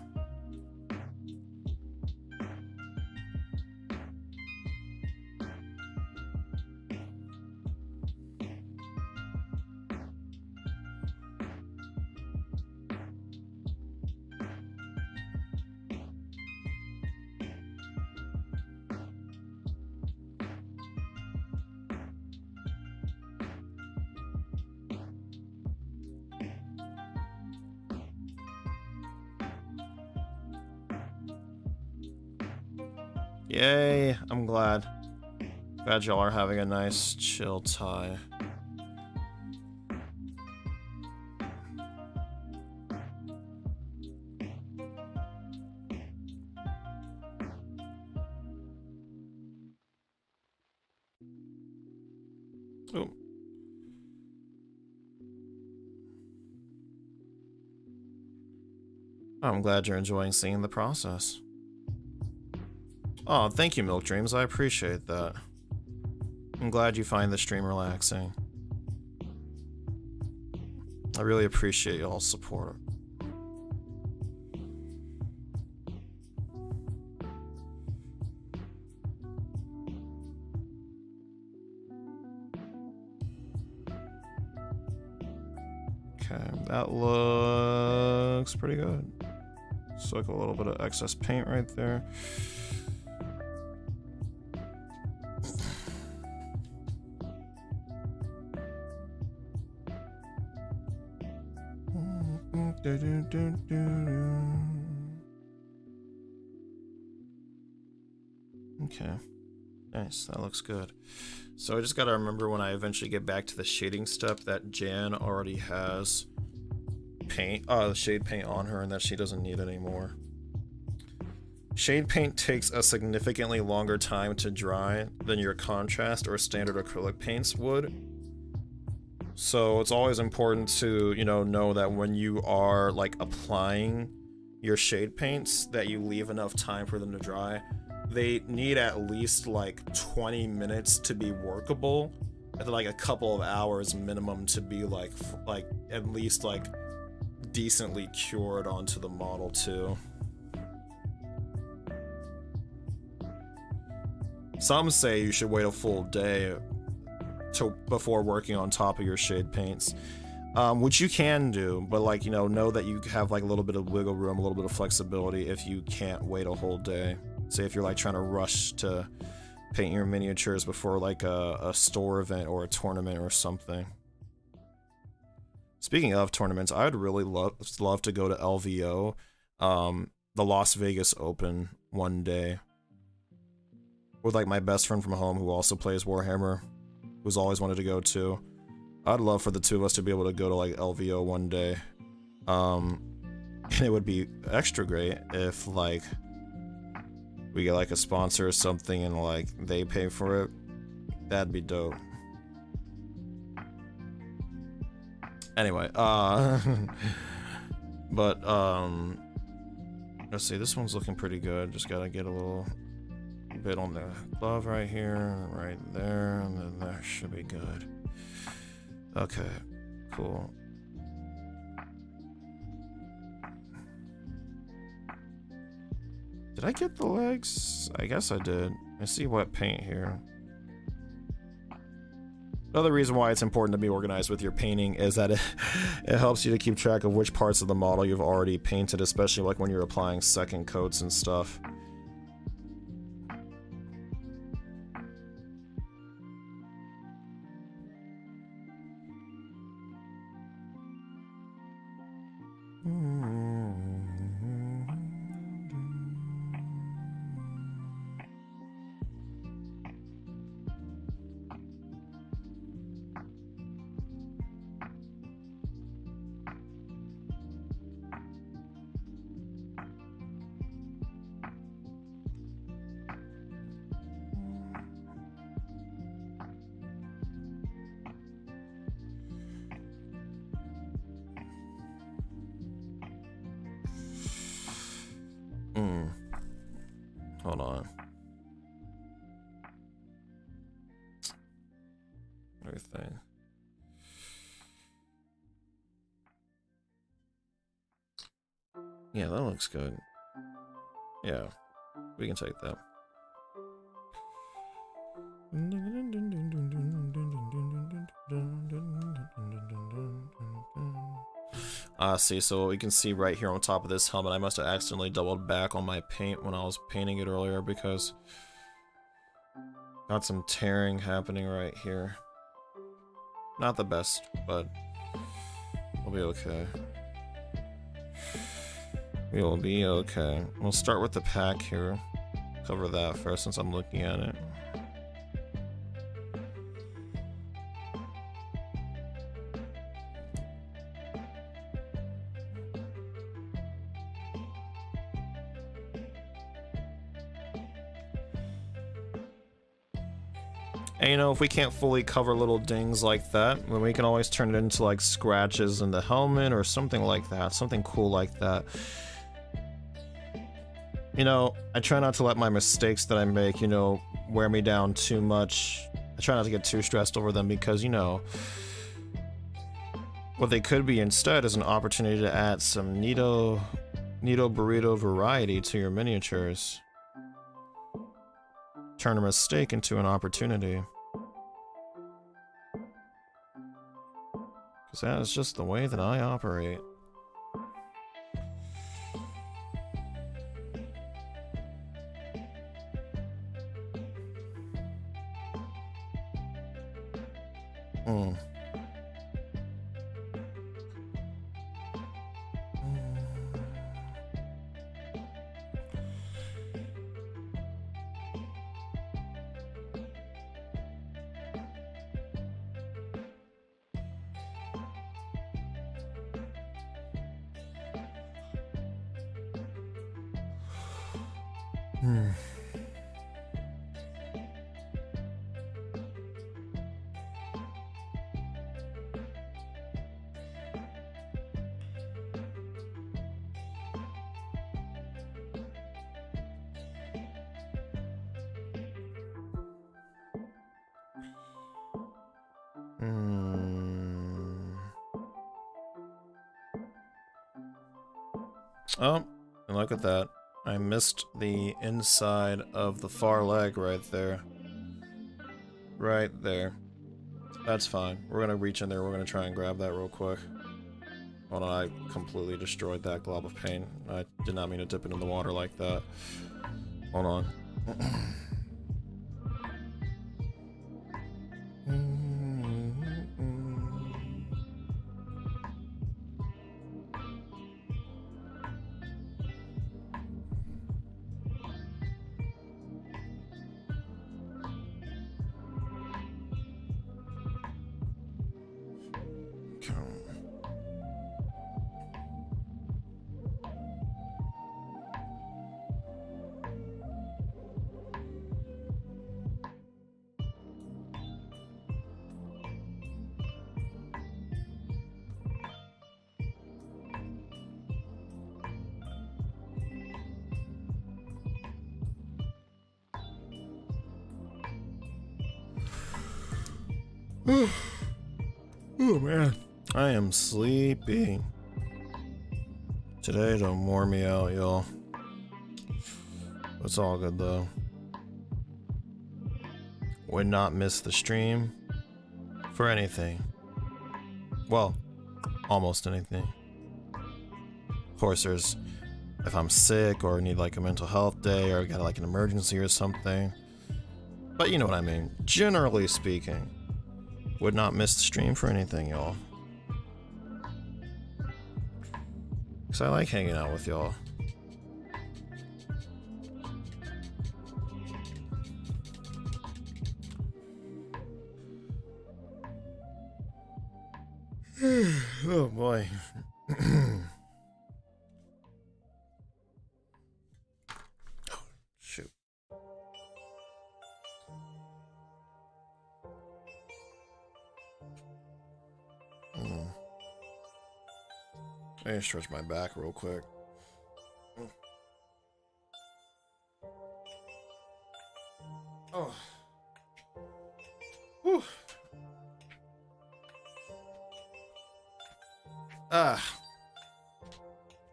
Yay, I'm glad. Glad y'all are having a nice chill time. Ooh. I'm glad you're enjoying seeing the process. Oh, thank you, Milk Dreams. I appreciate that. I'm glad you find the stream relaxing. I really appreciate y'all's support. Okay, that looks pretty good. Just like a little bit of excess paint right there. Okay, nice, that looks good. So I just gotta remember when I eventually get back to the shading step that Jan already has paint, shade paint on her, and that she doesn't need anymore. Shade paint takes a significantly longer time to dry than your contrast or standard acrylic paints would. So it's always important to, you know that when you are like applying your shade paints that you leave enough time for them to dry. They need at least like 20 minutes to be workable, and like a couple of hours minimum to be like at least like decently cured onto the model too. Some say you should wait a full day before working on top of your shade paints, which you can do, but like, know that you have like a little bit of wiggle room, a little bit of flexibility if you can't wait a whole day. Say if you're like trying to rush to paint your miniatures before like a store event or a tournament or something. Speaking of tournaments, I would really love to go to LVO, the Las Vegas Open one day, with like my best friend from home who also plays Warhammer, who's always wanted to go to. I'd love for the two of us to be able to go to like LVO one day. And it would be extra great if like we get like a sponsor or something and like they pay for it. That'd be dope. Anyway, but let's see, this one's looking pretty good. Just gotta get a little bit on the glove right here, right there, and then that should be good. Okay, cool. Did I get the legs? I guess I did. I see wet paint here. Another reason why it's important to be organized with your painting is that it helps you to keep track of which parts of the model you've already painted, especially like when you're applying second coats and stuff. Hold on. Everything. Yeah, that looks good. Yeah, we can take that. See, so we can see right here on top of this helmet, I must have accidentally doubled back on my paint when I was painting it earlier because got some tearing happening right here. Not the best, but we'll be okay. We will be okay. We'll start with the pack here. Cover that first since I'm looking at it. And you know, if we can't fully cover little dings like that, then we can always turn it into like scratches in the helmet or something like that. Something cool like that. You know, I try not to let my mistakes that I make, you know, wear me down too much. I try not to get too stressed over them because, you know, what they could be instead is an opportunity to add some neato burrito variety to your miniatures. Turn a mistake into an opportunity. Because that is just the way that I operate. Oh, and look at that. I missed the inside of the far leg right there. Right there. That's fine. We're gonna reach in there, we're gonna try and grab that real quick. Hold on, I completely destroyed that glob of paint. I did not mean to dip it in the water like that. Hold on. Oh man, I am sleepy. Today don't wear me out, y'all. It's all good though. Would not miss the stream for anything. Well, almost anything. Of course, there's if I'm sick or need like a mental health day or got like an emergency or something. But you know what I mean. Generally speaking, would not miss the stream for anything, y'all. Because I like hanging out with y'all. Oh boy. Oh, shoot. I need to stretch my back real quick. Oh. Whew. Ah.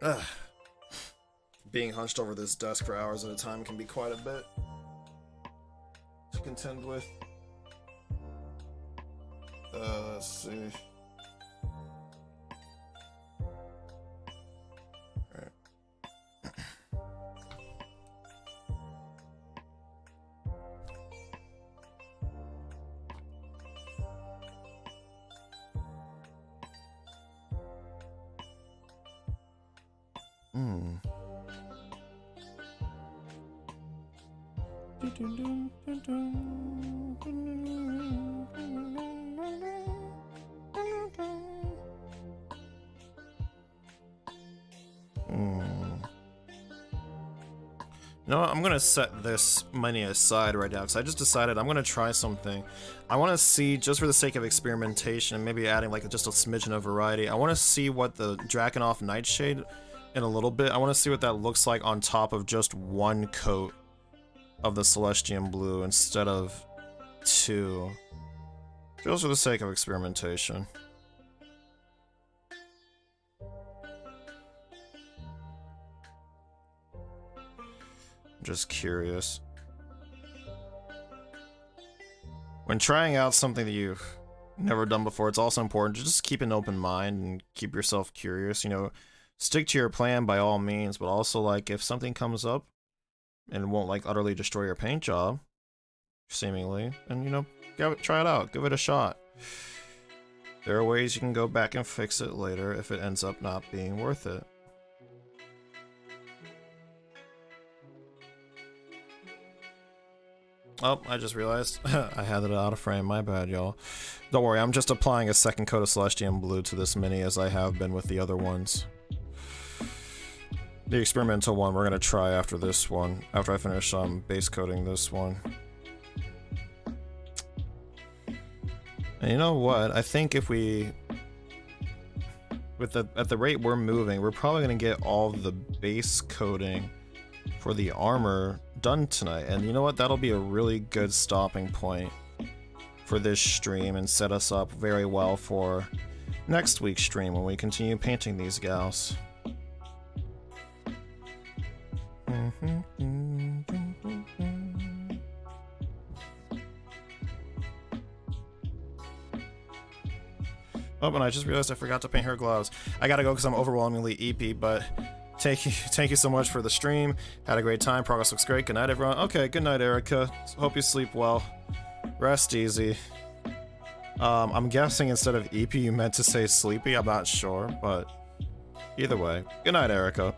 Ah. being hunched over this desk for hours at a time can be quite a bit to contend with. Let's see. You know what? I'm gonna set this money aside right now because I just decided I'm gonna try something. I want to see, just for the sake of experimentation, maybe adding like just a smidgen of variety. I want to see what the Drakenhof Nightshade in a little bit. I want to see what that looks like on top of just one coat of the Celestian Blue instead of two. Just for the sake of experimentation. Just curious. When trying out something that you've never done before, it's also important to just keep an open mind and keep yourself curious. You know, stick to your plan by all means, but also, like, if something comes up and won't, like, utterly destroy your paint job, seemingly, and, you know, try it out. Give it a shot. There are ways you can go back and fix it later if it ends up not being worth it. Oh, I just realized I had it out of frame. My bad, y'all. Don't worry, I'm just applying a second coat of Celestian Blue to this mini as I have been with the other ones. The experimental one we're gonna try after this one, after I finish base coating this one. And you know what? I think if we, at the rate we're moving, we're probably gonna get all the base coating for the armor done tonight. And you know what? That'll be a really good stopping point for this stream and set us up very well for next week's stream when we continue painting these gals. Oh, and I just realized I forgot to paint her gloves. I gotta go because I'm overwhelmingly EP, but thank you so much for the stream. Had a great time. Progress looks great. Good night, everyone. Okay, good night, Erica. Hope you sleep well. Rest easy. I'm guessing instead of EP you meant to say sleepy. I'm not sure, but either way. Good night, Erica.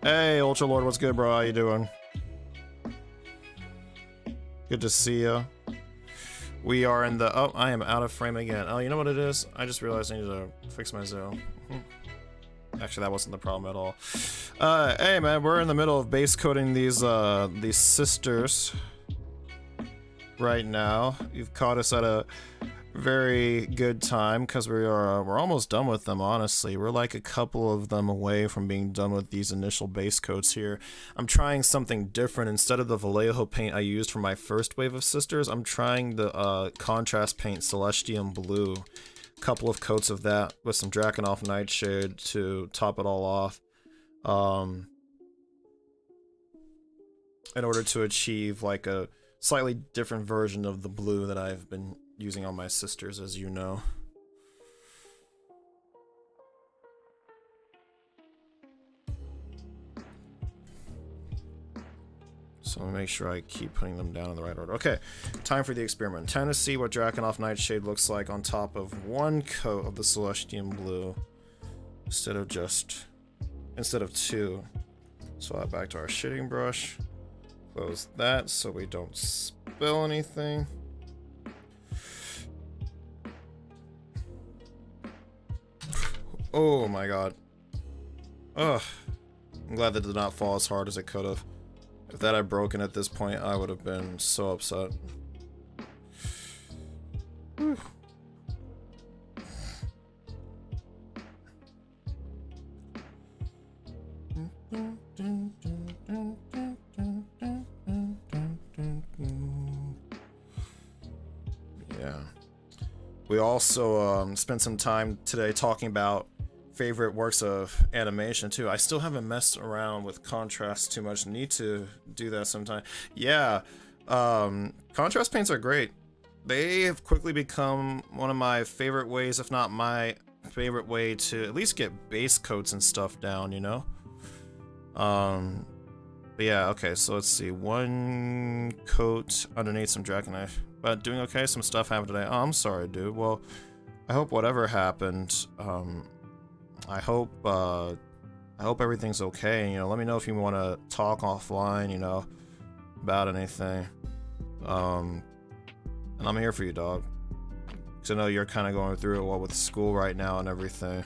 Hey, Ultra Lord, what's good, bro? How you doing? Good to see ya. We are in the... Oh, I am out of frame again. Oh, you know what it is? I just realized I need to fix my zoom. Actually, that wasn't the problem at all. Hey, man, we're in the middle of base coating these sisters right now. You've caught us at a very good time because we're almost done with them, honestly. We're like a couple of them away from being done with these initial base coats here. I'm trying something different. Instead of the Vallejo paint I used for my first wave of sisters, I'm trying the contrast paint Celestian Blue. A couple of coats of that with some Drakenhof Nightshade to top it all off. In order to achieve like a slightly different version of the blue that I've been using on my sisters, as you know. So let me make sure I keep putting them down in the right order. Okay, time for the experiment. Time to see what Drakenhof Nightshade looks like on top of one coat of the Celestian Blue instead of two. Swap back to our shading brush. Close that so we don't spill anything. Oh my god. Ugh. I'm glad that did not fall as hard as it could have. If that had broken at this point, I would have been so upset. Whew. Yeah. We also spent some time today talking about favorite works of animation too. I still haven't messed around with contrast too much. Need to do that sometime. Yeah, contrast paints are great. They have quickly become one of my favorite ways, if not my favorite way, to at least get base coats and stuff down, you know? But yeah, okay, so let's see. One coat underneath some dragon knife. But doing okay, some stuff happened today. Oh, I'm sorry, dude. Well, I hope whatever happened, I hope everything's okay. You know, let me know if you want to talk offline, you know, about anything. And I'm here for you, dog. Because I know you're kind of going through it with school right now and everything.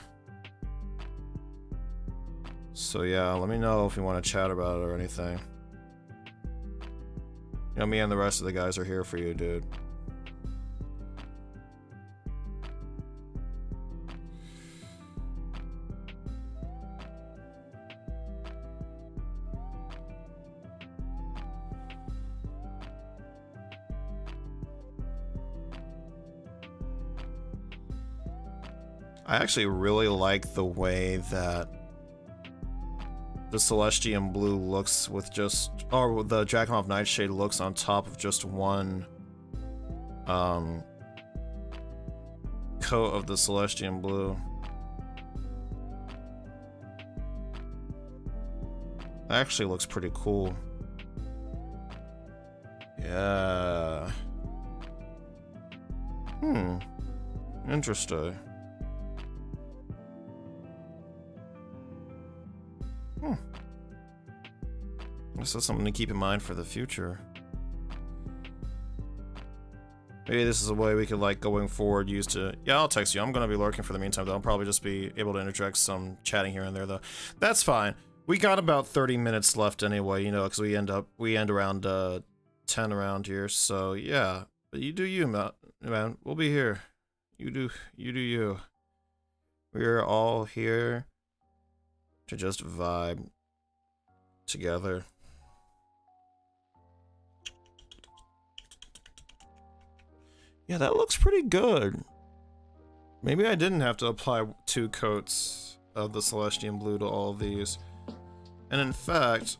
So yeah, let me know if you want to chat about it or anything. You know, me and the rest of the guys are here for you, dude. I actually really like the way that the Celestian Blue looks with just, or the Dragonov Nightshade looks on top of just one coat of the Celestian Blue. That actually looks pretty cool. Yeah. Interesting. This is something to keep in mind for the future. Maybe this is a way we could, like, going forward, use to... Yeah, I'll text you. I'm gonna be lurking for the meantime, though. I'll probably just be able to interject some chatting here and there, though. That's fine. We got about 30 minutes left anyway, you know, because we end around 10 around here, so yeah. But you do you, man. We'll be here. You do you. We're all here to just vibe together. Yeah, that looks pretty good. Maybe I didn't have to apply 2 coats of the Celestian Blue to all of these. And in fact,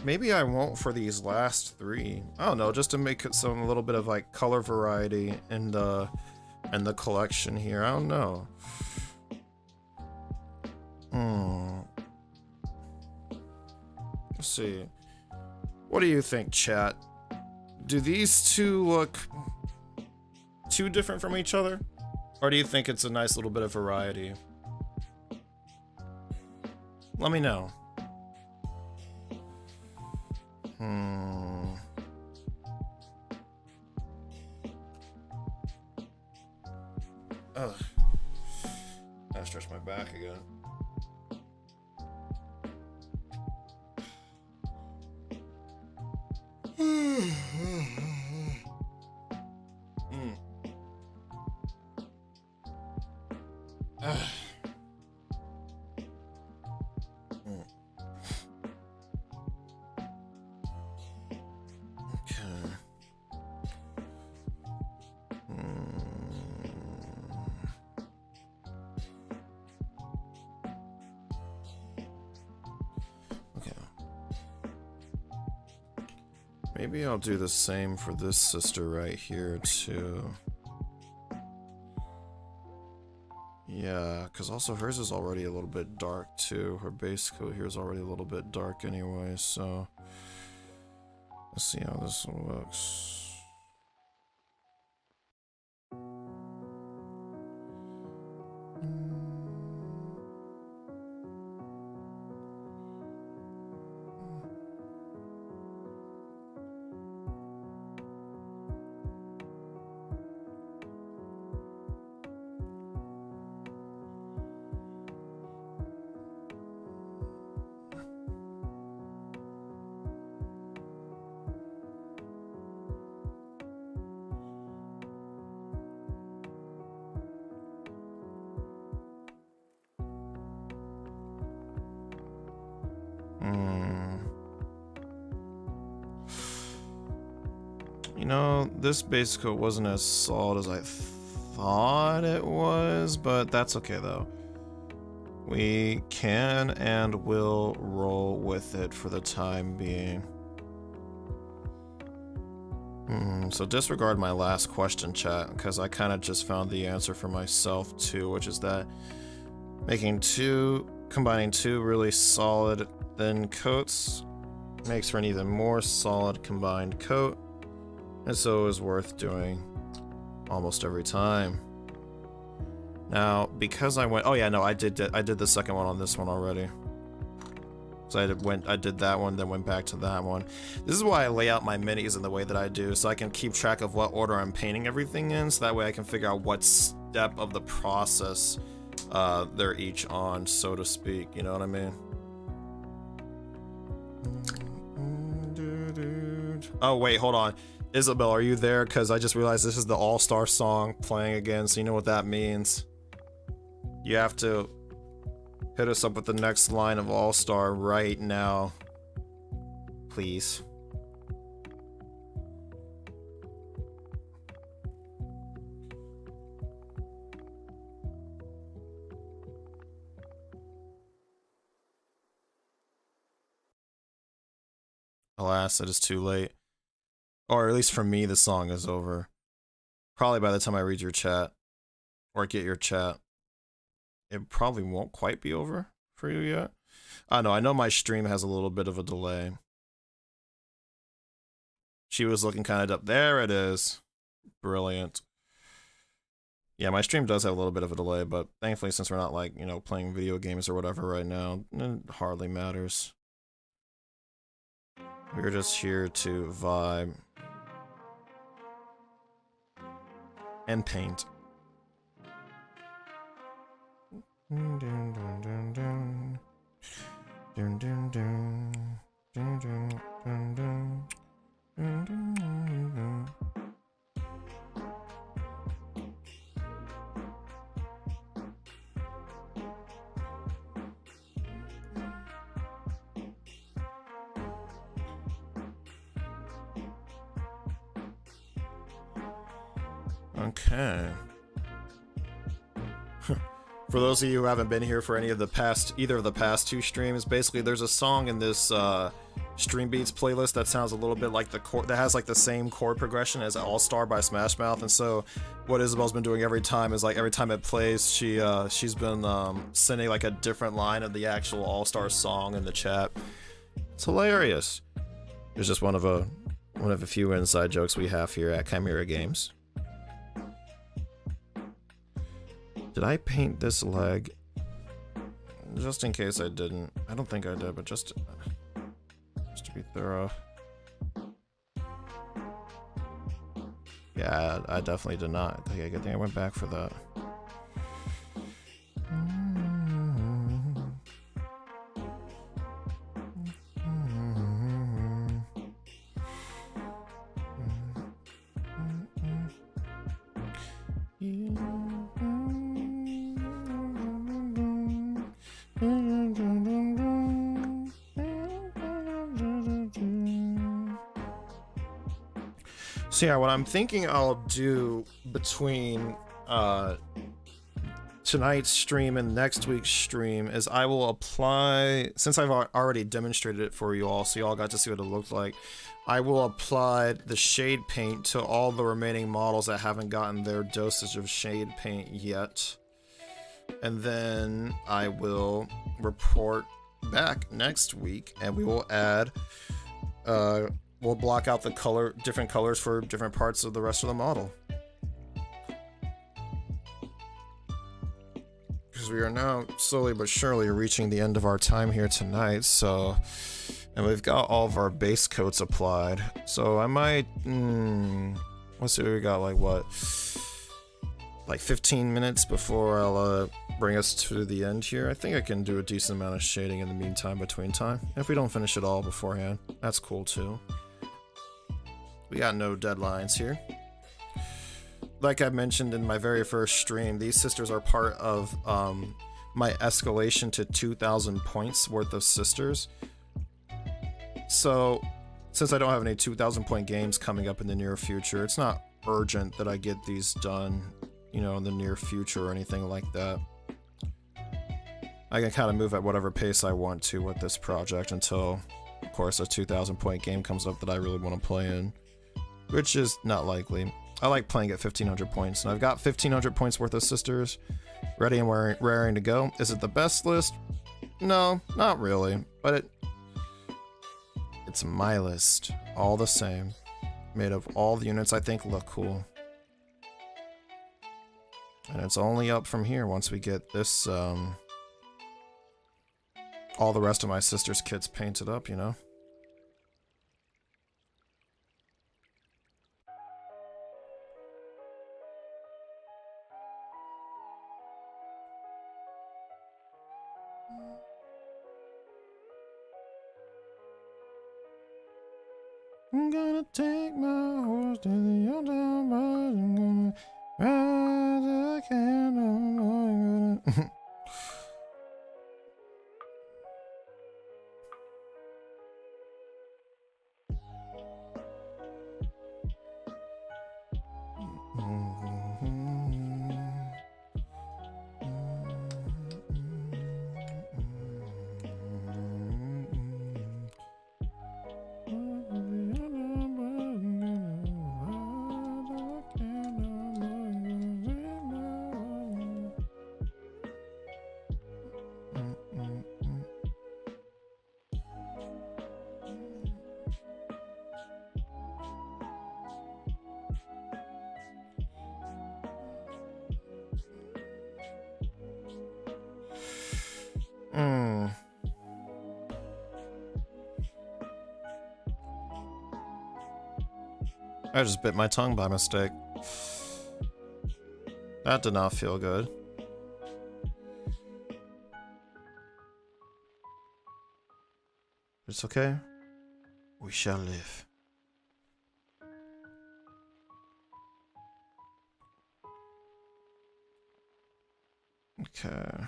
maybe I won't for these last 3. I don't know, just to make it some little bit of like color variety in the collection here. I don't know. Let's see. What do you think, chat? Do these 2 look too different from each other? Or do you think it's a nice little bit of variety? Let me know. Ugh. I stretch my back again. Maybe I'll do the same for this sister right here, too. Yeah, because also hers is already a little bit dark, too. Her base coat here is already a little bit dark anyway, so... Let's see how this one looks. You know, this base coat wasn't as solid as I thought it was, but that's okay though. We can and will roll with it for the time being. So disregard my last question, chat, because I kind of just found the answer for myself too, which is that combining two really solid thin coats makes for an even more solid combined coat, and so is worth doing almost every time. Now, because I went, oh yeah, no, I did the second one on this one already. So I did that one, then went back to that one. This is why I lay out my minis in the way that I do, so I can keep track of what order I'm painting everything in, so that way I can figure out what step of the process they're each on, so to speak, you know what I mean? Oh wait, hold on. Isabel, are you there? Because I just realized this is the All-Star song playing again, so you know what that means. You have to hit us up with the next line of All-Star right now. Please. Alas, it is too late. Or at least for me, the song is over. Probably by the time I read your chat, or get your chat, it probably won't quite be over for you yet. I know my stream has a little bit of a delay. She was looking kind of up. There it is. Brilliant. Yeah, my stream does have a little bit of a delay, but thankfully, since we're not, like, you know, playing video games or whatever right now, it hardly matters. We're just here to vibe and paint. Okay. For those of you who haven't been here for any of the past, either of the past two streams, basically there's a song in this Stream Beats playlist that sounds a little bit like the chord, that has like the same chord progression as All Star by Smash Mouth, and so what Isabel's been doing every time is, like, every time it plays, she's been sending like a different line of the actual All Star song in the chat. It's hilarious. It's just one of a few inside jokes we have here at Chimera Games. Did I paint this leg? Just in case I didn't. I don't think I did, but just to be thorough. Yeah, I definitely did not. Okay, good thing I went back for that. So yeah, what I'm thinking I'll do between tonight's stream and next week's stream is I will apply, since I've already demonstrated it for you all, so you all got to see what it looked like, I will apply the shade paint to all the remaining models that haven't gotten their dosage of shade paint yet. And then I will report back next week, and we will add we'll block out the different colors for different parts of the rest of the model. Because we are now slowly but surely reaching the end of our time here tonight, so... And we've got all of our base coats applied. So I might... let's see, we got like, what? Like 15 minutes before I'll bring us to the end here. I think I can do a decent amount of shading in the meantime, between time. If we don't finish it all beforehand, that's cool too. We got no deadlines here. Like I mentioned in my very first stream, these sisters are part of my escalation to 2,000 points worth of sisters. So, since I don't have any 2,000 point games coming up in the near future, it's not urgent that I get these done, you know, in the near future or anything like that. I can kind of move at whatever pace I want to with this project until, of course, a 2,000 point game comes up that I really want to play in, which is not likely. I like playing at 1,500 points, and I've got 1,500 points worth of sisters ready and raring to go. Is it the best list? No, not really, but it's my list, all the same, made of all the units I think look cool. And it's only up from here once we get this, all the rest of my sister's kits painted up, you know? I'm gonna take my horse to the old town bars. I'm gonna ride the candle. I'm gonna... I just bit my tongue by mistake. That did not feel good. It's okay. We shall live. Okay.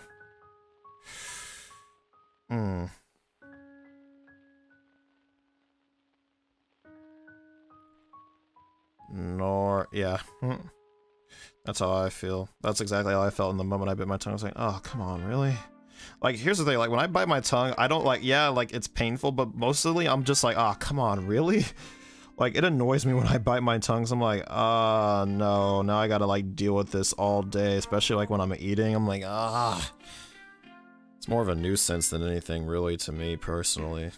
Yeah. That's how I feel. That's exactly how I felt in the moment I bit my tongue. I was like, oh, come on, really? Like, here's the thing, like, when I bite my tongue, I don't like, yeah, like, it's painful, but mostly I'm just like, oh, come on, really? Like, it annoys me when I bite my tongue, so I'm like, no, now I gotta, like, deal with this all day, especially, like, when I'm eating. I'm like, It's more of a nuisance than anything, really, to me, personally.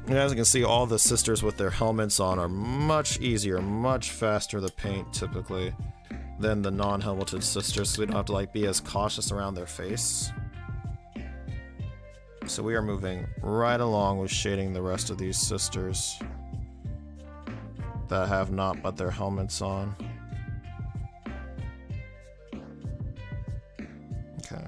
As you can see, all the sisters with their helmets on are much easier, much faster to paint, typically, than the non-helmeted sisters, so we don't have to, like, be as cautious around their face. So we are moving right along with shading the rest of these sisters that have not but their helmets on. Okay.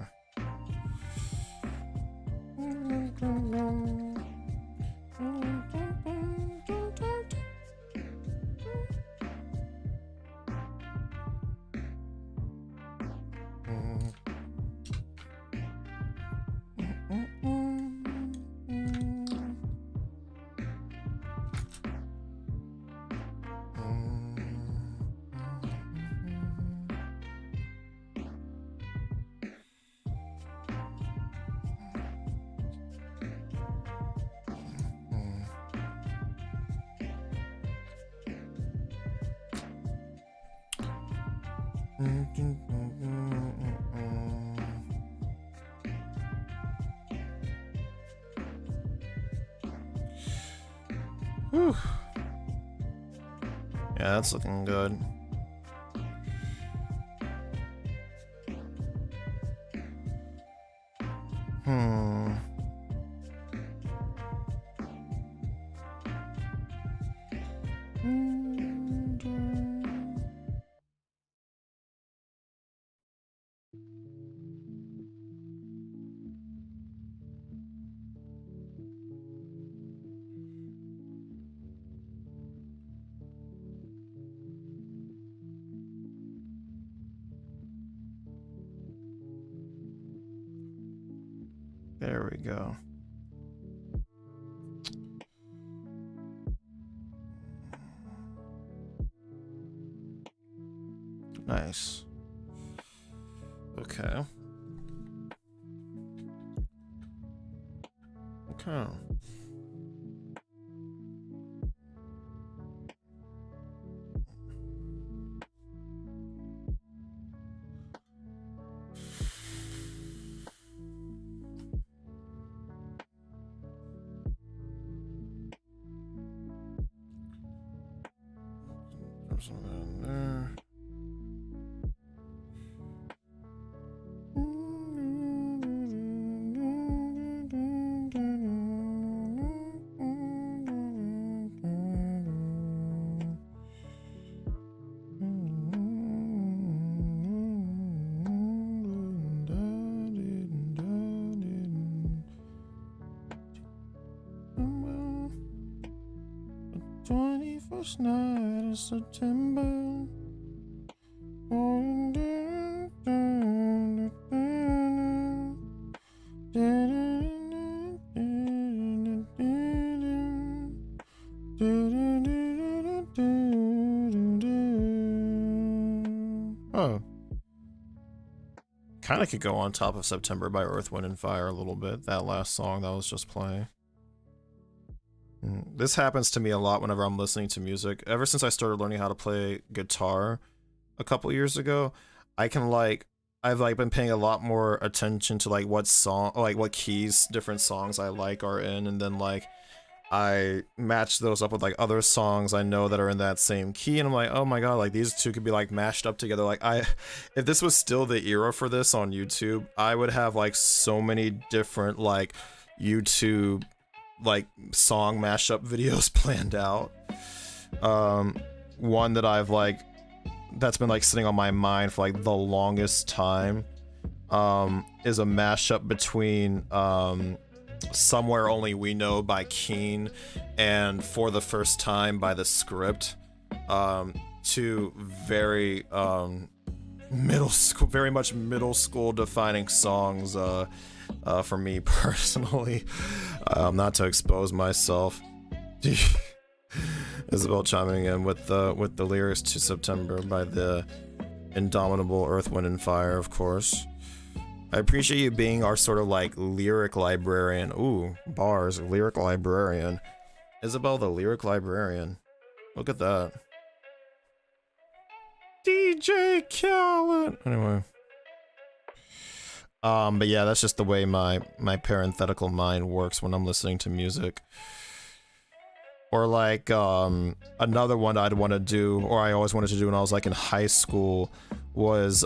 Whew. Yeah, that's looking good. There we go. Nice. Okay. Okay. There's some in there. First night of September. Oh. Kinda could go on top of September by Earth, Wind, and Fire a little bit. That last song that was just playing. This happens to me a lot whenever I'm listening to music. Ever since I started learning how to play guitar a couple years ago, I've been paying a lot more attention to like what keys different songs I like are in, and then like I match those up with like other songs I know that are in that same key, and I'm like, oh my god, like these two could be like mashed up together. Like if this was still the era for this on YouTube, I would have like so many different like YouTube like song mashup videos planned out. One that I've like that's been like sitting on my mind for like the longest time is a mashup between Somewhere Only We Know by Keen and For the First Time by The Script. Two very very much middle school defining songs for me personally. Not to expose myself. Isabel chiming in with the lyrics to September by the indomitable Earth, Wind, and Fire, of course. I appreciate you being our sort of like lyric librarian. Ooh, bars, lyric librarian. Isabel the lyric librarian. Look at that. DJ Khaled. Anyway. But yeah, that's just the way my parenthetical mind works when I'm listening to music. Or like, another one I'd want to do, or I always wanted to do when I was like in high school, was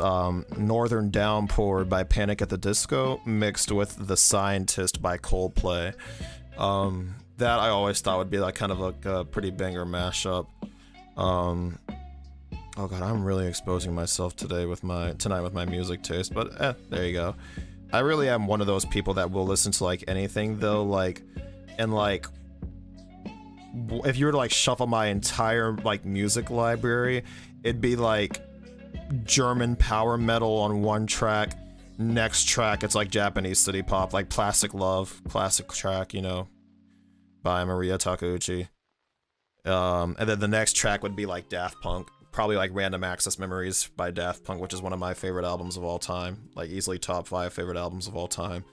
Northern Downpour by Panic at the Disco mixed with The Scientist by Coldplay. That I always thought would be like kind of like a pretty banger mashup. Oh god, I'm really exposing myself tonight with my music taste, but there you go. I really am one of those people that will listen to like anything though, like, and like, if you were to like shuffle my entire like music library, it'd be like German power metal on one track, next track it's like Japanese city pop, like Plastic Love, classic track, you know, by Maria Takeuchi. And then the next track would be like Daft Punk, probably like Random Access Memories by Daft Punk, which is one of my favorite albums of all time, like easily top 5 favorite albums of all time.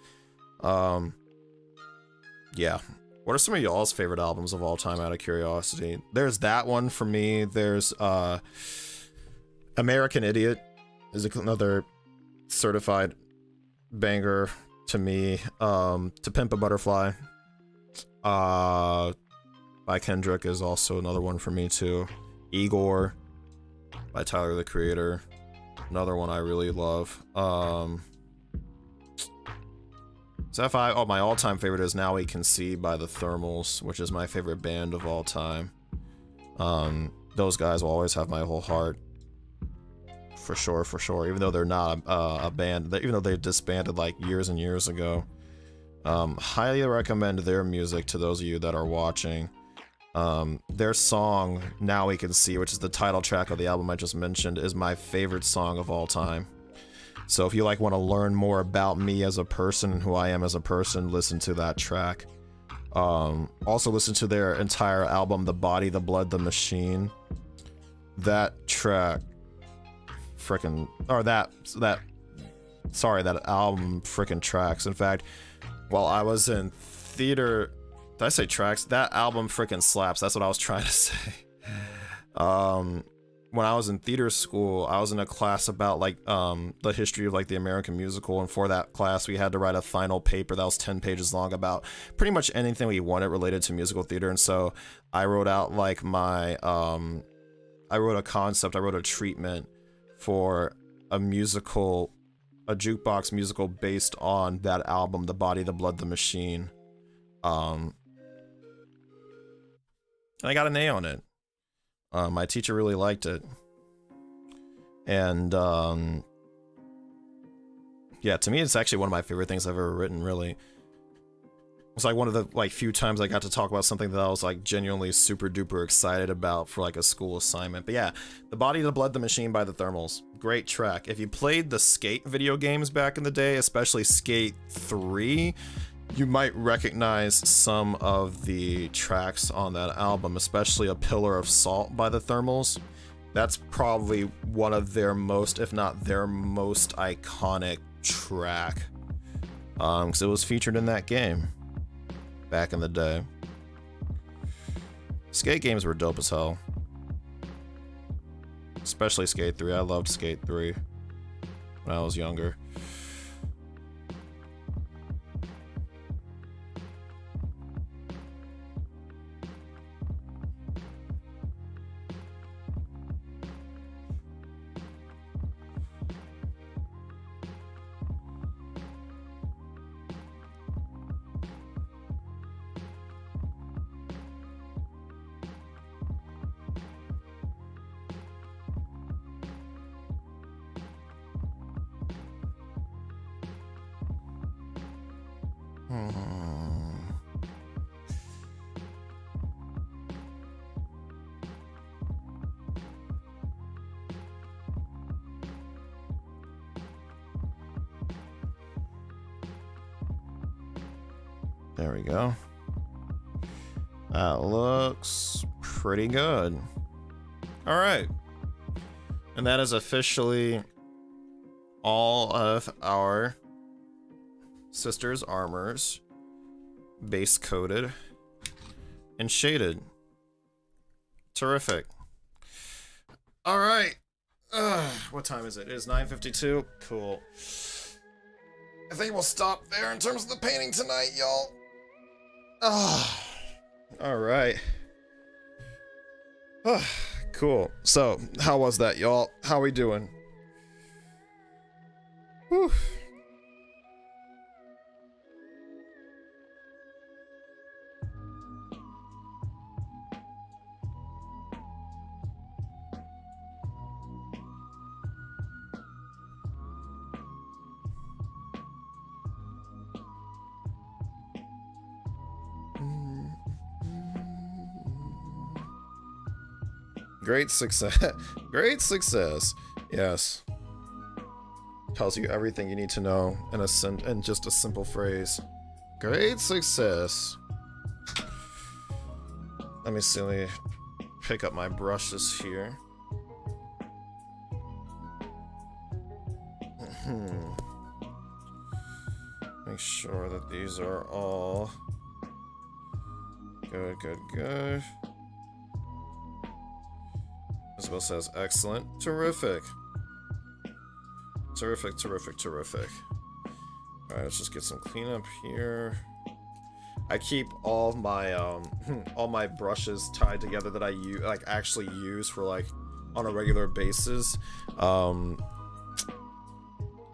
Yeah. What are some of y'all's favorite albums of all time, out of curiosity? There's that one for me. There's American Idiot is another certified banger to me. To Pimp a Butterfly by Kendrick is also another one for me too. Igor by Tyler, the Creator, another one I really love. Oh, my all-time favorite is Now We Can See by the Thermals, which is my favorite band of all time. Those guys will always have my whole heart. For sure, for sure. Even though they're not a band, even though they disbanded like years and years ago. Highly recommend their music to those of you that are watching. Their song, Now We Can See, which is the title track of the album I just mentioned, is my favorite song of all time. So if you like want to learn more about me as a person and who I am as a person, listen to that track. Also listen to their entire album, The Body, the Blood, the Machine. That track frickin' or that album frickin' tracks. In fact, while I was in theater, did I say tracks? That album frickin' slaps. That's what I was trying to say. When I was in theater school, I was in a class about like the history of like the American musical, and for that class we had to write a final paper that was 10 pages long about pretty much anything we wanted related to musical theater. And so I wrote out like my I wrote a concept, I wrote a treatment for a jukebox musical based on that album, The Body, the Blood, the Machine. And I got an A on it. My teacher really liked it. And, yeah, to me, it's actually one of my favorite things I've ever written, really. It's like one of the, like, few times I got to talk about something that I was, like, genuinely super duper excited about for, like, a school assignment. But yeah, The Body, the Blood, the Machine by the Thermals. Great track. If you played the Skate video games back in the day, especially Skate 3, you might recognize some of the tracks on that album, especially A Pillar of Salt by the Thermals. That's probably one of their most, if not their most iconic track, because it was featured in that game back in the day. Skate games were dope as hell, especially Skate 3. I loved Skate 3 when I was younger. There we go. That looks pretty good. All right. And that is officially all of our sisters' armors base coated and shaded. Terrific. All right. What time is it? It is 9:52. Cool. I think we'll stop there in terms of the painting tonight, y'all. All right. Cool. So, how was that, y'all? How we doing? Whew. Great success. Great success. Yes. Tells you everything you need to know in just a simple phrase. Great success. Let me see. Let me pick up my brushes here. Make sure that these are all good, good, good. Isabel says, excellent. Terrific. Terrific, terrific, terrific. Alright, let's just get some cleanup here. I keep all my brushes tied together that I actually use for like on a regular basis. I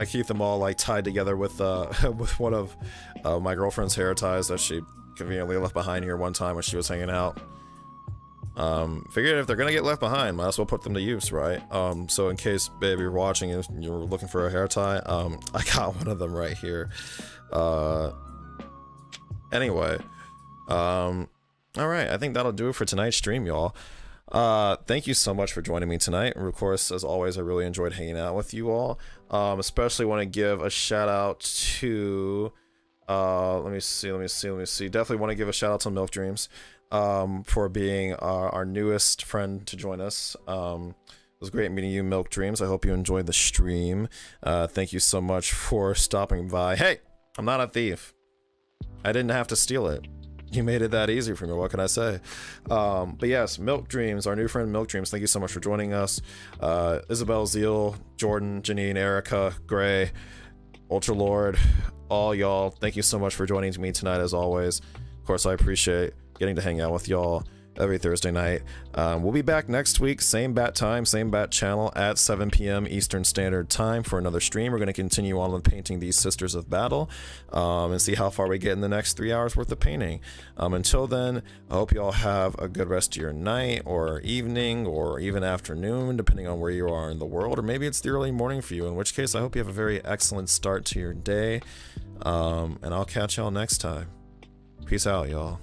keep them all like tied together with with one of my girlfriend's hair ties that she conveniently left behind here one time when she was hanging out. Figured if they're gonna get left behind, might as well put them to use, right? So in case, babe, you're watching and you're looking for a hair tie, I got one of them right here. Anyway, alright, I think that'll do it for tonight's stream, y'all. Thank you so much for joining me tonight. Of course, as always, I really enjoyed hanging out with you all. Especially want to give a shout out to, let me see. Definitely want to give a shout out to Milk Dreams. For being our newest friend to join us. was great meeting you, Milk Dreams. I hope you enjoyed the stream. Thank you so much for stopping by. Hey, I'm not a thief. I didn't have to steal it. You made it that easy for me. What can I say? But yes, Milk Dreams, our new friend Milk Dreams, thank you so much for joining us. Isabel, Zeal, Jordan, Janine, Erica, Gray, Ultra Lord, all y'all, thank you so much for joining me tonight as always. Of course, I appreciate getting to hang out with y'all every Thursday night. We'll be back next week, same bat time, same bat channel at 7 p.m. Eastern Standard Time for another stream. We're going to continue on with painting these Sisters of Battle and see how far we get in the next 3 hours worth of painting. Until then, I hope you all have a good rest of your night or evening or even afternoon, depending on where you are in the world, or maybe it's the early morning for you, in which case I hope you have a very excellent start to your day. And I'll catch y'all next time. Peace out, y'all.